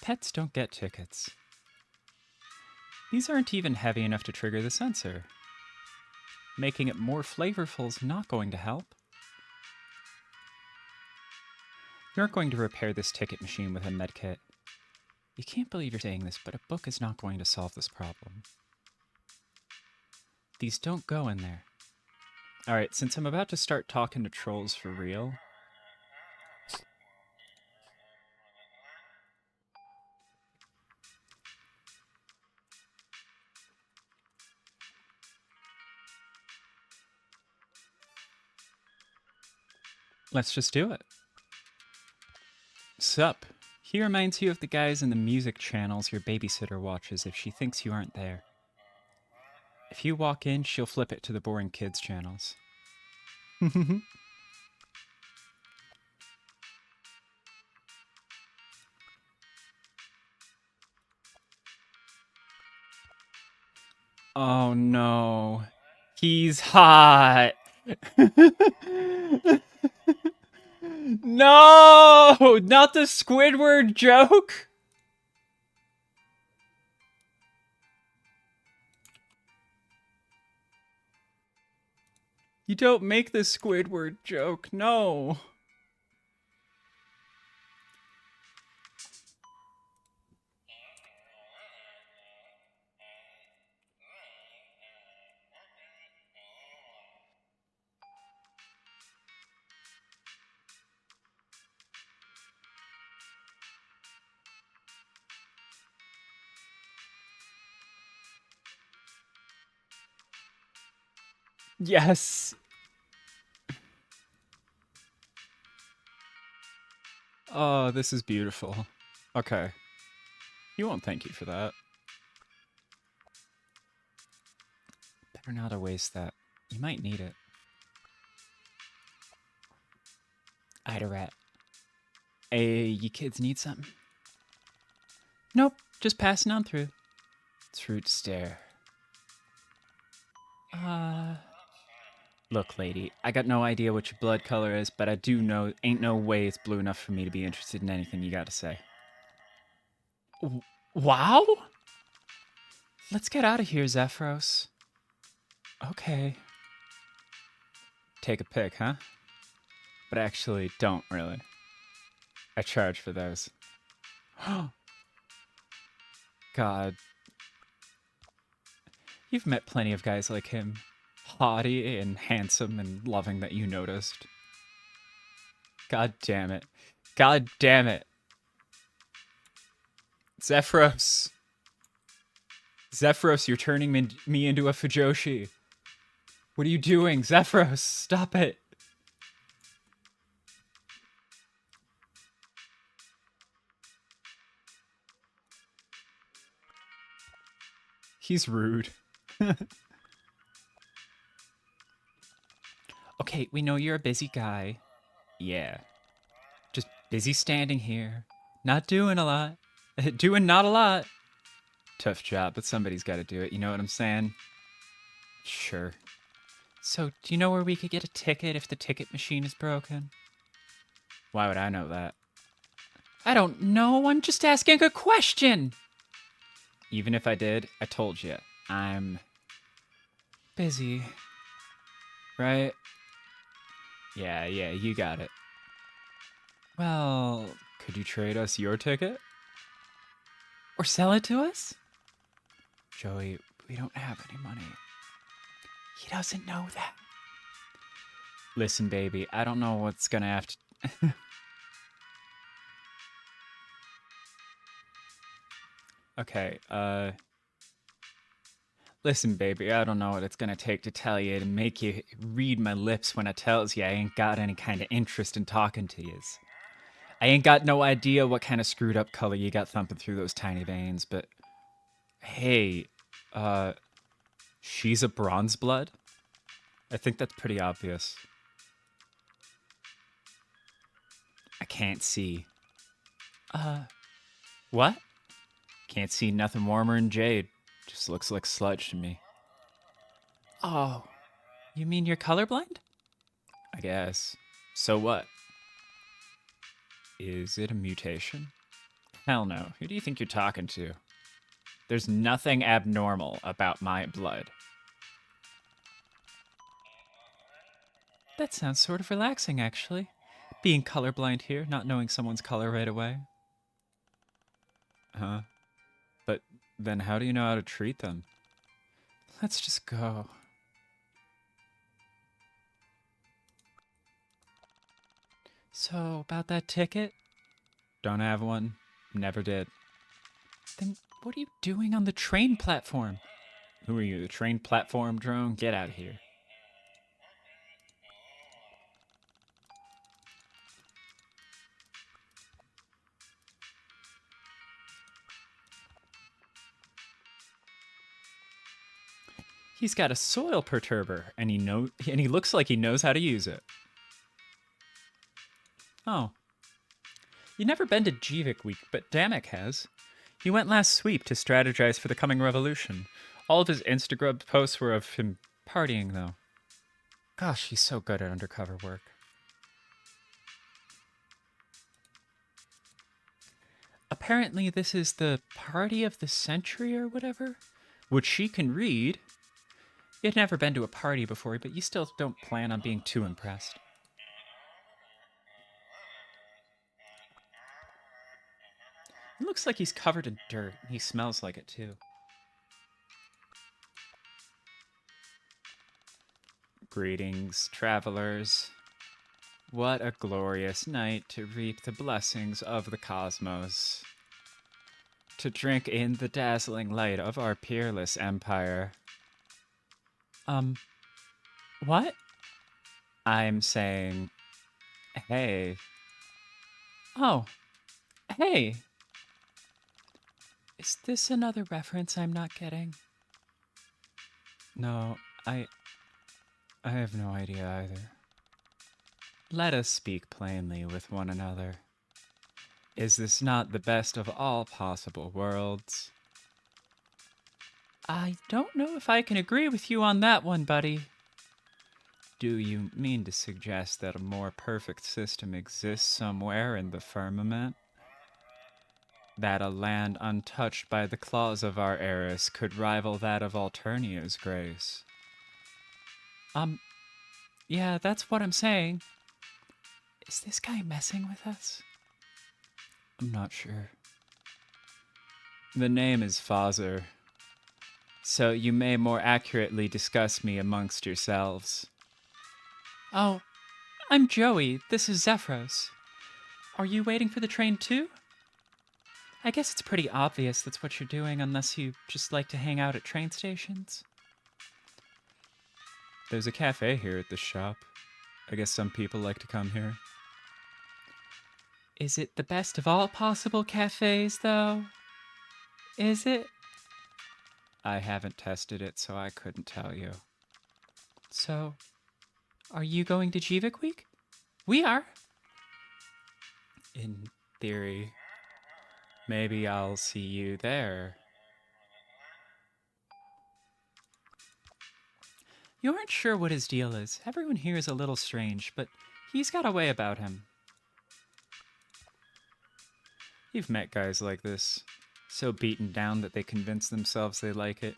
Pets don't get tickets. These aren't even heavy enough to trigger the sensor. Making it more flavorful is not going to help. You aren't going to repair this ticket machine with a medkit. You can't believe you're saying this, but a book is not going to solve this problem. These don't go in there. Alright, since I'm about to start talking to trolls for real... let's just do it. Sup. He reminds you of the guys in the music channels your babysitter watches if she thinks you aren't there. If you walk in, she'll flip it to the boring kids channels. Oh no. He's hot. No! Not the Squidward joke! You don't make the Squidward joke, no. Yes. Oh, this is beautiful. Okay. He won't thank you for that. Better not to waste that. You might need it. Ida rat. Hey, you kids need something? Nope, just passing on through. It's rude to stare. Look, lady, I got no idea what your blood color is, but I do know ain't no way it's blue enough for me to be interested in anything you got to say. Wow? Let's get out of here, Zephyros. Okay. Take a pic, huh? But actually, don't really. I charge for those. God. You've met plenty of guys like him. Haughty and handsome and loving that you noticed. God damn it. God damn it. Zephyros. Zephyros, you're turning me into a Fujoshi. What are you doing? Zephyros, stop it. He's rude. Okay, we know you're a busy guy. Yeah. Just busy standing here, Not doing a lot. Doing not a lot. Tough job, but somebody's got to do it. You know what I'm saying? Sure. So, do you know where we could get a ticket if the ticket machine is broken? Why would I know that? I don't know. I'm just asking a question. Even if I did, I told you, I'm busy. Right? Yeah, you got it. Well, could you trade us your ticket? Or sell it to us? Joey, we don't have any money. He doesn't know that. Listen, baby, I don't know what's gonna have to. Okay, listen, baby, I don't know what it's gonna take to tell you to make you read my lips when I tells you I ain't got any kind of interest in talking to yous. I ain't got no idea what kind of screwed up color you got thumping through those tiny veins, but hey, uh, she's a bronze blood? I think that's pretty obvious. I can't see. What? Can't see nothing warmer than jade. Just looks like sludge to me. Oh, you mean you're colorblind? I guess. So what? Is it a mutation? Hell no. Who do you think you're talking to? There's nothing abnormal about my blood. That sounds sort of relaxing, actually. Being colorblind here, not knowing someone's color right away. Huh? But then how do you know how to treat them? Let's just go. So, about that ticket? Don't have one. Never did. Then what are you doing on the train platform? Who are you, the train platform drone? Get out of here. He's got a soil perturber, and he looks like he knows how to use it. Oh. You've never been to Jivik Week, but Damek has. He went last sweep to strategize for the coming revolution. All of his Instagram posts were of him partying, though. Gosh, he's so good at undercover work. Apparently, this is the party of the century or whatever, which she can read. You'd never been to a party before, but you still don't plan on being too impressed. It looks like he's covered in dirt. He smells like it, too. Greetings, travelers. What a glorious night to reap the blessings of the cosmos. To drink in the dazzling light of our peerless empire. What? I'm saying, hey. Oh, hey. Is this another reference I'm not getting? No, I have no idea either. Let us speak plainly with one another. Is this not the best of all possible worlds? I don't know if I can agree with you on that one, buddy. Do you mean to suggest that a more perfect system exists somewhere in the firmament? That a land untouched by the claws of our heiress could rival that of Alternia's grace? Yeah, that's what I'm saying. Is this guy messing with us? I'm not sure. The name is Fazer, so you may more accurately discuss me amongst yourselves. Oh, I'm Joey. This is Zephyros. Are you waiting for the train too? I guess it's pretty obvious that's what you're doing unless you just like to hang out at train stations. There's a cafe here at this shop. I guess some people like to come here. Is it the best of all possible cafes, though? Is it? I haven't tested it, so I couldn't tell you. So, are you going to Jivik Week? We are. In theory. Maybe I'll see you there. You aren't sure what his deal is. Everyone here is a little strange, but he's got a way about him. You've met guys like this. So beaten down that they convince themselves they like it.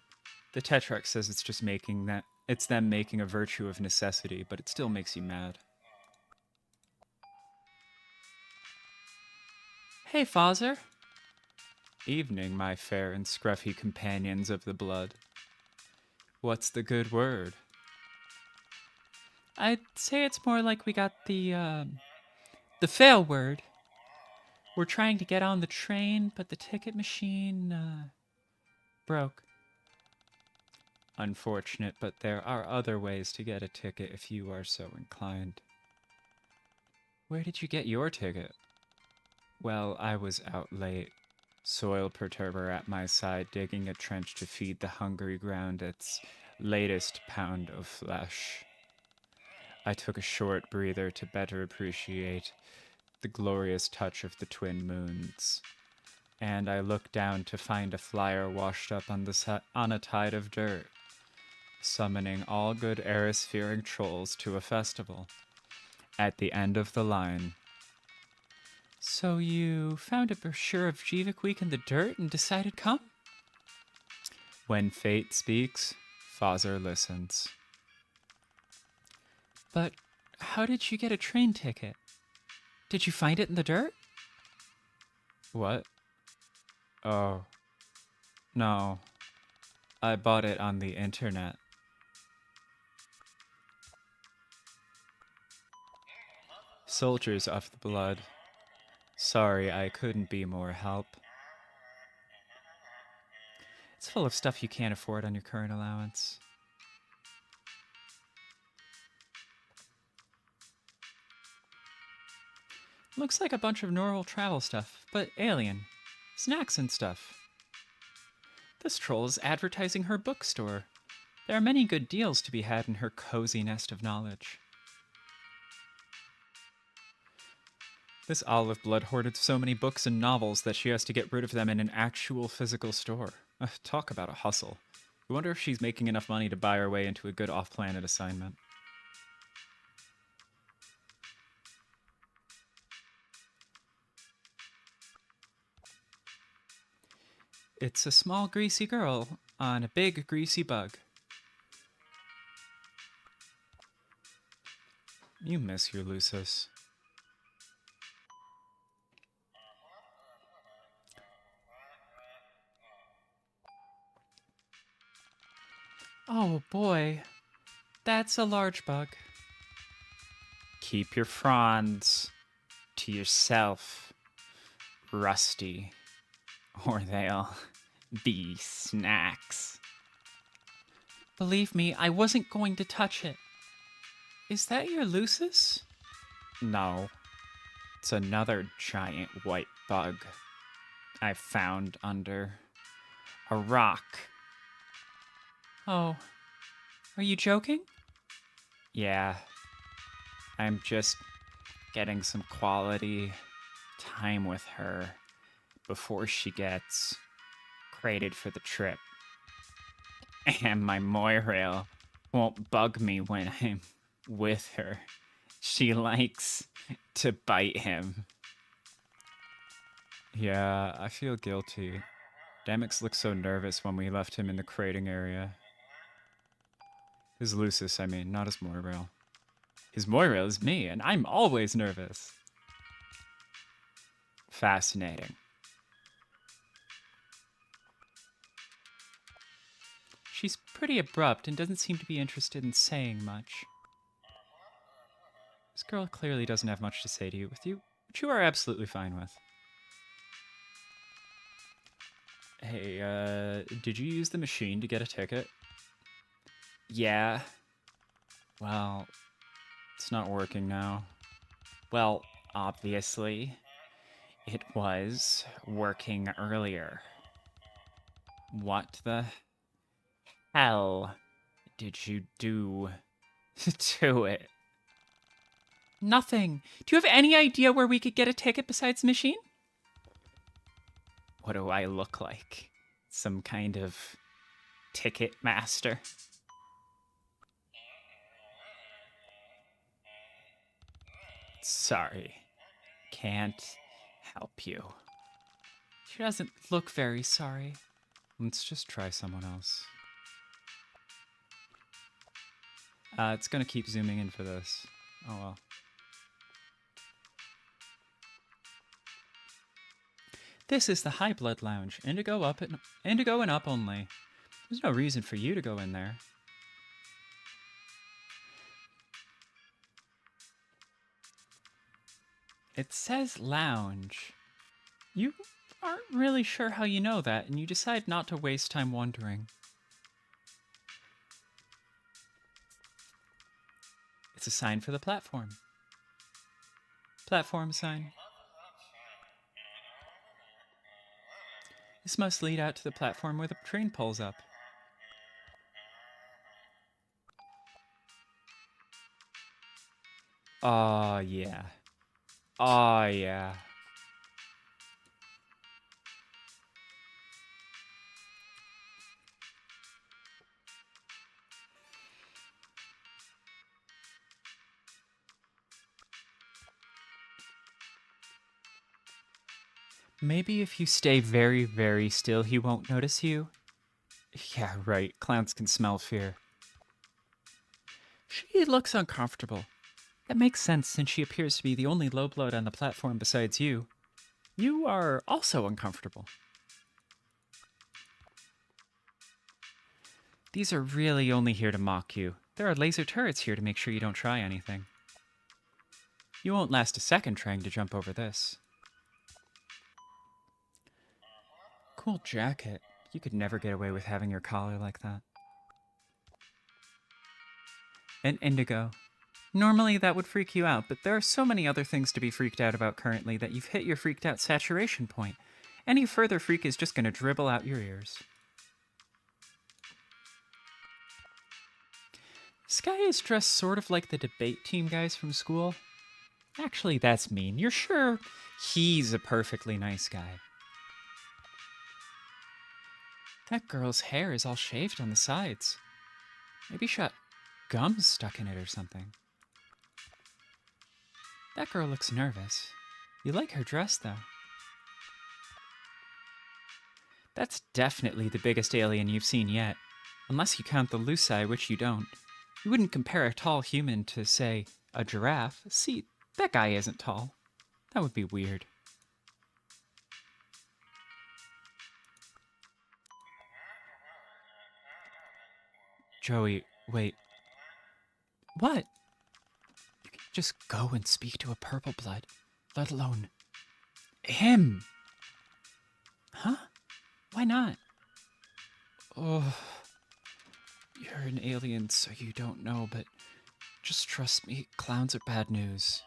The Tetrarch says it's them making a virtue of necessity, but it still makes you mad. Hey, Father. Evening, my fair and scruffy companions of the blood. What's the good word? I'd say it's more like we got the fail word. We're trying to get on the train, but the ticket machine, broke. Unfortunate, but there are other ways to get a ticket if you are so inclined. Where did you get your ticket? Well, I was out late. Soil perturber at my side, digging a trench to feed the hungry ground its latest pound of flesh. I took a short breather to better appreciate the glorious touch of the twin moons. And I looked down to find a flyer washed up on a tide of dirt, summoning all good Eris-fearing trolls to a festival. At the end of the line. So you found a brochure of Jivik Week in the dirt and decided come? When fate speaks, Father listens. But how did you get a train ticket? Did you find it in the dirt? What? Oh. No. I bought it on the internet. Soldiers of the blood. Sorry, I couldn't be more help. It's full of stuff you can't afford on your current allowance. Looks like a bunch of normal travel stuff, but alien. Snacks and stuff. This troll is advertising her bookstore. There are many good deals to be had in her cozy nest of knowledge. This olive blood hoarded so many books and novels that she has to get rid of them in an actual physical store. Talk about a hustle. I wonder if she's making enough money to buy her way into a good off-planet assignment. It's a small greasy girl on a big greasy bug. You miss your Lucis. Oh boy, that's a large bug. Keep your fronds to yourself, Rusty, or they'll be snacks. Believe me, I wasn't going to touch it. Is that your Lucis? No. It's another giant white bug I found under a rock. Oh. Are you joking? Yeah. I'm just getting some quality time with her before she gets crated for the trip. And my Moirail won't bug me when I'm with her. She likes to bite him. Yeah, I feel guilty. Damix looked so nervous when we left him in the crating area. His Lucis, I mean, not his Moirail. His Moirail is me, and I'm always nervous. Fascinating. She's pretty abrupt and doesn't seem to be interested in saying much. This girl clearly doesn't have much to say to you, which you are absolutely fine with. Hey, did you use the machine to get a ticket? Yeah. Well, it's not working now. Well, obviously, it was working earlier. What the hell did you do to it? Nothing. Do you have any idea where we could get a ticket besides the machine? What do I look like? Some kind of ticket master? Sorry. Can't help you. She doesn't look very sorry. Let's just try someone else. It's gonna keep zooming in for this. Oh well. This is the High Blood Lounge. Indigo and up only. There's no reason for you to go in there. It says lounge. You aren't really sure how you know that, and you decide not to waste time wondering. It's a sign for the platform. Platform sign. This must lead out to the platform where the train pulls up. Oh, yeah. Oh, yeah. Maybe if you stay very, very still, he won't notice you. Yeah, right. Clowns can smell fear. She looks uncomfortable. That makes sense since she appears to be the only low blood on the platform besides you. You are also uncomfortable. These are really only here to mock you. There are laser turrets here to make sure you don't try anything. You won't last a second trying to jump over this. Cool jacket. You could never get away with having your collar like that. And indigo. Normally that would freak you out, but there are so many other things to be freaked out about currently that you've hit your freaked out saturation point. Any further freak is just going to dribble out your ears. Sky is dressed sort of like the debate team guys from school. Actually, that's mean. You're sure he's a perfectly nice guy. That girl's hair is all shaved on the sides. Maybe she got gum stuck in it or something. That girl looks nervous. You like her dress, though. That's definitely the biggest alien you've seen yet. Unless you count the Luci, which you don't. You wouldn't compare a tall human to, say, a giraffe. See, that guy isn't tall. That would be weird. Joey, wait. What? You can just go and speak to a purple blood, let alone him. Huh? Why not? Oh, you're an alien, so you don't know, but just trust me, clowns are bad news.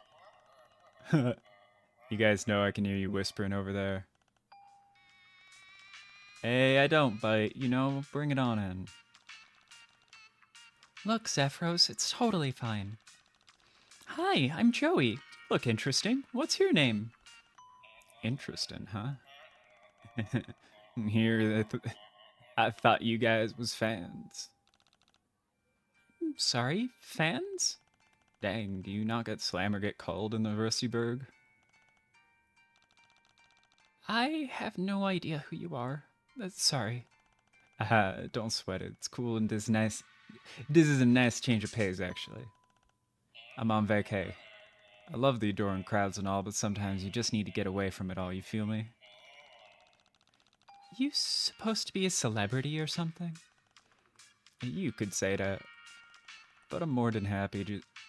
You guys know I can hear you whispering over there. Hey, I don't bite, you know, bring it on in. Look, Zephyros, it's totally fine. Hi, I'm Joey. Look interesting. What's your name? Interesting, huh? Here, I thought you guys was fans. Sorry, fans? Dang, do you not get slam or get cold in the Rustyburg? I have no idea who you are. Sorry. Don't sweat it. It's cool and this nice. This is a nice change of pace, actually. I'm on vacay. I love the adoring crowds and all, but sometimes you just need to get away from it all, you feel me? You supposed to be a celebrity or something? You could say that. But I'm more than happy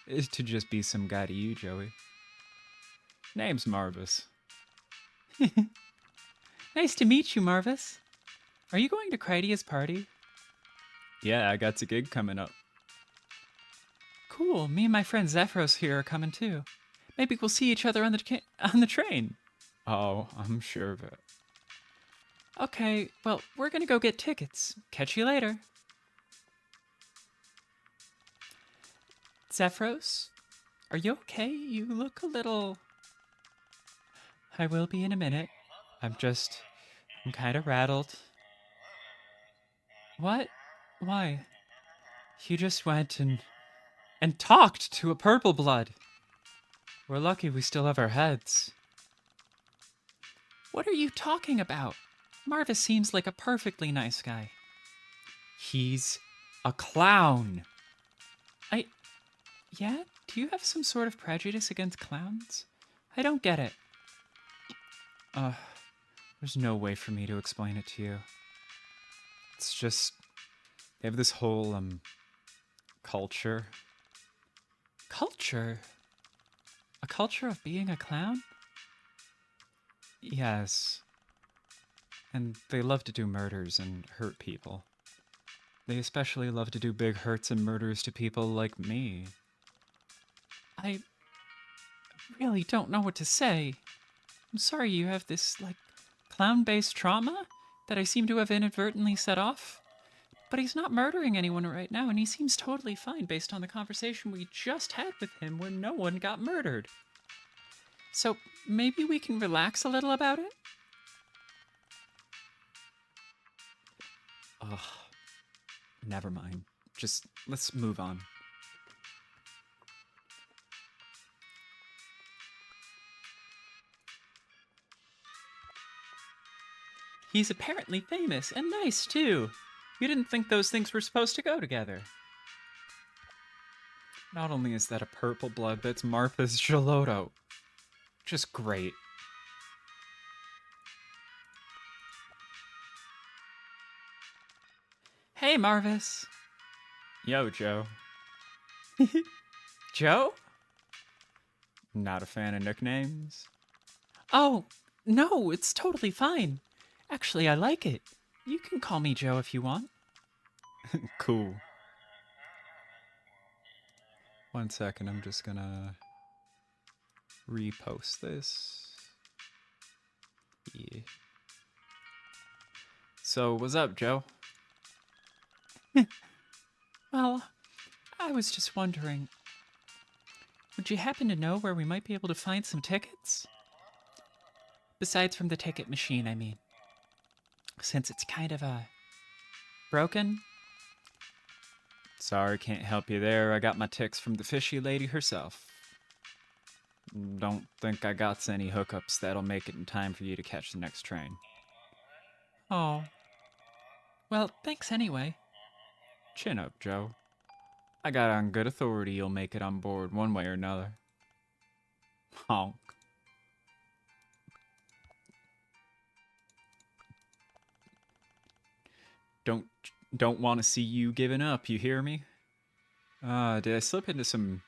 to just be some guy to you, Joey. Name's Marvis. Nice to meet you, Marvis. Are you going to Cridia's party? Yeah, I got a gig coming up. Cool. Me and my friend Zephyros here are coming too. Maybe we'll see each other on the train. Oh, I'm sure of it. Okay, well, we're gonna go get tickets. Catch you later. Zephyros, are you okay? You look a little... I will be in a minute. I'm just I'm kind of rattled. What? Why? You just went and talked to a purple blood. We're lucky we still have our heads. What are you talking about? Marvis seems like a perfectly nice guy. He's a clown. I. Yeah? Do you have some sort of prejudice against clowns? I don't get it. There's no way for me to explain it to you. It's just. They have this whole, culture. Culture? A culture of being a clown? Yes. And they love to do murders and hurt people. They especially love to do big hurts and murders to people like me. I really don't know what to say. I'm sorry you have this, clown-based trauma that I seem to have inadvertently set off. But he's not murdering anyone right now, and he seems totally fine based on the conversation we just had with him where no one got murdered. So maybe we can relax a little about it? Ugh. Never mind. Just let's move on. He's apparently famous and nice, too. You didn't think those things were supposed to go together. Not only is that a purple blood, but it's Martha's gelato. Just great. Hey, Marvis. Yo, Joe. Joe? Not a fan of nicknames? Oh, no, it's totally fine. Actually, I like it. You can call me Joe if you want. Cool. 1 second, I'm just gonna repost this. Yeah. So, what's up, Joe? Well, I was just wondering, would you happen to know where we might be able to find some tickets? Besides from the ticket machine, I mean. Since it's kind of, broken? Sorry, can't help you there. I got my ticks from the fishy lady herself. Don't think I got any hookups that'll make it in time for you to catch the next train. Oh. Well, thanks anyway. Chin up, Joe. I got on good authority you'll make it on board one way or another. Honk. Don't want to see you giving up, you hear me? Did I slip into some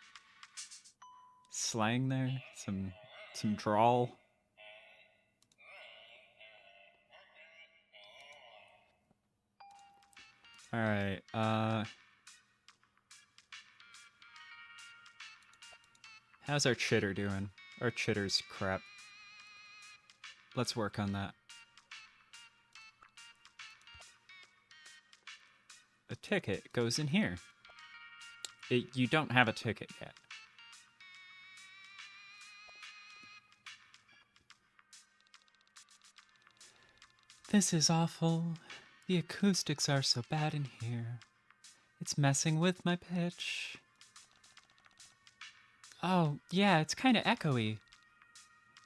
slang there? Some drawl? Alright, how's our chitter doing? Our chitter's crap. Let's work on that. A ticket goes in here. You don't have a ticket yet. This is awful. The acoustics are so bad in here. It's messing with my pitch. Oh, yeah, it's kind of echoey.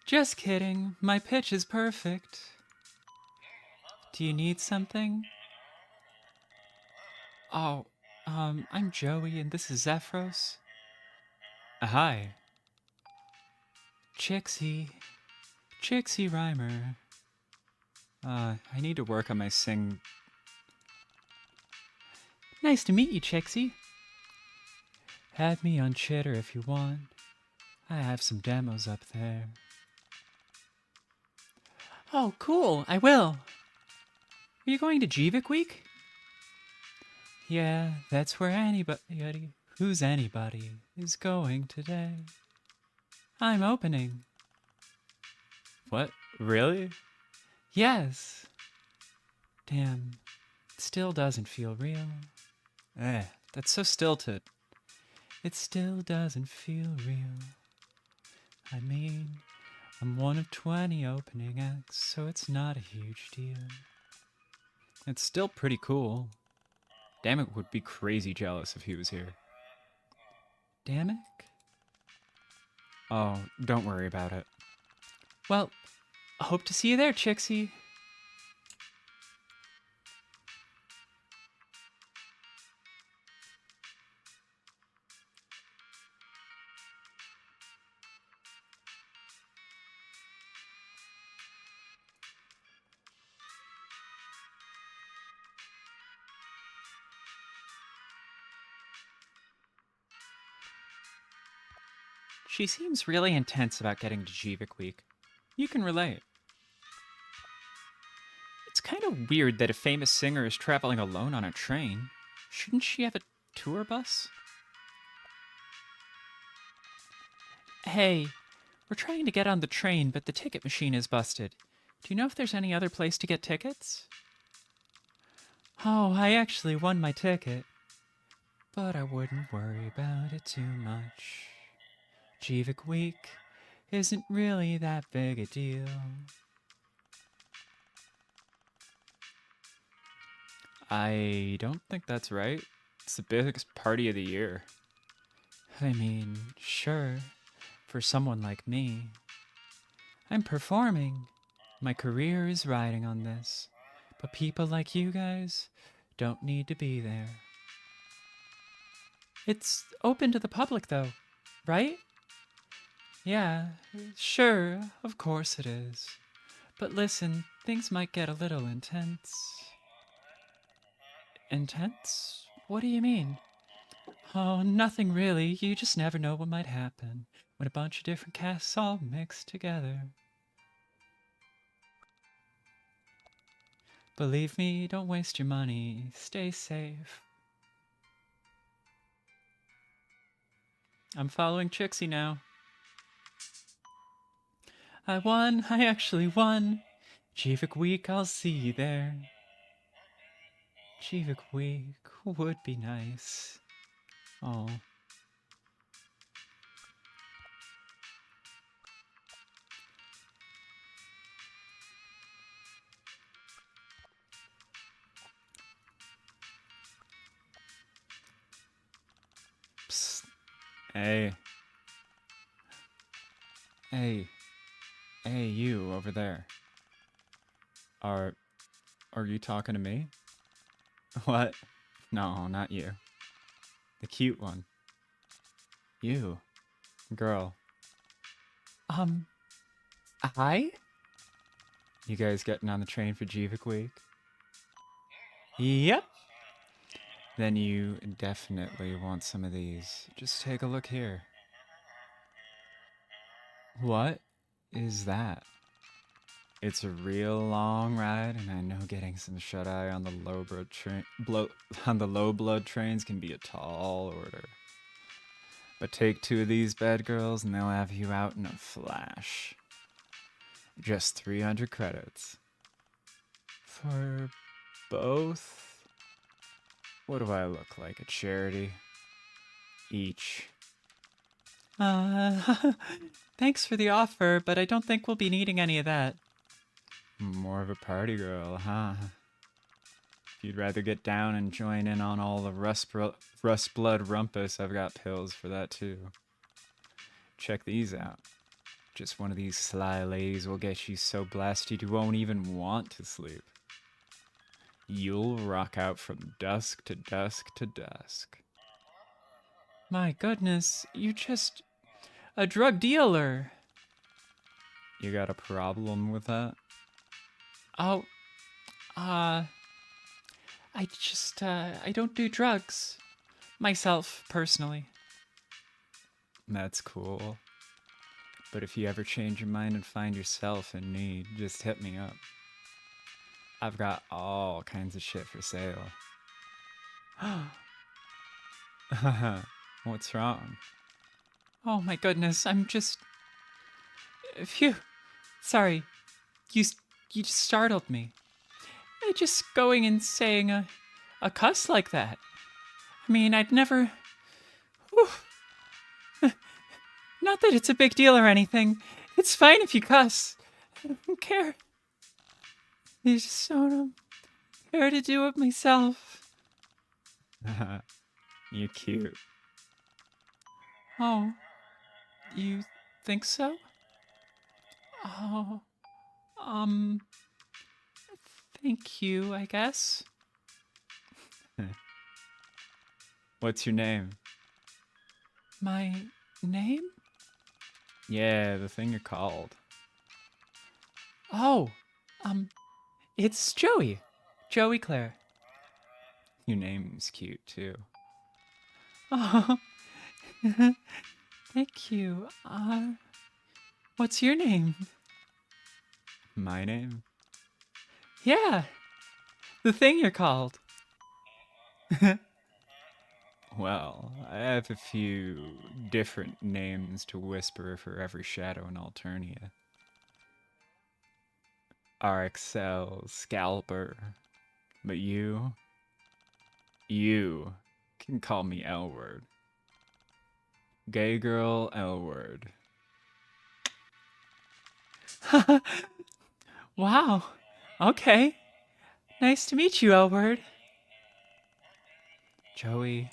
Just kidding. My pitch is perfect. Do you need something? Oh, I'm Joey and this is Zephyros. Hi. Chixie Rhymer. I need to work on my sing. Nice to meet you, Chixie. Add me on Chitter if you want. I have some demos up there. Oh, cool, I will. Are you going to Jivik Week? Yeah, that's where anybody who's anybody is going today. I'm opening. What? Really? Yes. Damn, it still doesn't feel real. That's so stilted. It still doesn't feel real. I mean, I'm one of 20 opening acts, so it's not a huge deal. It's still pretty cool. Damek would be crazy jealous if he was here. Damek? Oh, don't worry about it. Well, I hope to see you there, Chixie. She seems really intense about getting to Jivik Week. You can relate. It's kind of weird that a famous singer is traveling alone on a train. Shouldn't she have a tour bus? Hey, we're trying to get on the train, but the ticket machine is busted. Do you know if there's any other place to get tickets? Oh, I actually won my ticket. But I wouldn't worry about it too much. Jivik Week isn't really that big a deal. I don't think that's right. It's the biggest party of the year. I mean, sure, for someone like me. I'm performing. My career is riding on this. But people like you guys don't need to be there. It's open to the public, though, right? Yeah, sure, of course it is. But listen, things might get a little intense. Intense? What do you mean? Oh, nothing really. You just never know what might happen when a bunch of different casts all mix together. Believe me, don't waste your money. Stay safe. I'm following Trixie now. I won. I actually won. Jivik Week, I'll see you there. Jivik Week would be nice. Oh. Psst. Hey. Hey. Hey, you over there. Are you talking to me? What? No, not you. The cute one. You. Girl. Hi? You guys getting on the train for Jivik Week? Yep. Then you definitely want some of these. Just take a look here. What is that? It's a real long ride, and I know getting some shut eye on the low blood trains can be a tall order. But take 2 of these bad girls, and they'll have you out in a flash. Just 300 credits. For both? What do I look like, a charity? Each. Thanks for the offer, but I don't think we'll be needing any of that. More of a party girl, huh? If you'd rather get down and join in on all the rust blood rumpus, I've got pills for that too. Check these out. Just one of these sly ladies will get you so blasted you won't even want to sleep. You'll rock out from dusk to dusk to dusk. My goodness, you just... a drug dealer. You got a problem with that? Oh, I don't do drugs. Myself, personally. That's cool. But if you ever change your mind and find yourself in need, just hit me up. I've got all kinds of shit for sale. What's wrong? Oh my goodness, I'm just... Phew. Sorry. You just startled me. Just going and saying a cuss like that. I mean, I'd never... Whew. Not that it's a big deal or anything. It's fine if you cuss. I don't care. I just don't care to do it myself. You're cute. Oh, you think so? Oh, um, thank you, I guess. What's your name? My name? Yeah, the thing you're called. Oh, um, it's Joey. Joey Claire. Your name's cute, too. Oh, thank you. What's your name? My name? Yeah, the thing you're called. Well, I have a few different names to whisper for every shadow in Alternia. RXL, Scalper. But you can call me L-Word. Gay girl L-Word. Wow. Okay. Nice to meet you, L-Word. Joey,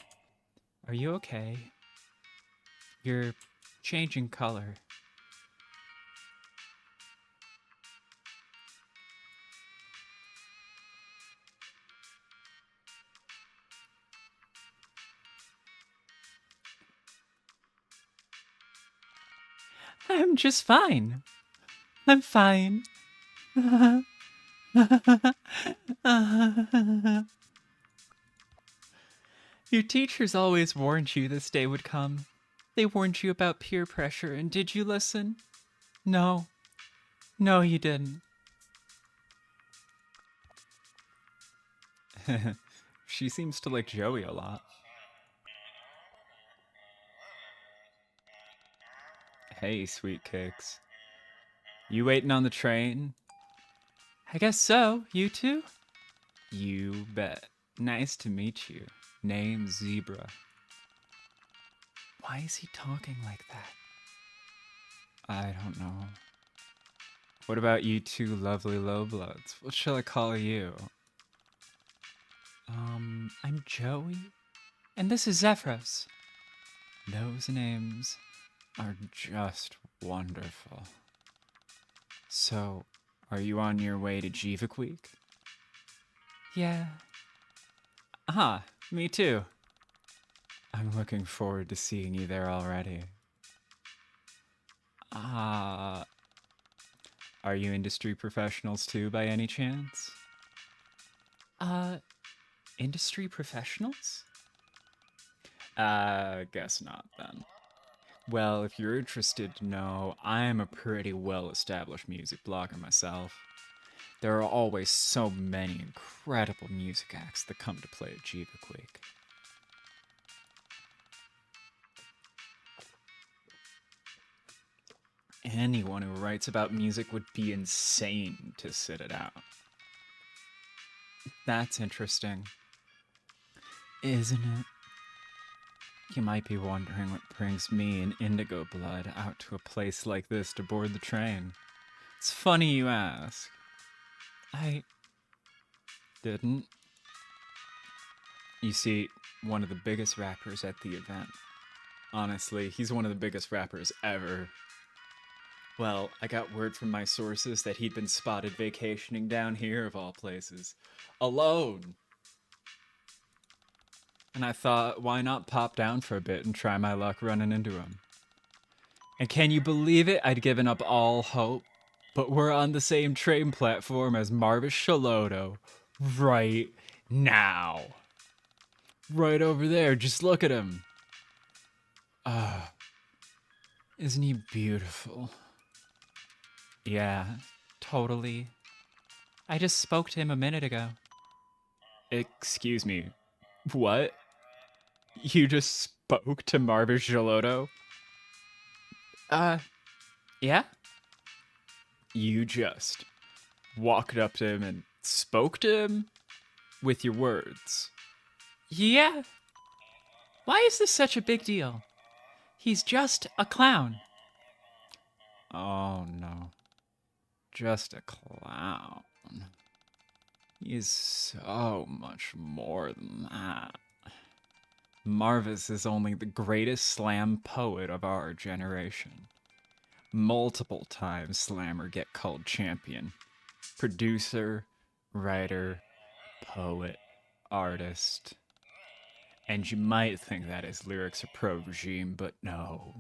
are you okay? You're changing color. I'm just fine. I'm fine. Your teachers always warned you this day would come. They warned you about peer pressure, and did you listen? No. No, you didn't. She seems to like Joey a lot. Hey, sweet cakes. You waiting on the train? I guess so. You too? You bet. Nice to meet you. Name Zebra. Why is he talking like that? I don't know. What about you two lovely lowbloods? What shall I call you? I'm Joey. And this is Zephyros. Those names are just wonderful. So, are you on your way to Jivik Week? Yeah. Ah, me too. I'm looking forward to seeing you there already. Ah. Are you industry professionals too, by any chance? Uh, industry professionals? Guess not then. Well, if you're interested to know, I'm a pretty well-established music blogger myself. There are always so many incredible music acts that come to play at Jivik Week. Anyone who writes about music would be insane to sit it out. That's interesting. Isn't it? You might be wondering what brings me, an indigo blood, out to a place like this to board the train. It's funny you ask. I didn't. You see, one of the biggest rappers at the event. Honestly, he's one of the biggest rappers ever. Well, I got word from my sources that he'd been spotted vacationing down here, of all places. Alone! And I thought, why not pop down for a bit and try my luck running into him? And can you believe it? I'd given up all hope. But we're on the same train platform as Marvis Shaloto. Right now. Right over there, just look at him. Ah, isn't he beautiful? Yeah, totally. I just spoke to him a minute ago. Excuse me, what? You just spoke to Marvis Jalotto? Yeah? You just walked up to him and spoke to him? With your words? Yeah. Why is this such a big deal? He's just a clown. Oh no. Just a clown. He is so much more than that. Marvis is only the greatest slam poet of our generation. Multiple times slammer get called champion. Producer, writer, poet, artist. And you might think that his lyrics are pro-regime, but no.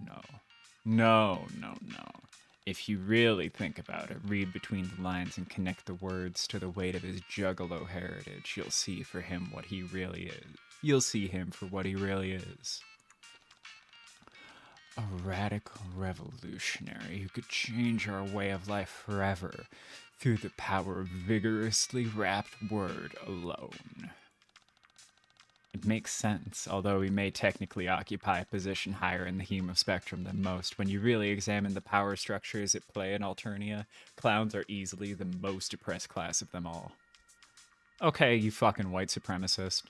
If you really think about it, read between the lines and connect the words to the weight of his juggalo heritage, you'll see for him what he really is. You'll see him for what he really is. A radical revolutionary who could change our way of life forever through the power of vigorously rapped word alone. It makes sense, although he may technically occupy a position higher in the human spectrum than most. When you really examine the power structures at play in Alternia, clowns are easily the most oppressed class of them all. Okay, you fucking white supremacist.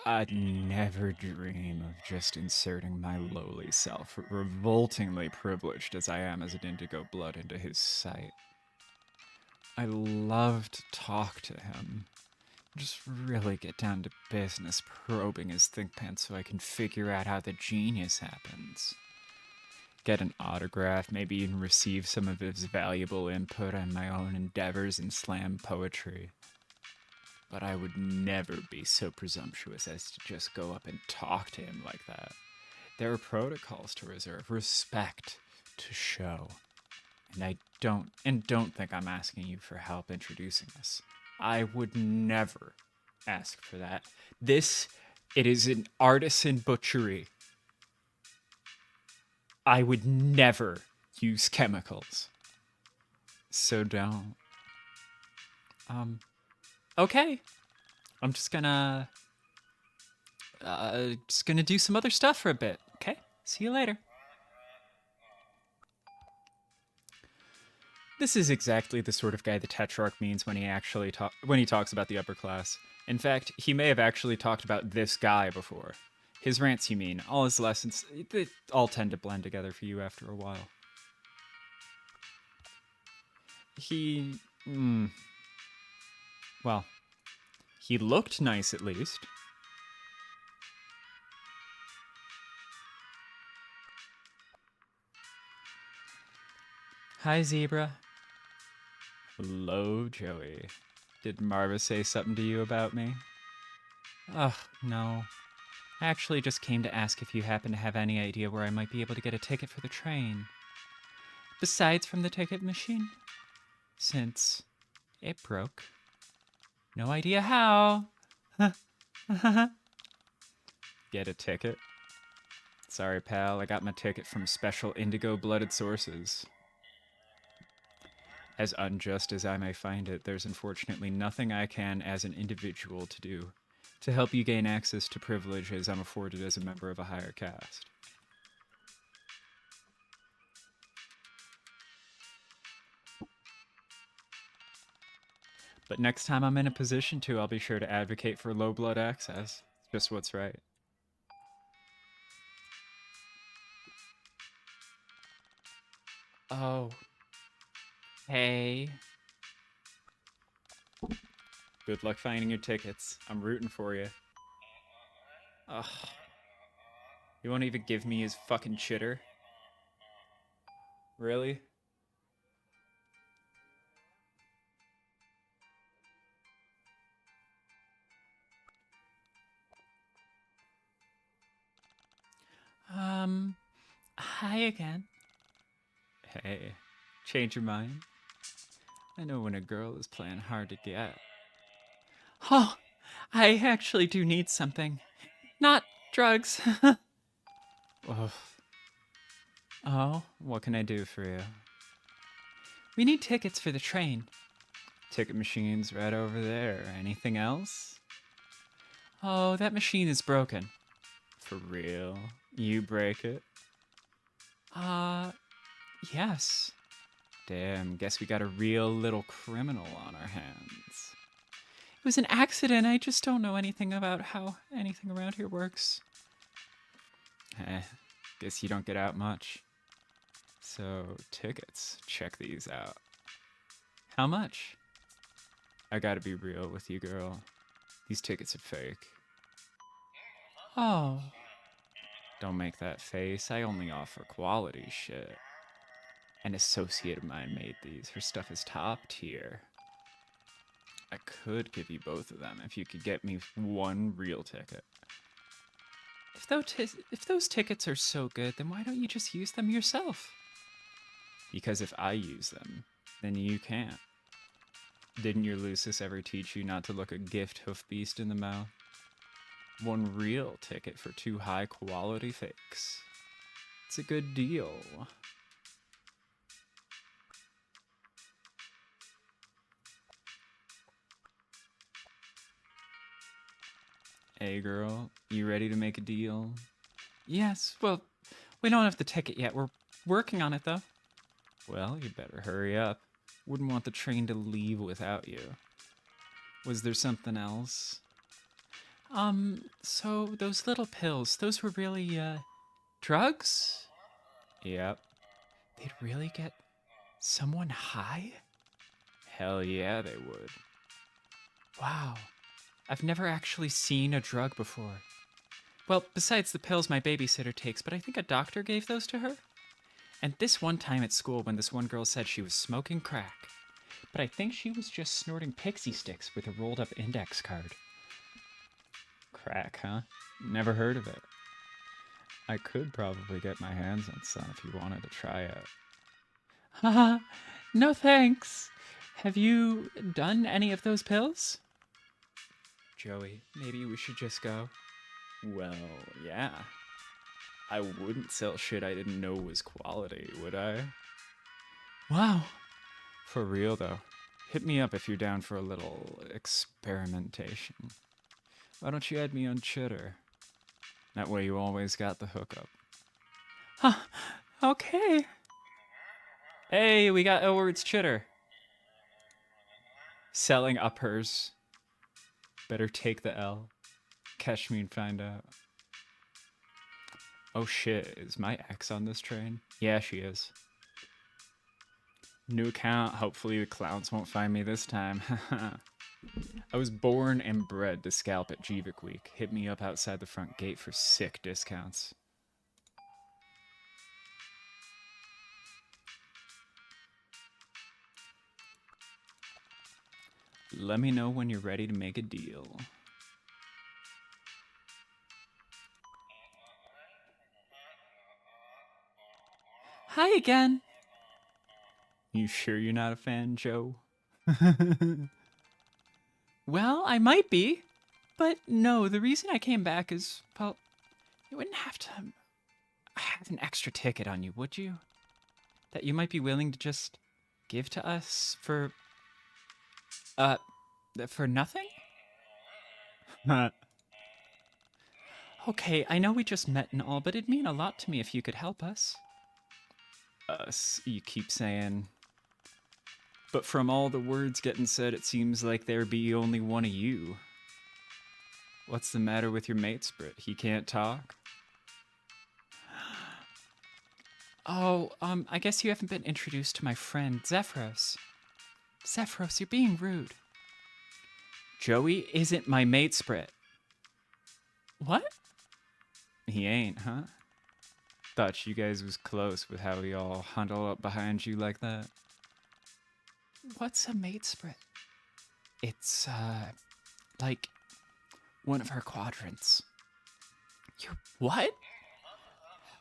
I'd never dream of just inserting my lowly self, revoltingly privileged as I am as an indigo blood, into his sight. I love to talk to him. Just really get down to business probing his think pen so I can figure out how the genius happens. Get an autograph, maybe even receive some of his valuable input on my own endeavors in slam poetry. But I would never be so presumptuous as to just go up and talk to him like that. There are protocols to reserve, respect to show. And don't think I'm asking you for help introducing us. I would never ask for that. It is an artisan butchery. I would never use chemicals. So don't. Okay. I'm just gonna do some other stuff for a bit. Okay? See you later. This is exactly the sort of guy the Tetrarch means when he talks about the upper class. In fact, he may have actually talked about this guy before. His rants, you mean, all his lessons, they all tend to blend together for you after a while. Well, he looked nice at least. Hi, Zebra. Hello, Joey. Did Marva say something to you about me? Ugh, no. I actually just came to ask if you happen to have any idea where I might be able to get a ticket for the train. Besides from the ticket machine. Since it broke. No idea how. Get a ticket? Sorry, pal, I got my ticket from special indigo-blooded sources. As unjust as I may find it, there's unfortunately nothing I can, as an individual, to do to help you gain access to privileges I'm afforded as a member of a higher caste. But next time I'm in a position to, I'll be sure to advocate for low blood access. It's just what's right. Oh. Hey. Good luck finding your tickets. I'm rooting for you. Ugh. You won't even give me his fucking chitter? Really? Hi again. Hey, change your mind? I know when a girl is playing hard to get. Oh, I actually do need something. Not drugs. Oh, what can I do for you? We need tickets for the train. Ticket machine's right over there. Anything else? Oh, that machine is broken. For real? You break it? Yes. Damn, guess we got a real little criminal on our hands. It was an accident. I just don't know anything about how anything around here works. Guess you don't get out much. So, tickets. Check these out. How much? I gotta be real with you, girl. These tickets are fake. Oh. Don't make that face. I only offer quality shit. An associate of mine made these. Her stuff is top tier. I could give you both of them if you could get me one real ticket. If those tickets are so good, then why don't you just use them yourself? Because if I use them, then you can't. Didn't your Lucis ever teach you not to look a gift hoof beast in the mouth? One real ticket for 2 high quality fakes. It's a good deal. Hey girl, you ready to make a deal? Yes, well, we don't have the ticket yet. We're working on it though. Well, you better hurry up. Wouldn't want the train to leave without you. Was there something else? So those little pills, those were really, drugs? Yep. They'd really get someone high? Hell yeah, they would. Wow. I've never actually seen a drug before. Well, besides the pills my babysitter takes, but I think a doctor gave those to her. And this one time at school when this one girl said she was smoking crack. But I think she was just snorting pixie sticks with a rolled up index card. Crack, huh? Never heard of it. I could probably get my hands on some if you wanted to try it. Haha, no thanks. Have you done any of those pills? Joey, maybe we should just go. Well, yeah. I wouldn't sell shit I didn't know was quality, would I? Wow. For real, though. Hit me up if you're down for a little experimentation. Why don't you add me on Chitter? That way you always got the hookup. Huh, okay. Hey, we got Elward's Chitter. Selling uppers. Better take the L. Catch me and find out. Oh shit, is my ex on this train? Yeah, she is. New account, hopefully the clowns won't find me this time. I was born and bred to scalp at Jeevik Week. Hit me up outside the front gate for sick discounts. Let me know when you're ready to make a deal. Hi again. You sure you're not a fan, Joe? Well, I might be. But no, the reason I came back is, well, you wouldn't have to have an extra ticket on you, would you? That you might be willing to just give to us for nothing? Okay, I know we just met and all, but it'd mean a lot to me if you could help us. Us, you keep saying. But from all the words getting said, it seems like there be only one of you. What's the matter with your mate, Sprit? He can't talk? Oh, I guess you haven't been introduced to my friend, Zephyros. Zephyros, you're being rude. Joey isn't my mate, Sprit. What? He ain't, huh? Thought you guys was close with how he all huddle up behind you like that. What's a mate Sprit? It's, like one of her quadrants. You're what?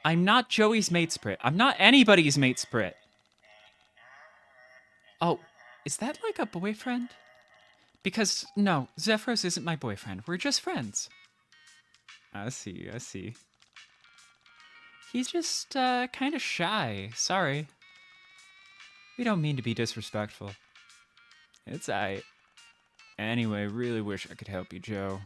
I'm not Joey's mate Sprit. I'm not anybody's mate Sprit. Oh, is that like a boyfriend? Because, no, Zephyros isn't my boyfriend. We're just friends. I see, I see. He's just, kind of shy. Sorry. We don't mean to be disrespectful. It's aight. Anyway, really wish I could help you, Joe.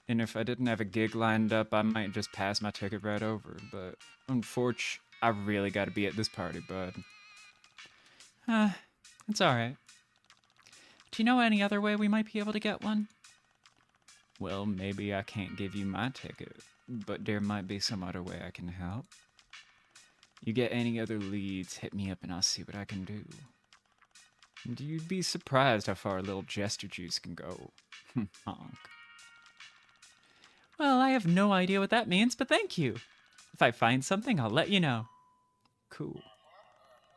And if I didn't have a gig lined up, I might just pass my ticket right over. But, unfortunately, I really gotta be at this party, bud. It's alright. Do you know any other way we might be able to get one? Well, maybe I can't give you my ticket. but there might be some other way I can help. You get any other leads, hit me up and I'll see what I can do. And you'd be surprised how far a little jester juice can go. Honk. Well, I have no idea what that means, but thank you. If I find something, I'll let you know. Cool.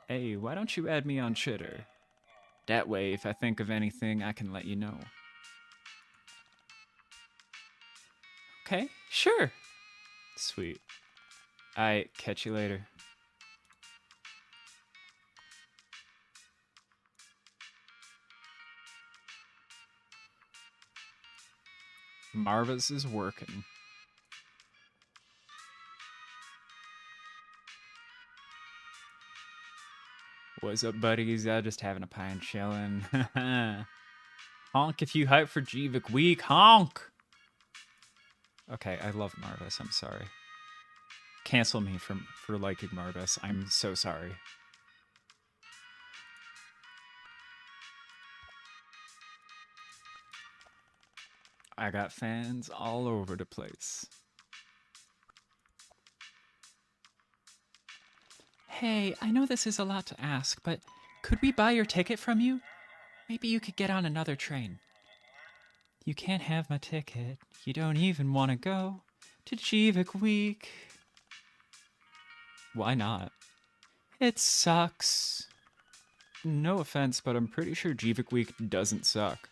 Hey, why don't you add me on Chitter? That way, if I think of anything, I can let you know. Okay, sure. Sweet. Alright, catch you later. Marvis is working. What's up, buddies? Just having a pie and chillin'. Honk if you hype for Jivik Week. Honk! Okay, I love Marvis. I'm sorry. Cancel me for liking Marvis. I'm so sorry. I got fans all over the place. Hey, I know this is a lot to ask, but could we buy your ticket from you? Maybe you could get on another train. You can't have my ticket. You don't even want to go to Jivik Week. Why not? It sucks. No offense, but I'm pretty sure Jivik Week doesn't suck.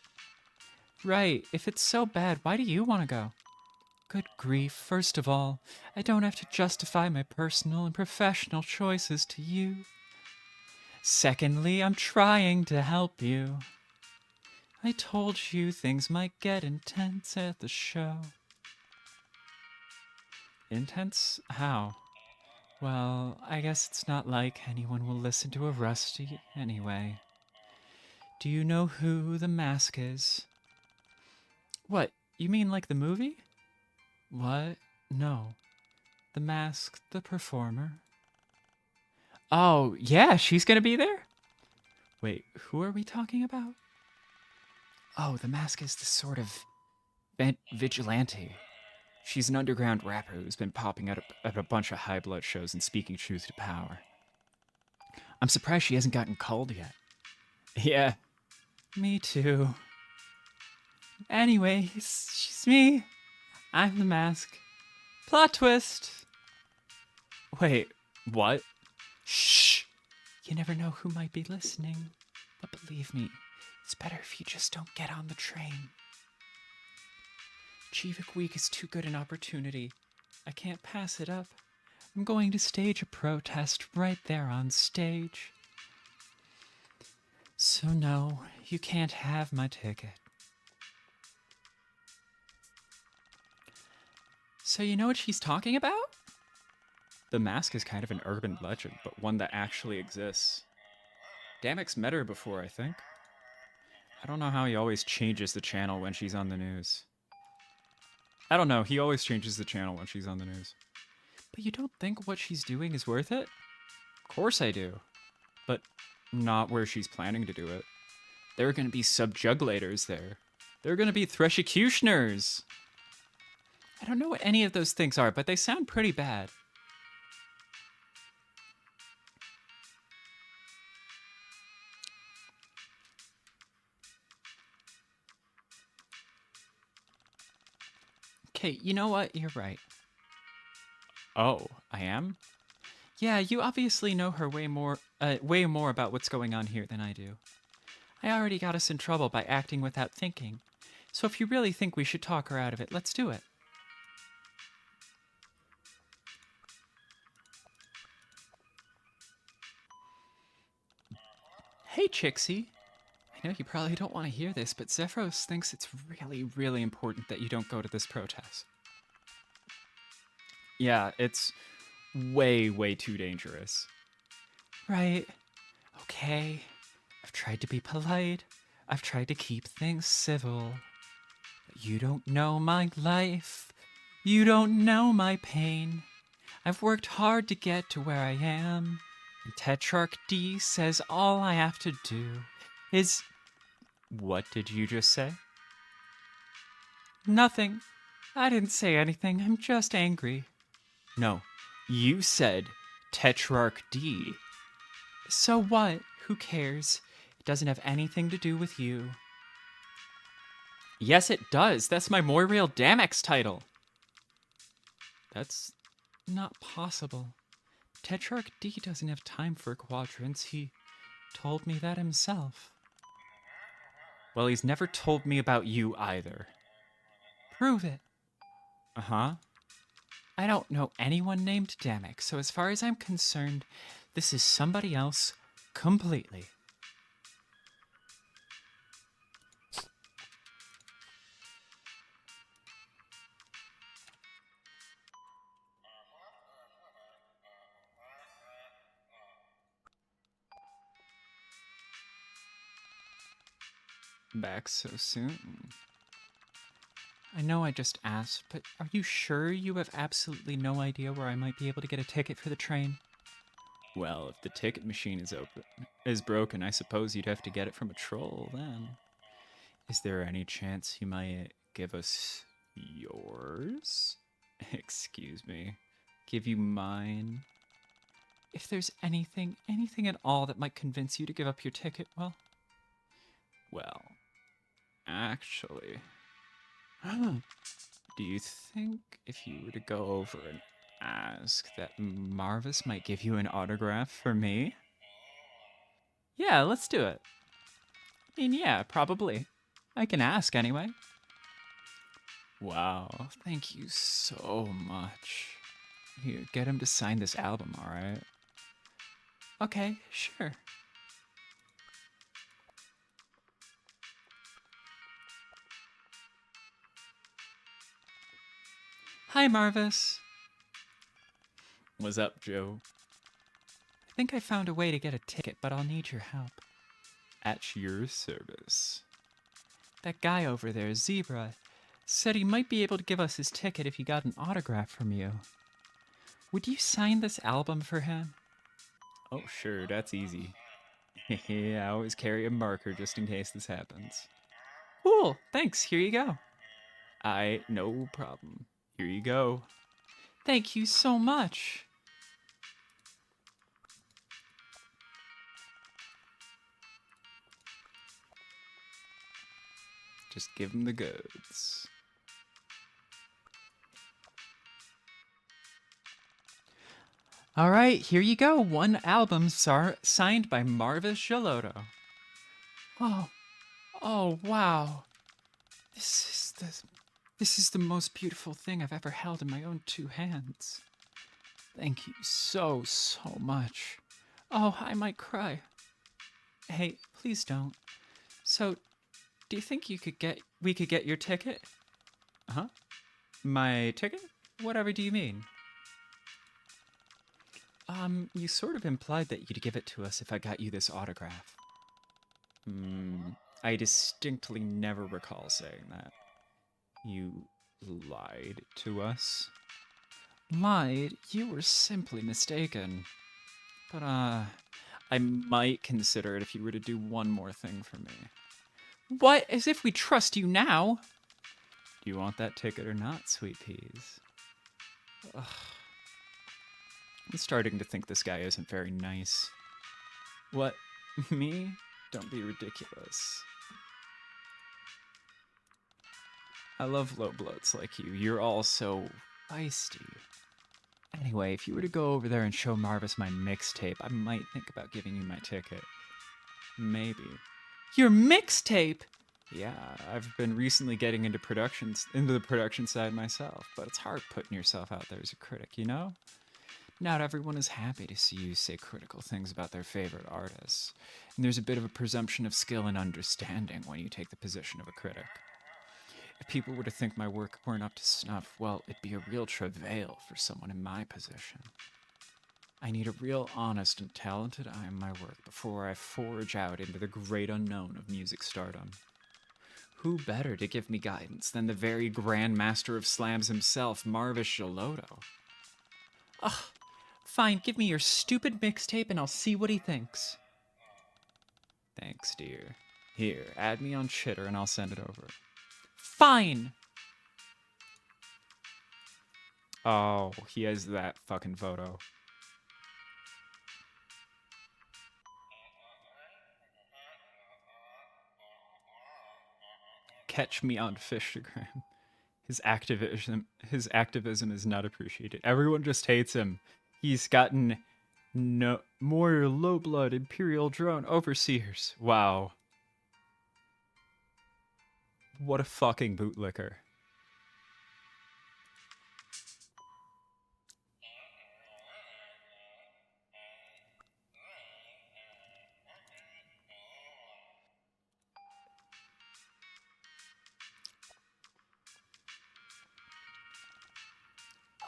Right, if it's so bad, why do you want to go? Good grief, first of all, I don't have to justify my personal and professional choices to you. Secondly, I'm trying to help you. I told you things might get intense at the show. Intense? How? Well, I guess it's not like anyone will listen to a Rusty anyway. Do you know who the mask is? What, you mean like the movie? What? No. The Mask, the performer. Oh, yeah, she's gonna be there? Wait, who are we talking about? Oh, the Mask is this sort of vigilante. She's an underground rapper who's been popping out at a bunch of high blood shows and speaking truth to power. I'm surprised she hasn't gotten called yet. Yeah, me too. Anyways, she's me. I'm the Mask. Plot twist. Wait, what? Shh! You never know who might be listening. But believe me, it's better if you just don't get on the train. Jivik Week is too good an opportunity. I can't pass it up. I'm going to stage a protest right there on stage. So no, you can't have my ticket. So you know what she's talking about? The Mask is kind of an urban legend, but one that actually exists. Damek's met her before, I think. I don't know how he always changes the channel when she's on the news. I don't know, he always changes the channel when she's on the news. But you don't think what she's doing is worth it? Of course I do. But not where she's planning to do it. There are going to be subjugulators there. There are going to be threshcutioners. I don't know what any of those things are, but they sound pretty bad. Okay, you know what? You're right. Oh, I am? Yeah, you obviously know her way more about what's going on here than I do. I already got us in trouble by acting without thinking. So if you really think we should talk her out of it, let's do it. Hey, Chixie. I know you probably don't want to hear this, but Zephyros thinks it's really, really important that you don't go to this protest. Yeah, it's way, way too dangerous. Right. Okay. I've tried to be polite. I've tried to keep things civil. But you don't know my life. You don't know my pain. I've worked hard to get to where I am. And Tetrarch D says all I have to do is... What did you just say? Nothing. I didn't say anything. I'm just angry. No, you said Tetrarch D. So what? Who cares? It doesn't have anything to do with you. Yes, it does. That's my Moirail Damex title. That's not possible. Tetrarch D doesn't have time for quadrants. He told me that himself. Well, he's never told me about you either. Prove it. Uh-huh. I don't know anyone named Damek, so as far as I'm concerned, this is somebody else completely. Back so soon. I know I just asked, but are you sure you have absolutely no idea where I might be able to get a ticket for the train? Well, if the ticket machine is broken, I suppose you'd have to get it from a troll then. Is there any chance you might give us yours? Excuse me. Give you mine? If there's anything at all that might convince you to give up your ticket, well, actually, do you think if you were to go over and ask that Marvis might give you an autograph for me? Yeah, let's do it. I mean, yeah, probably. I can ask anyway. Wow, thank you so much. Here, get him to sign this album, alright? Okay, sure. Hi, Marvis. What's up, Joe? I think I found a way to get a ticket, but I'll need your help. At your service. That guy over there, Zebra, said he might be able to give us his ticket if he got an autograph from you. Would you sign this album for him? Oh, sure, that's easy. I always carry a marker just in case this happens. Cool, thanks, here you go. No problem. Here you go. Thank you so much. Just give him the goods. All right, here you go. One album signed by Marvis Gelotto. Oh, wow. This is the most beautiful thing I've ever held in my own two hands. Thank you so much. Oh, I might cry. Hey, please don't. So, do you think we could get your ticket? Huh? My ticket? Whatever do you mean? You sort of implied that you'd give it to us if I got you this autograph. I distinctly never recall saying that. You lied to us? Lied? You were simply mistaken. But, I might consider it if you were to do one more thing for me. What? As if we trust you now? Do you want that ticket or not, sweet peas? Ugh. I'm starting to think this guy isn't very nice. What? Me? Don't be ridiculous. I love low bloods like you. You're all so feisty. Anyway, if you were to go over there and show Marvis my mixtape, I might think about giving you my ticket. Maybe. Your mixtape? Yeah, I've been recently getting into the production side myself, but it's hard putting yourself out there as a critic, you know? Not everyone is happy to see you say critical things about their favorite artists, and there's a bit of a presumption of skill and understanding when you take the position of a critic. If people were to think my work weren't up to snuff, well, it'd be a real travail for someone in my position. I need a real honest and talented eye on my work before I forge out into the great unknown of music stardom. Who better to give me guidance than the very Grand Master of Slams himself, Marvis Gelotto? Ugh, fine, give me your stupid mixtape and I'll see what he thinks. Thanks, dear. Here, add me on Chitter and I'll send it over. Fine! Oh, he has that fucking photo. Catch me on Fishtagram. His activism is not appreciated. Everyone just hates him. He's gotten no more low blood Imperial drone overseers. Wow. What a fucking bootlicker.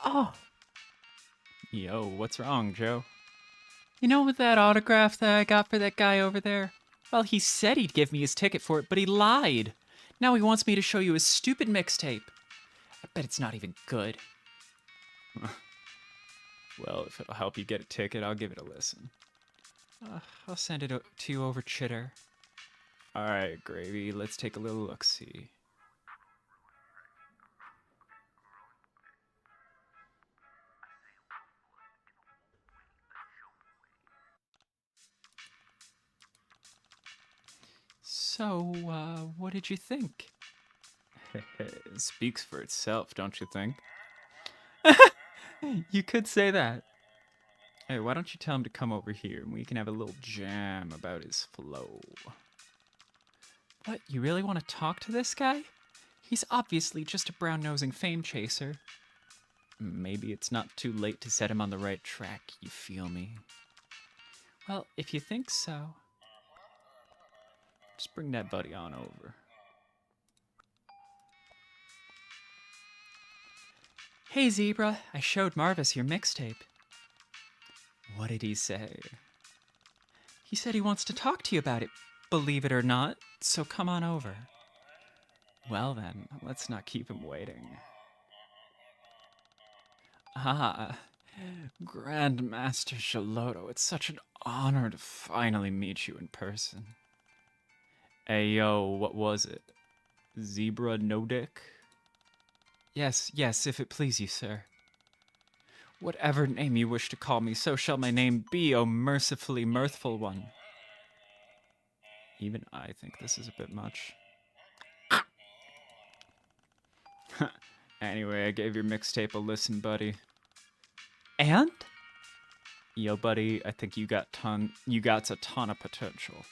Oh. Yo, what's wrong, Joe? You know with that autograph that I got for that guy over there? Well, he said he'd give me his ticket for it, but he lied. Now he wants me to show you his stupid mixtape. I bet it's not even good. Well, if it'll help you get a ticket, I'll give it a listen. I'll send it to you over Chitter. Alright, Gravy, let's take a little look-see. So, what did you think? It speaks for itself, don't you think? You could say that. Hey, why don't you tell him to come over here and we can have a little jam about his flow? What, you really want to talk to this guy? He's obviously just a brown-nosing fame chaser. Maybe it's not too late to set him on the right track, you feel me? Well, if you think so, just bring that buddy on over. Hey, Zebra, I showed Marvis your mixtape. What did he say? He said he wants to talk to you about it, believe it or not, so come on over. Well then, let's not keep him waiting. Ah, Grandmaster Shaloto, it's such an honor to finally meet you in person. Hey yo, what was it? Zebra no dick? Yes, if it please you, sir. Whatever name you wish to call me, so shall my name be, O mercifully mirthful one. Even I think this is a bit much. Anyway, I gave your mixtape a listen, buddy. And? Yo, buddy, I think you got a ton of potential.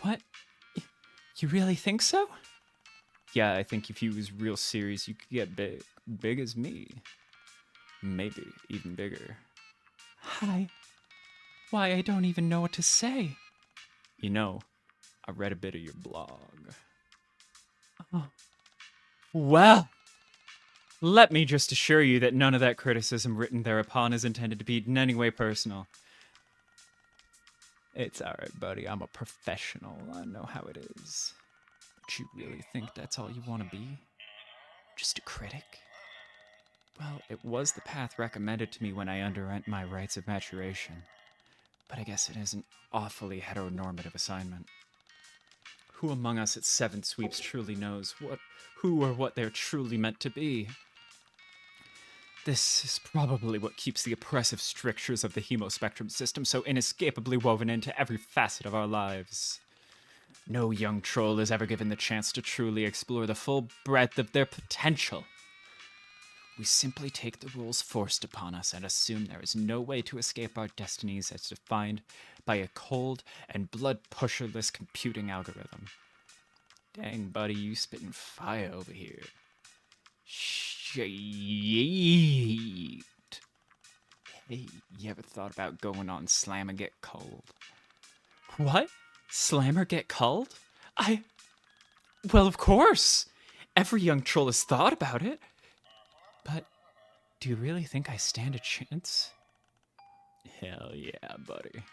What? You really think so? Yeah, I think if you was real serious, you could get big. Big as me. Maybe even bigger. Hi. Why, I don't even know what to say. You know, I read a bit of your blog. Oh. Well, let me just assure you that none of that criticism written thereupon is intended to be in any way personal. It's alright, buddy. I'm a professional. I know how it is. But you really think that's all you want to be? Just a critic? Well, it was the path recommended to me when I underwent my rites of maturation. But I guess it is an awfully heteronormative assignment. Who among us at 7 sweeps truly knows who or what they're truly meant to be? This is probably what keeps the oppressive strictures of the hemospectrum system so inescapably woven into every facet of our lives. No young troll is ever given the chance to truly explore the full breadth of their potential. We simply take the rules forced upon us and assume there is no way to escape our destinies as defined by a cold and blood-pusherless computing algorithm. Dang, buddy, you spitting fire over here. Shit. Hey, you ever thought about going on Slam and get cold? What? Slam or get cold? Well, of course! Every young troll has thought about it. But do you really think I stand a chance? Hell yeah, buddy.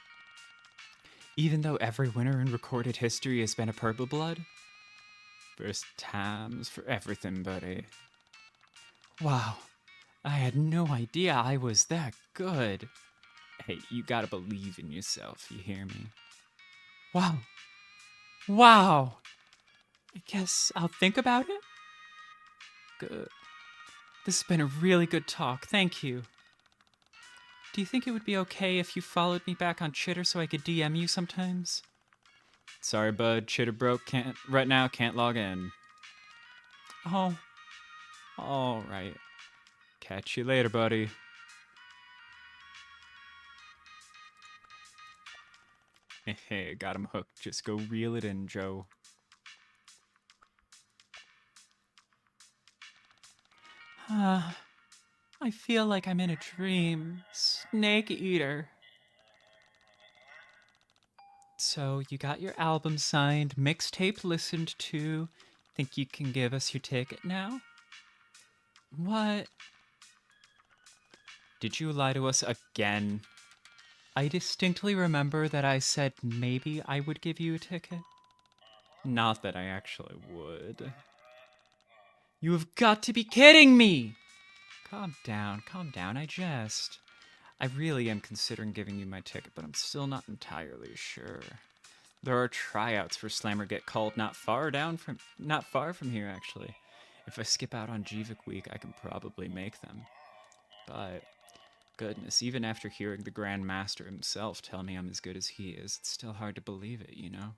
Even though every winner in recorded history has been a purple blood? First times for everything, buddy. Wow, I had no idea I was that good. Hey, you gotta believe in yourself, you hear me? Wow. I guess I'll think about it? Good. This has been a really good talk, thank you. Do you think it would be okay if you followed me back on Chitter so I could DM you sometimes? Sorry, bud. Chitter broke. Can't log in. Oh. All right. Catch you later, buddy. Hey, got him hooked. Just go reel it in, Joe. I feel like I'm in a dream. Snake Eater. So, you got your album signed, mixtape listened to. Think you can give us your ticket now? What? Did you lie to us again? I distinctly remember that I said maybe I would give you a ticket. Not that I actually would. You have got to be kidding me! Calm down, I really am considering giving you my ticket, but I'm still not entirely sure. There are tryouts for Slammer Get Called not far from here, actually. If I skip out on GVIC week, I can probably make them. But goodness, even after hearing the Grand Master himself tell me I'm as good as he is, it's still hard to believe it, you know?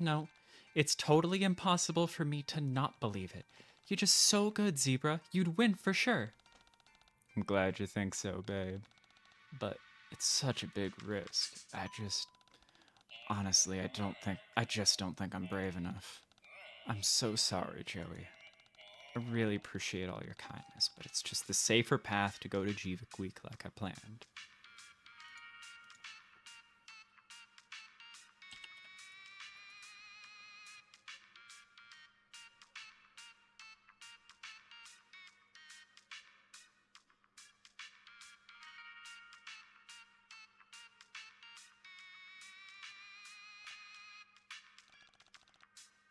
No, it's totally impossible for me to not believe it. You're just so good, Zebra. You'd win for sure. I'm glad you think so, babe. But it's such a big risk. Honestly, I just don't think I'm brave enough. I'm so sorry, Joey. I really appreciate all your kindness, but it's just the safer path to go to GVIC week like I planned.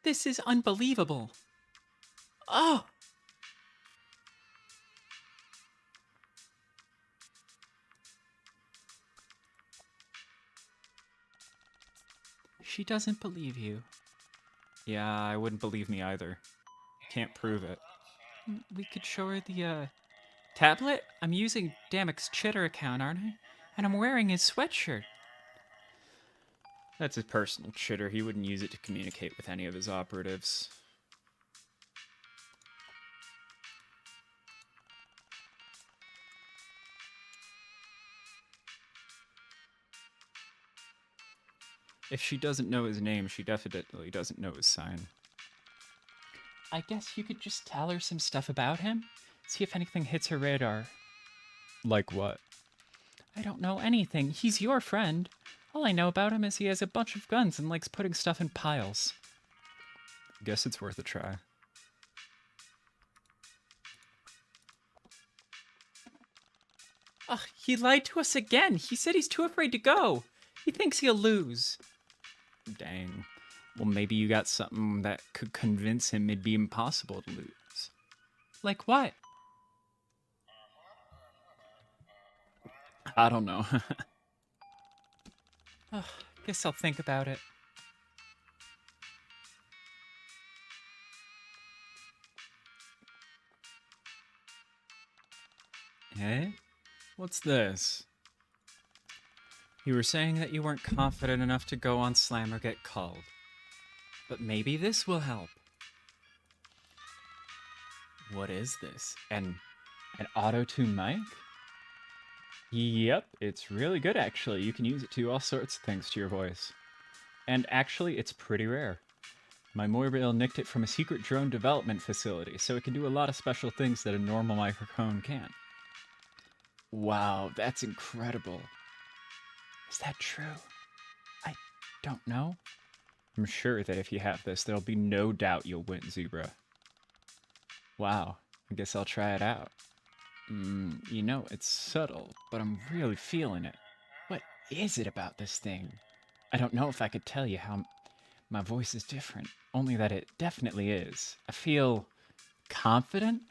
This is unbelievable. Oh! She doesn't believe you. Yeah, I wouldn't believe me either. Can't prove it. We could show her the, tablet? I'm using Damek's Chitter account, aren't I? And I'm wearing his sweatshirt. That's his personal Chitter. He wouldn't use it to communicate with any of his operatives. If she doesn't know his name, she definitely doesn't know his sign. I guess you could just tell her some stuff about him? See if anything hits her radar. Like what? I don't know anything. He's your friend. All I know about him is he has a bunch of guns and likes putting stuff in piles. Guess it's worth a try. Ugh, he lied to us again. He said he's too afraid to go. He thinks he'll lose. Dang. Well, maybe you got something that could convince him it'd be impossible to lose. Like what? I don't know. Guess I'll think about it. Eh? What's this? You were saying that you weren't confident enough to go on Slam or get called. But maybe this will help. What is this? An auto-tune mic? Yep, it's really good actually. You can use it to do all sorts of things to your voice. And actually, it's pretty rare. My Moirail nicked it from a secret drone development facility, so it can do a lot of special things that a normal microphone can't. Wow, that's incredible. Is that true? I don't know. I'm sure that if you have this, there'll be no doubt you'll win, Zebra. Wow, I guess I'll try it out. You know, it's subtle, but I'm really feeling it. What is it about this thing? I don't know if I could tell you how my voice is different, only that it definitely is. I feel confident.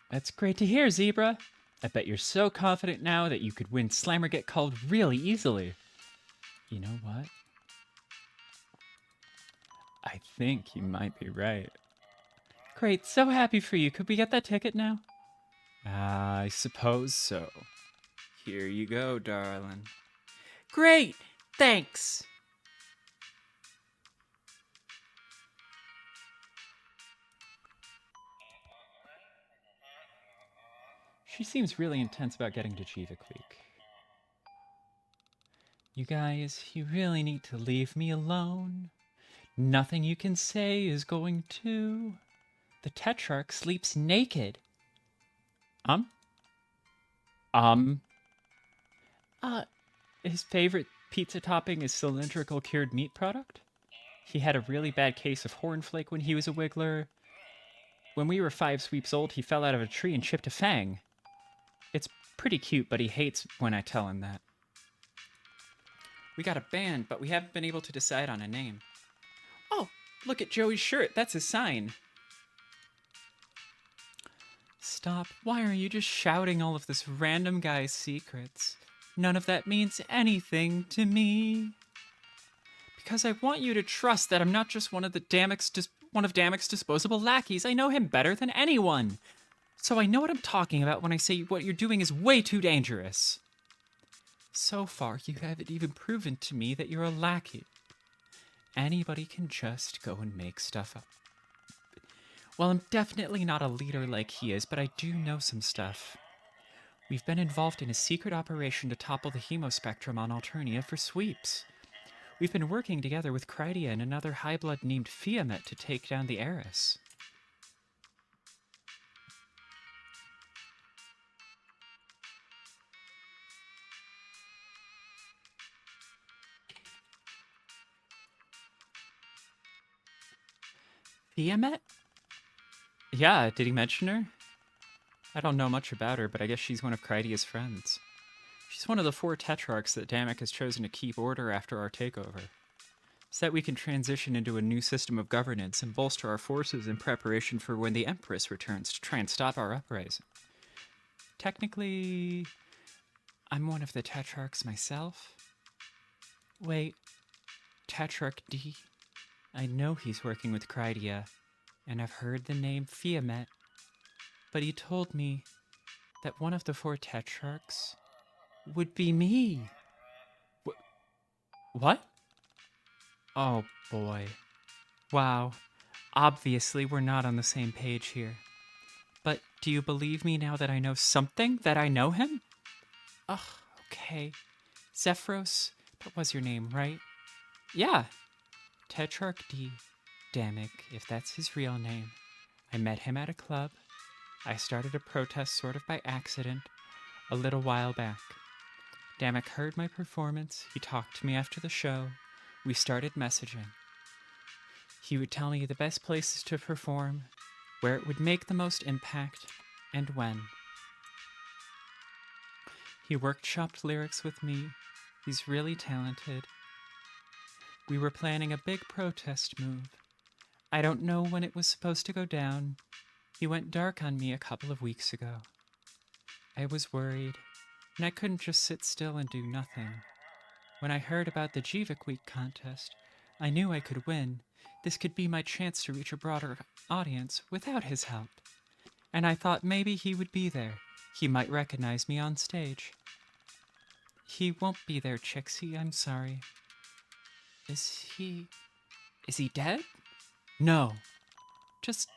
That's great to hear, Zebra. I bet you're so confident now that you could win Slammer Get Called really easily. You know what? I think you might be right. Great, so happy for you. Could we get that ticket now? I suppose so. Here you go, darling. Great! Thanks! She seems really intense about getting to Jivik Week. You guys, you really need to leave me alone. Nothing you can say is going to. The Tetrarch sleeps naked. Um? Um? His favorite pizza topping is cylindrical cured meat product? He had a really bad case of hornflake when he was a wiggler. When we were 5 sweeps old, he fell out of a tree and chipped a fang. It's pretty cute, but he hates when I tell him that. We got a band, but we haven't been able to decide on a name. Oh, look at Joey's shirt. That's his sign. Stop. Why are you just shouting all of this random guy's secrets? None of that means anything to me. Because I want you to trust that I'm not just one of Damek's disposable lackeys. I know him better than anyone. So I know what I'm talking about when I say what you're doing is way too dangerous. So far, you haven't even proven to me that you're a lackey. Anybody can just go and make stuff up. Well, I'm definitely not a leader like he is, but I do know some stuff. We've been involved in a secret operation to topple the hemospectrum on Alternia for sweeps. We've been working together with Krydia and another high blood named Fiamet to take down the heiress. Fiamet? Yeah, did he mention her? I don't know much about her, but I guess she's one of Krydia's friends. She's one of the 4 tetrarchs that Damek has chosen to keep order after our takeover, so that we can transition into a new system of governance and bolster our forces in preparation for when the Empress returns to try and stop our uprising. Technically, I'm one of the tetrarchs myself. Wait, Tetrarch D? I know he's working with Krydia, and I've heard the name Fiamet, but he told me that one of the 4 tetrarchs would be me. What? Oh boy. Wow. Obviously, we're not on the same page here. But do you believe me now that I know something? That I know him? Ugh, okay. Zephyros, that was your name, right? Yeah. Tetrarch D. Damek, if that's his real name. I met him at a club. I started a protest sort of by accident a little while back. Damek heard my performance. He talked to me after the show. We started messaging. He would tell me the best places to perform, where it would make the most impact, and when. He workshopped lyrics with me. He's really talented. We were planning a big protest move. I don't know when it was supposed to go down. He went dark on me a couple of weeks ago. I was worried, and I couldn't just sit still and do nothing. When I heard about the Jivik Week contest, I knew I could win. This could be my chance to reach a broader audience without his help. And I thought maybe he would be there. He might recognize me on stage. He won't be there, Chixie, I'm sorry. Is he dead? No. Just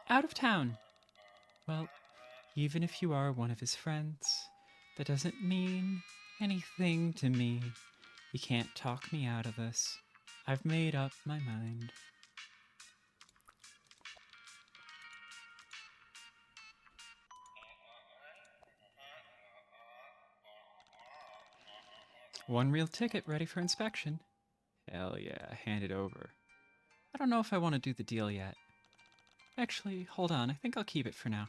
out of town. Well, even if you are one of his friends, that doesn't mean anything to me. You can't talk me out of this. I've made up my mind. One real ticket ready for inspection. Hell yeah, hand it over. I don't know if I want to do the deal yet. Actually, hold on, I think I'll keep it for now.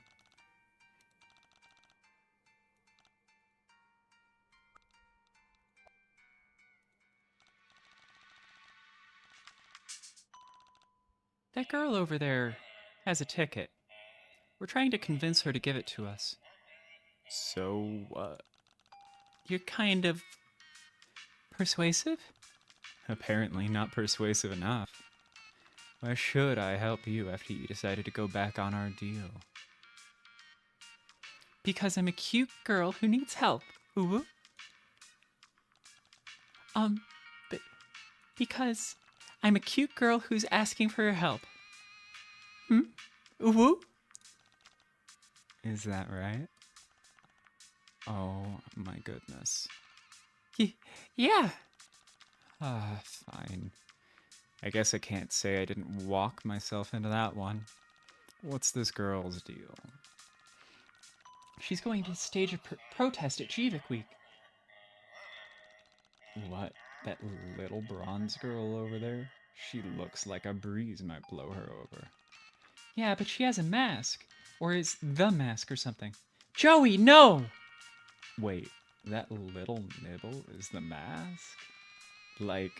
That girl over there has a ticket. We're trying to convince her to give it to us. So, you're kind of persuasive? Apparently not persuasive enough. Why should I help you after you decided to go back on our deal? Because I'm a cute girl who needs help. Ooh. Um, but because I'm a cute girl who's asking for your help. Ooh. Is that right? Oh my goodness. Yeah. Ah, fine. I guess I can't say I didn't walk myself into that one. What's this girl's deal? She's going to stage a protest at Jivik Week. What? That little bronze girl over there? She looks like a breeze might blow her over. Yeah, but she has a mask. Or is the mask or something. Joey, no! Wait, that little nibble is the mask? Like,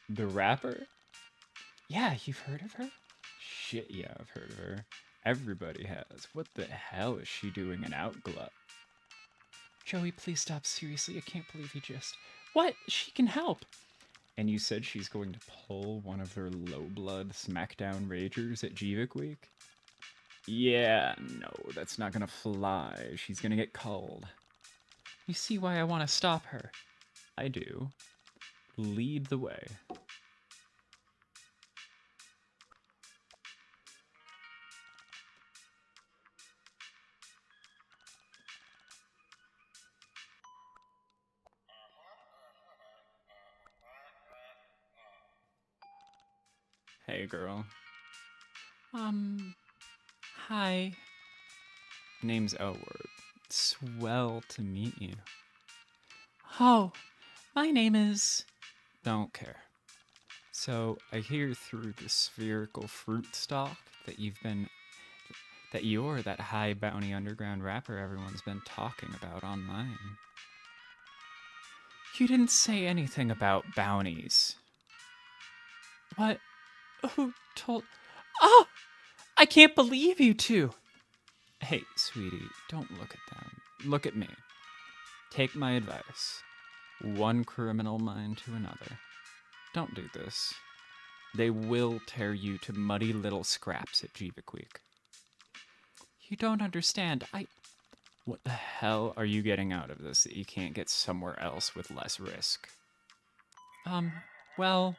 the rapper? Yeah, you've heard of her? Shit, yeah, I've heard of her. Everybody has. What the hell is she doing in Outglut? Joey, please stop. Seriously, I can't believe you just... What? She can help. And you said she's going to pull one of their low-blood SmackDown Ragers at Jivik Week? Yeah, no, that's not gonna fly. She's gonna get culled. You see why I want to stop her? I do. Lead the way. Hey, girl. Hi. Name's Elward. Swell to meet you. Oh, my name is... Don't care. So, I hear through the spherical fruit stalk that you're that high bounty underground rapper everyone's been talking about online. You didn't say anything about bounties. What? Who told... Oh! I can't believe you two! Hey, sweetie, don't look at them. Look at me. Take my advice. One criminal mind to another. Don't do this. They will tear you to muddy little scraps at Jivik Week. You don't understand. What the hell are you getting out of this that you can't get somewhere else with less risk? Well...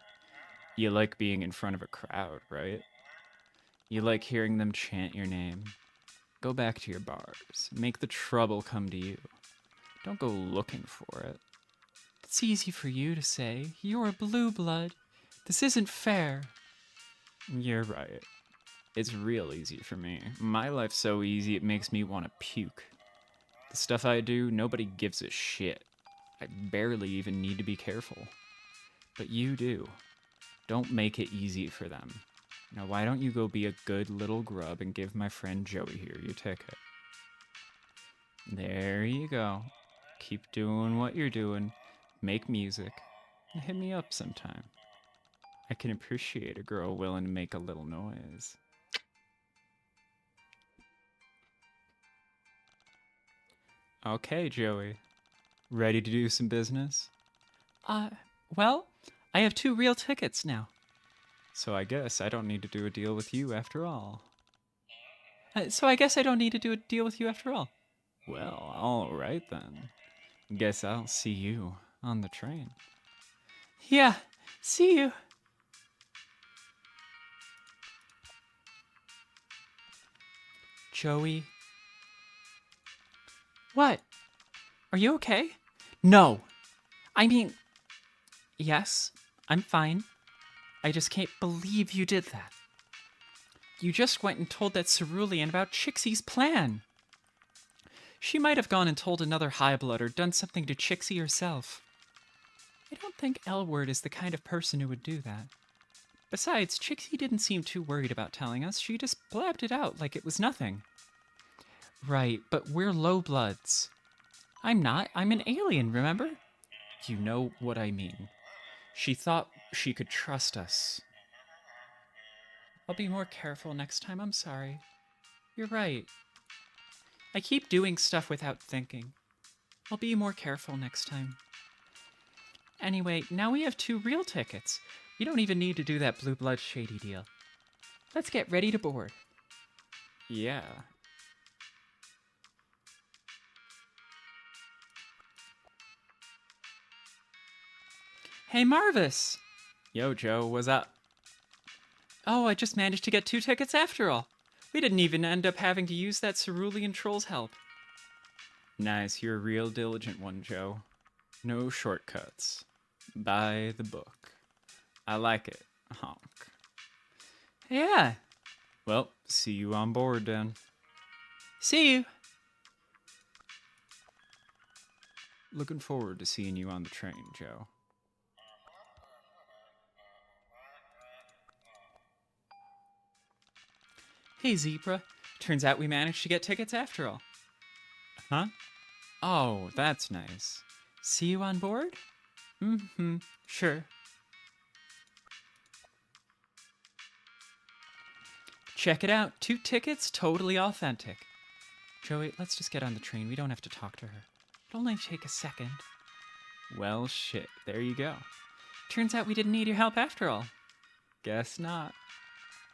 You like being in front of a crowd, right? You like hearing them chant your name. Go back to your bars. Make the trouble come to you. Don't go looking for it. It's easy for you to say. You're a blue blood. This isn't fair. You're right. It's real easy for me. My life's so easy it makes me want to puke. The stuff I do, nobody gives a shit. I barely even need to be careful. But you do. Don't make it easy for them. Now why don't you go be a good little grub and give my friend Joey here your ticket? There you go. Keep doing what you're doing. Make music. And hit me up sometime. I can appreciate a girl willing to make a little noise. Okay, Joey. Ready to do some business? Well, I have 2 real tickets now. So I guess I don't need to do a deal with you after all. Well, alright then. Guess I'll see you on the train. Yeah, see you. Joey. What? Are you okay? No. I mean, yes, I'm fine. I just can't believe you did that. You just went and told that cerulean about Chixie's plan. She might have gone and told another high blood or done something to Chixie herself. I don't think Elward is the kind of person who would do that. Besides, Chixie didn't seem too worried about telling us. She just blabbed it out like it was nothing. Right, but we're low bloods. I'm not. I'm an alien, remember? You know what I mean. She thought she could trust us. I'll be more careful next time, I'm sorry. You're right. I keep doing stuff without thinking. I'll be more careful next time. Anyway, now we have 2 real tickets. You don't even need to do that blue blood shady deal. Let's get ready to board. Yeah. Hey, Marvis! Yo, Joe, what's up? Oh, I just managed to get 2 tickets after all. We didn't even end up having to use that cerulean troll's help. Nice, you're a real diligent one, Joe. No shortcuts. By the book. I like it. Honk. Yeah. Well, see you on board then. See you. Looking forward to seeing you on the train, Joe. Hey, Zebra. Turns out we managed to get tickets after all. Huh? Oh, that's nice. See you on board? Mm-hmm. Sure. Check it out. 2 tickets, totally authentic. Joey, let's just get on the train. We don't have to talk to her. It'll only take a second. Well, shit. There you go. Turns out we didn't need your help after all. Guess not.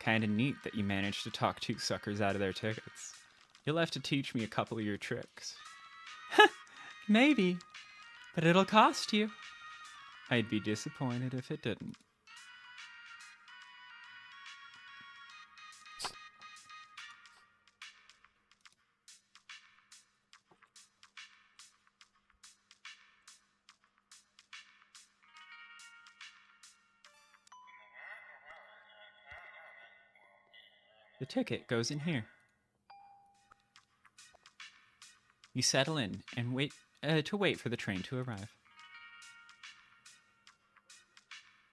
Kinda neat that you managed to talk 2 suckers out of their tickets. You'll have to teach me a couple of your tricks. Maybe. But it'll cost you. I'd be disappointed if it didn't. The ticket goes in here. You settle in and wait for the train to arrive.